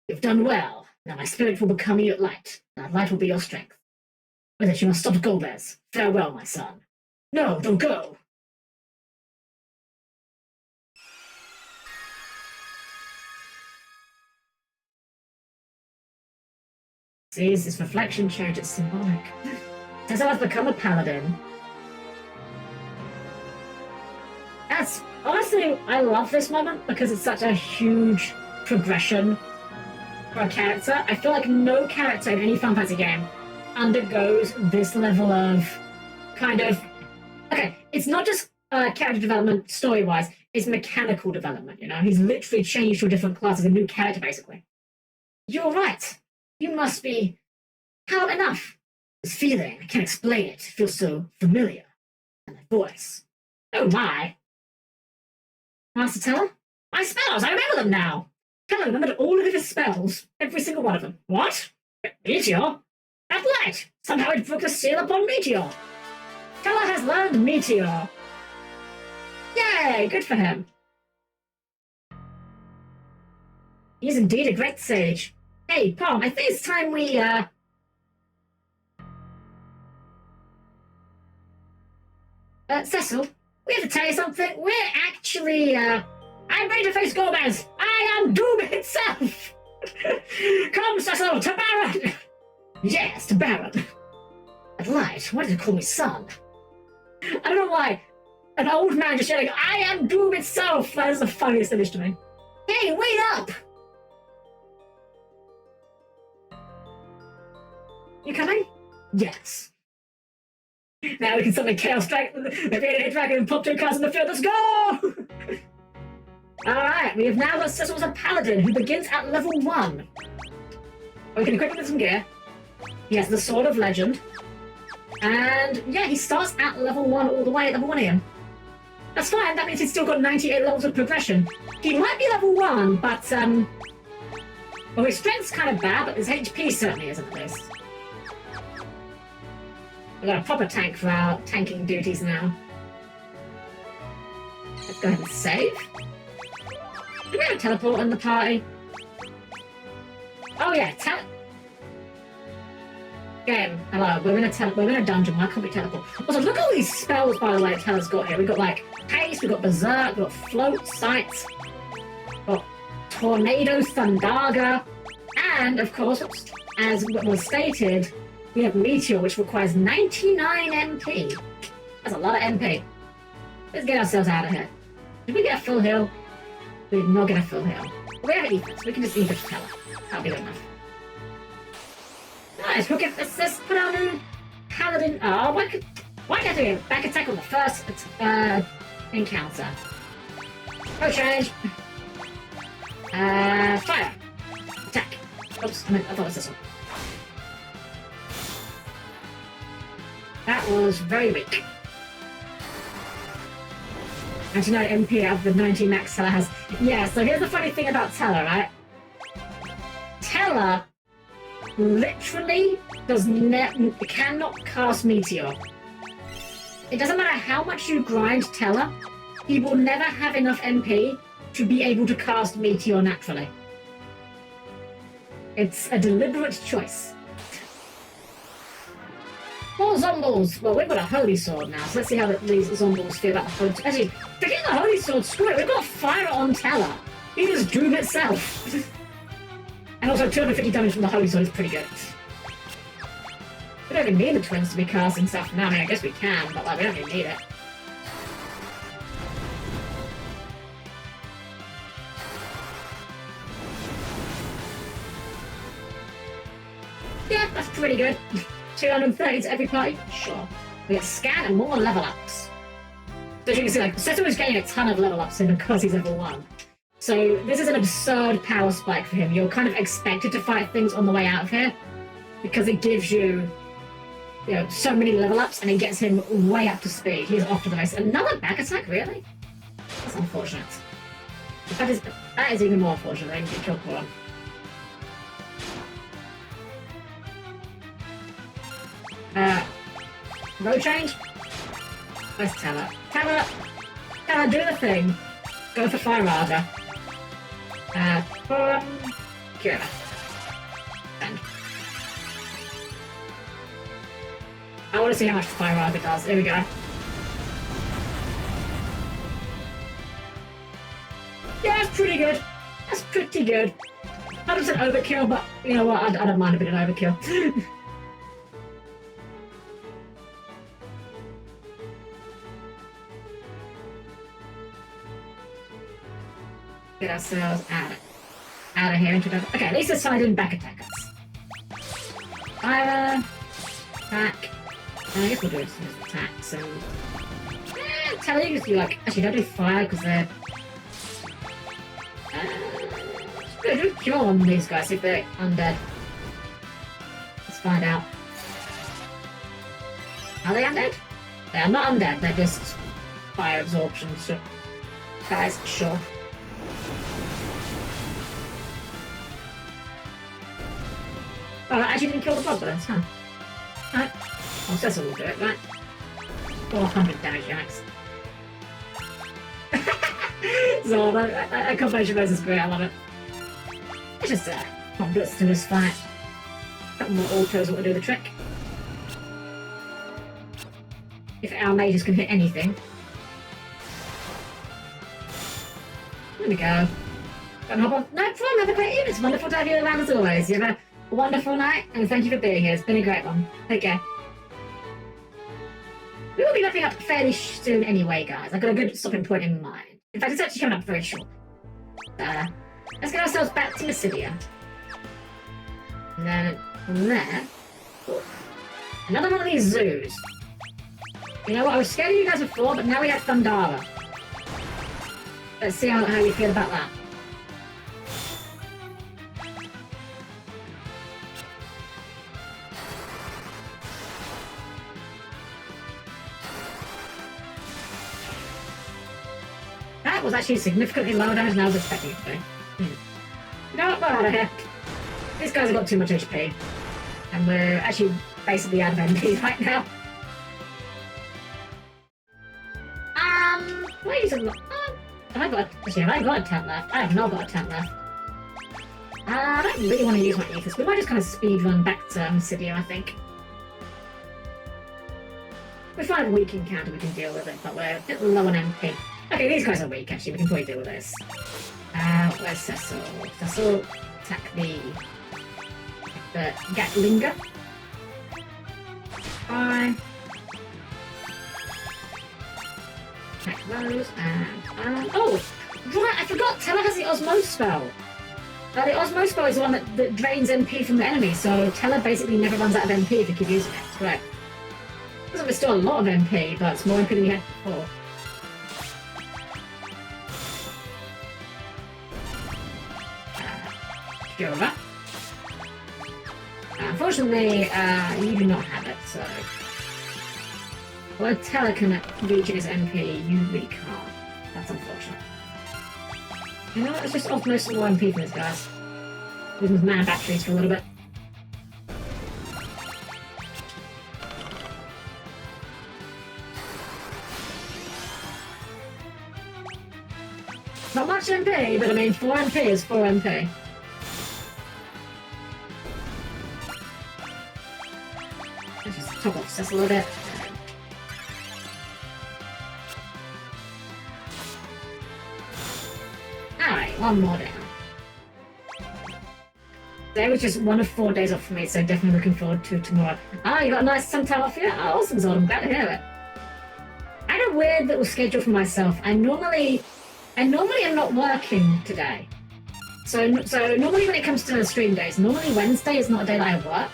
You've done well. Now my spirit will become your light. That light will be your strength. With it, you must stop Golbez. Farewell, my son. No, don't go! See, this reflection change, it's symbolic. Since I have become a paladin. That's honestly, I love this moment because it's such a huge progression for a character. I feel like no character in any Final Fantasy game undergoes this level of kind of okay. It's not just character development story-wise; it's mechanical development. You know, he's literally changed to a different class as a new character, basically. You're right. You must be. How enough? This feeling, I can't explain it. It feels so familiar. And my voice. Oh my. Master Teller? My spells! I remember them now! Teller remembered all of his spells. Every single one of them. What? Meteor? That light! Somehow it broke the seal upon Meteor! Teller has learned Meteor! Yay! Good for him. He is indeed a great sage. Hey, Pom, I think it's time we, Cecil, we have to tell you something. We're actually, I'm ready to face Gomez. I am Doom itself. Come, Cecil, to Baron. Yes, to Baron. At light, why did you call me son? I don't know why. An old man just yelling, I am Doom itself. That is the funniest image to me. Hey, wait up. You coming? Yes. Now we can summon Chaos Strike, the Radiant Dragon, and pop 2 cards in the field. Let's go! Alright, we have now got Cecil as a Paladin who begins at level 1. We can equip him with some gear. He has the Sword of Legend. And yeah, he starts at level 1 all the way at level 1 again. That's fine, that means he's still got 98 levels of progression. He might be level 1, but well, his strength's kind of bad, but his HP certainly isn't at least. We've got a proper tank for our tanking duties now. Let's go ahead and save. Do we have a teleport in the party? Oh yeah, Game, hello, we're in a dungeon, why can't we teleport? Also, look at all these spells, by the way, Tella's got here. We've got, like, Haste, we've got Berserk, we've got Float, Sight, we've got Tornado, Thundaga, and, of course, as was stated, we have Meteor, which requires 99 MP. That's a lot of MP. Let's get ourselves out of here. Did we get a full heal? We did not get a full heal. We have Ethos. We can just Ethos Teller. That'll be good enough. Nice. Let's put our new Paladin. Oh, why can't I do it? Back attack on the first encounter. No change. Fire. Attack. Oops, I thought it was this one. That was very weak. 99 MP out of the 90 max Teller has. Yeah, so here's the funny thing about Teller, right? Teller literally cannot cast Meteor. It doesn't matter how much you grind Teller, he will never have enough MP to be able to cast Meteor naturally. It's a deliberate choice. More Zombles! Well, we've got a Holy Sword now, so let's see how these Zombles feel about the Holy Sword. Actually, forget the Holy Sword, screw it, we've got Fire on Teller. He just Doom itself. And also 250 damage from the Holy Sword is pretty good. We don't even need the twins to be casting stuff now. I mean, I guess we can, but like, we don't even need it. Yeah, that's pretty good. 230 to every party? Sure. We get scan and more level ups. So as you can see, like, Seto is getting a ton of level ups in because he's level 1. So this is an absurd power spike for him. You're kind of expected to fight things on the way out of here because it gives you, you know, so many level ups and it gets him way up to speed. He's off to the race. Another back attack, really? That's unfortunate. That is even more unfortunate. I can get killed for him. Road change? Where's Teller? Teller, do the thing. Go for Fire Raga. Kira. Send. I want to see how much Fire Raga does. Here we go. Yeah, that's pretty good. That's pretty good. 100% overkill, but you know what? I don't mind a bit of overkill. Get ourselves out of here into the... Okay, at least this side didn't back attack us. Fire, attack. I guess we'll do it as attacks and... tell you if you like... Actually, don't do fire because they're... do cure on these guys, see if they're undead. Let's find out. Are they undead? They are not undead, they're just fire absorption. So... guys, sure. Oh, I actually didn't kill the goblins, huh? Alright. Well, Cecil will do it, right? 400 damage, yikes. So, that combination of those is great, I love it. It's just, blitz to this fight. A couple more autos will do the trick. if our mages can hit anything. There we go. Don't hop on. No problem, have a great evening. It's wonderful to have you around as always. You have a wonderful night, and thank you for being here. It's been a great one. Take care. We will be wrapping up fairly soon anyway, guys. I've got a good stopping point in mind. In fact, it's actually coming up very short. Let's get ourselves back to Mysidia. And then from there, another one of these zoos. You know what, I was scared of you guys before, but now we have Thundara. Let's see how you feel about that. That was actually significantly lower damage than I was expecting it to be. No, we're out of here. These guys have got too much HP. And we're actually basically out of MP right now. Wait a minute. Have I got a 10 left? I have not got a 10 left. I don't really want to use my Aethys. We might just kind of speed run back to Mysidia, I think. We find a weak encounter, we can deal with it, but we're a bit low on MP. Okay, these guys are weak, actually. We can probably deal with this. Where's Cecil? Cecil, attack the Gatlinger. Fine. Attack those, and... oh! Right, I forgot! Teller has the Osmose spell! The Osmose spell is the one that drains MP from the enemy, so Teller basically never runs out of MP if you keep using it. That's correct. Doesn't restore a lot of MP, but it's more MP than you had before. Fiora. Unfortunately, you do not have it, so... well, Teller can reach his MP, you really can't. That's unfortunate. You know what, let's just off most of the MP from this, guys. Using his mana batteries for a little bit. Not much MP, but I mean 4 MP is 4 MP. Let's just top off this a little bit. Alright, one more down. Today was just one of 4 days off for me, so definitely looking forward to tomorrow. Ah, you got a nice some time off here? Oh, awesome, Zod. I'm glad to hear it. I had a weird little schedule for myself. I normally am not working today. So normally when it comes to the stream days, normally Wednesday is not a day that I work.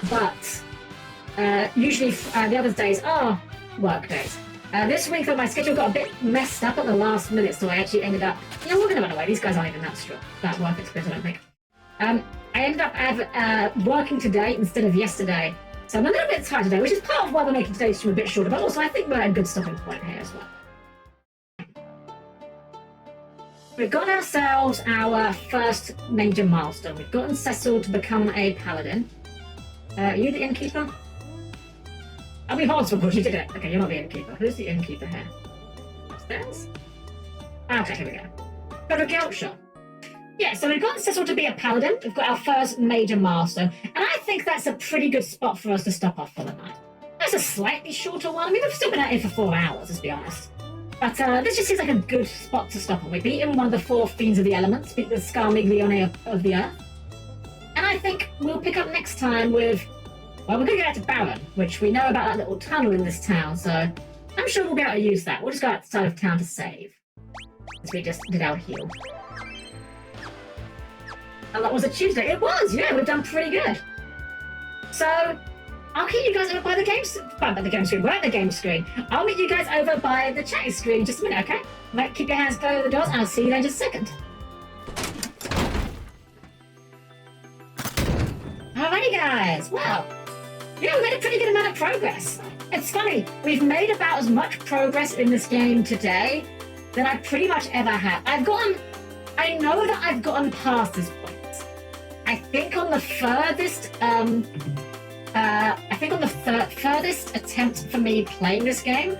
But usually the other days are work days. This week though, my schedule got a bit messed up at the last minute, so I actually ended up... yeah, we're going to run away. These guys aren't even that work experience, I don't think. I ended up working today instead of yesterday. So I'm a little bit tired today, which is part of why we're making today's stream a bit shorter, but also I think we're at a good stopping point here as well. We've got ourselves our first major milestone. We've gotten Cecil to become a paladin. Are you the innkeeper? I'll be hard, of course, you did it. Okay, you're not the innkeeper. Who's the innkeeper here? Upstairs? Okay, here we go. Got a guild shop. Yeah, so we've gotten Cecil to be a paladin. We've got our first major milestone. And I think that's a pretty good spot for us to stop off for the night. That's a slightly shorter one. I mean, we've still been out here for 4 hours, let's be honest. But this just seems like a good spot to stop on. We've beaten one of the 4 fiends of the elements, beat the Scarmiglione of the earth. And I think we'll pick up next time with... well, we're going to get out to Baron, which we know about that little tunnel in this town, so I'm sure we'll be able to use that. We'll just go outside of town to save. As we just did our heal. And that was a Tuesday. It was, yeah, we've done pretty good. So, I'll keep you guys over by the game screen. We're at the game screen. I'll meet you guys over by the chatting screen in just a minute, okay? Right, keep your hands closed to the doors, and I'll see you there in just a second. Alrighty, guys. Wow. Yeah, we made a pretty good amount of progress. It's funny, we've made about as much progress in this game today than I pretty much ever have. I know that I've gotten past this point. I think on the furthest, furthest attempt for me playing this game,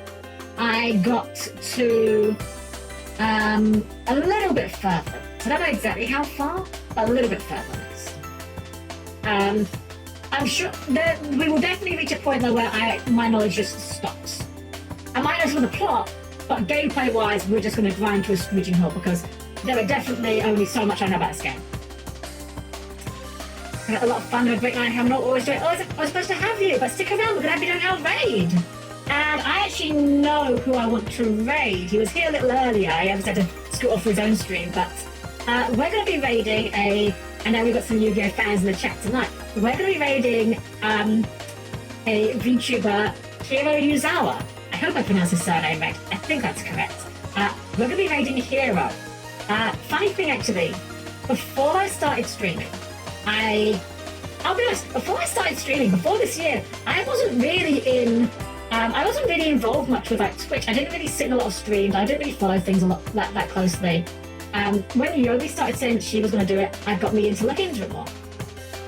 I got to a little bit further. So I don't know exactly how far, but a little bit further next. I'm sure that we will definitely reach a point though where my knowledge just stops. might know some of the plot, but gameplay-wise, we're just going to grind to a screeching halt because there are definitely only so much I know about this game. I had a lot of fun with a great night. I'm not always doing. Oh, I was supposed to have you, but stick around. We're going to be doing our raid. And I actually know who I want to raid. He was here a little earlier. He just had to scoot off for his own stream, but we're going to be raiding I know we've got some Yu-Gi-Oh fans in the chat tonight. We're going to be raiding a VTuber, Hiro Yuzawa. I hope I pronounced his surname right. I think that's correct. We're going to be raiding Hiro. Funny thing, actually, before I started streaming, I'll be honest, before I started streaming, before this year, I wasn't really involved much with like Twitch. I didn't really sit in a lot of streams. I didn't really follow things a lot that closely. When Yobi started saying she was going to do it, I got me into looking into it more.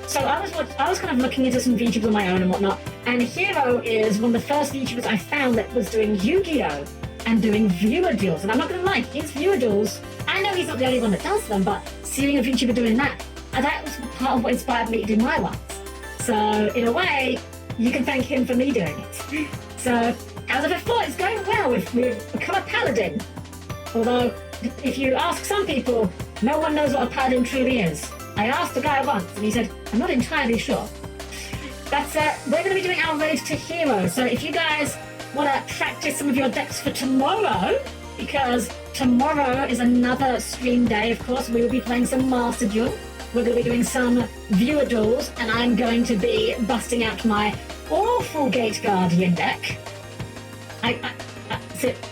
So I was kind of looking into some VTubers on my own and whatnot. And Hiro is one of the first VTubers I found that was doing Yu-Gi-Oh! And doing viewer duels. And I'm not going to lie, his viewer duels, I know he's not the only one that does them, but seeing a VTuber doing that was part of what inspired me to do my ones. So in a way, you can thank him for me doing it. So as of before, it's going well. We've become a paladin. Although, if you ask some people, no one knows what a paladin truly is. I asked a guy once, and he said, I'm not entirely sure. But we're going to be doing our raid to Hero. So if you guys want to practice some of your decks for tomorrow, because tomorrow is another stream day, of course, we will be playing some Master Duel. We're going to be doing some viewer duels, and I'm going to be busting out my awful Gate Guardian deck.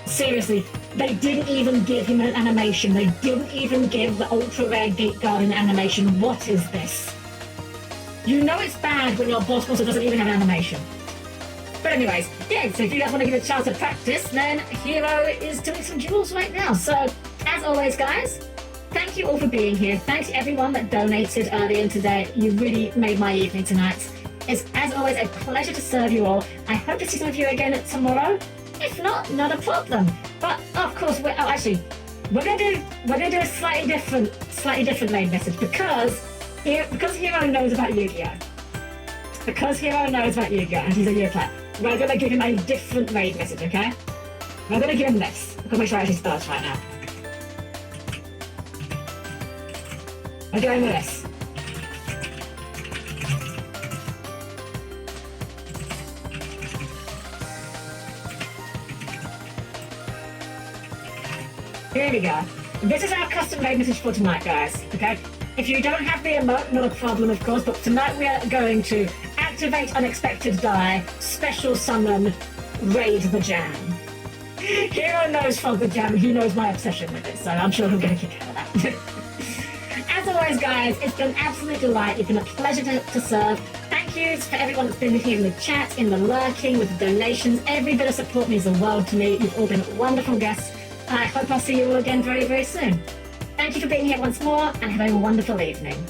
Seriously, they didn't even give him an animation. They didn't even give the ultra rare Gate Guardian animation. What is this? You know it's bad when your boss monster doesn't even have an animation. But anyways, yeah, so if you guys want to give it a chance to practice, then Hero is doing some duels right now. So, as always, guys, thank you all for being here. Thanks to everyone that donated earlier today. You really made my evening tonight. It's, as always, a pleasure to serve you all. I hope to see some of you again tomorrow. If not, not a problem. But of course, we're gonna do a slightly different main message because Hero knows about Yu-Gi-Oh. Because Hero knows about Yu-Gi-Oh, and he's a Yu-Gi-Oh player, we're gonna give him a different raid message, okay? We're gonna give him this. I'm gonna make sure I actually starts right now. We're going with this. Here we go. This is our custom raid message for tonight, guys, okay? If you don't have the emote, not a problem, of course, but tonight we are going to activate unexpected die, special summon, raid the jam. Hero knows Fog the Jam, he knows my obsession with it, so I'm sure he'll get a kick out of that. As always, guys, it's been an absolute delight. It's been a pleasure to serve. Thank you for everyone that's been here in the chat, in the lurking, with the donations. Every bit of support means the world to me. You've all been wonderful guests. I hope I'll see you all again very, very soon. Thank you for being here once more, and have a wonderful evening.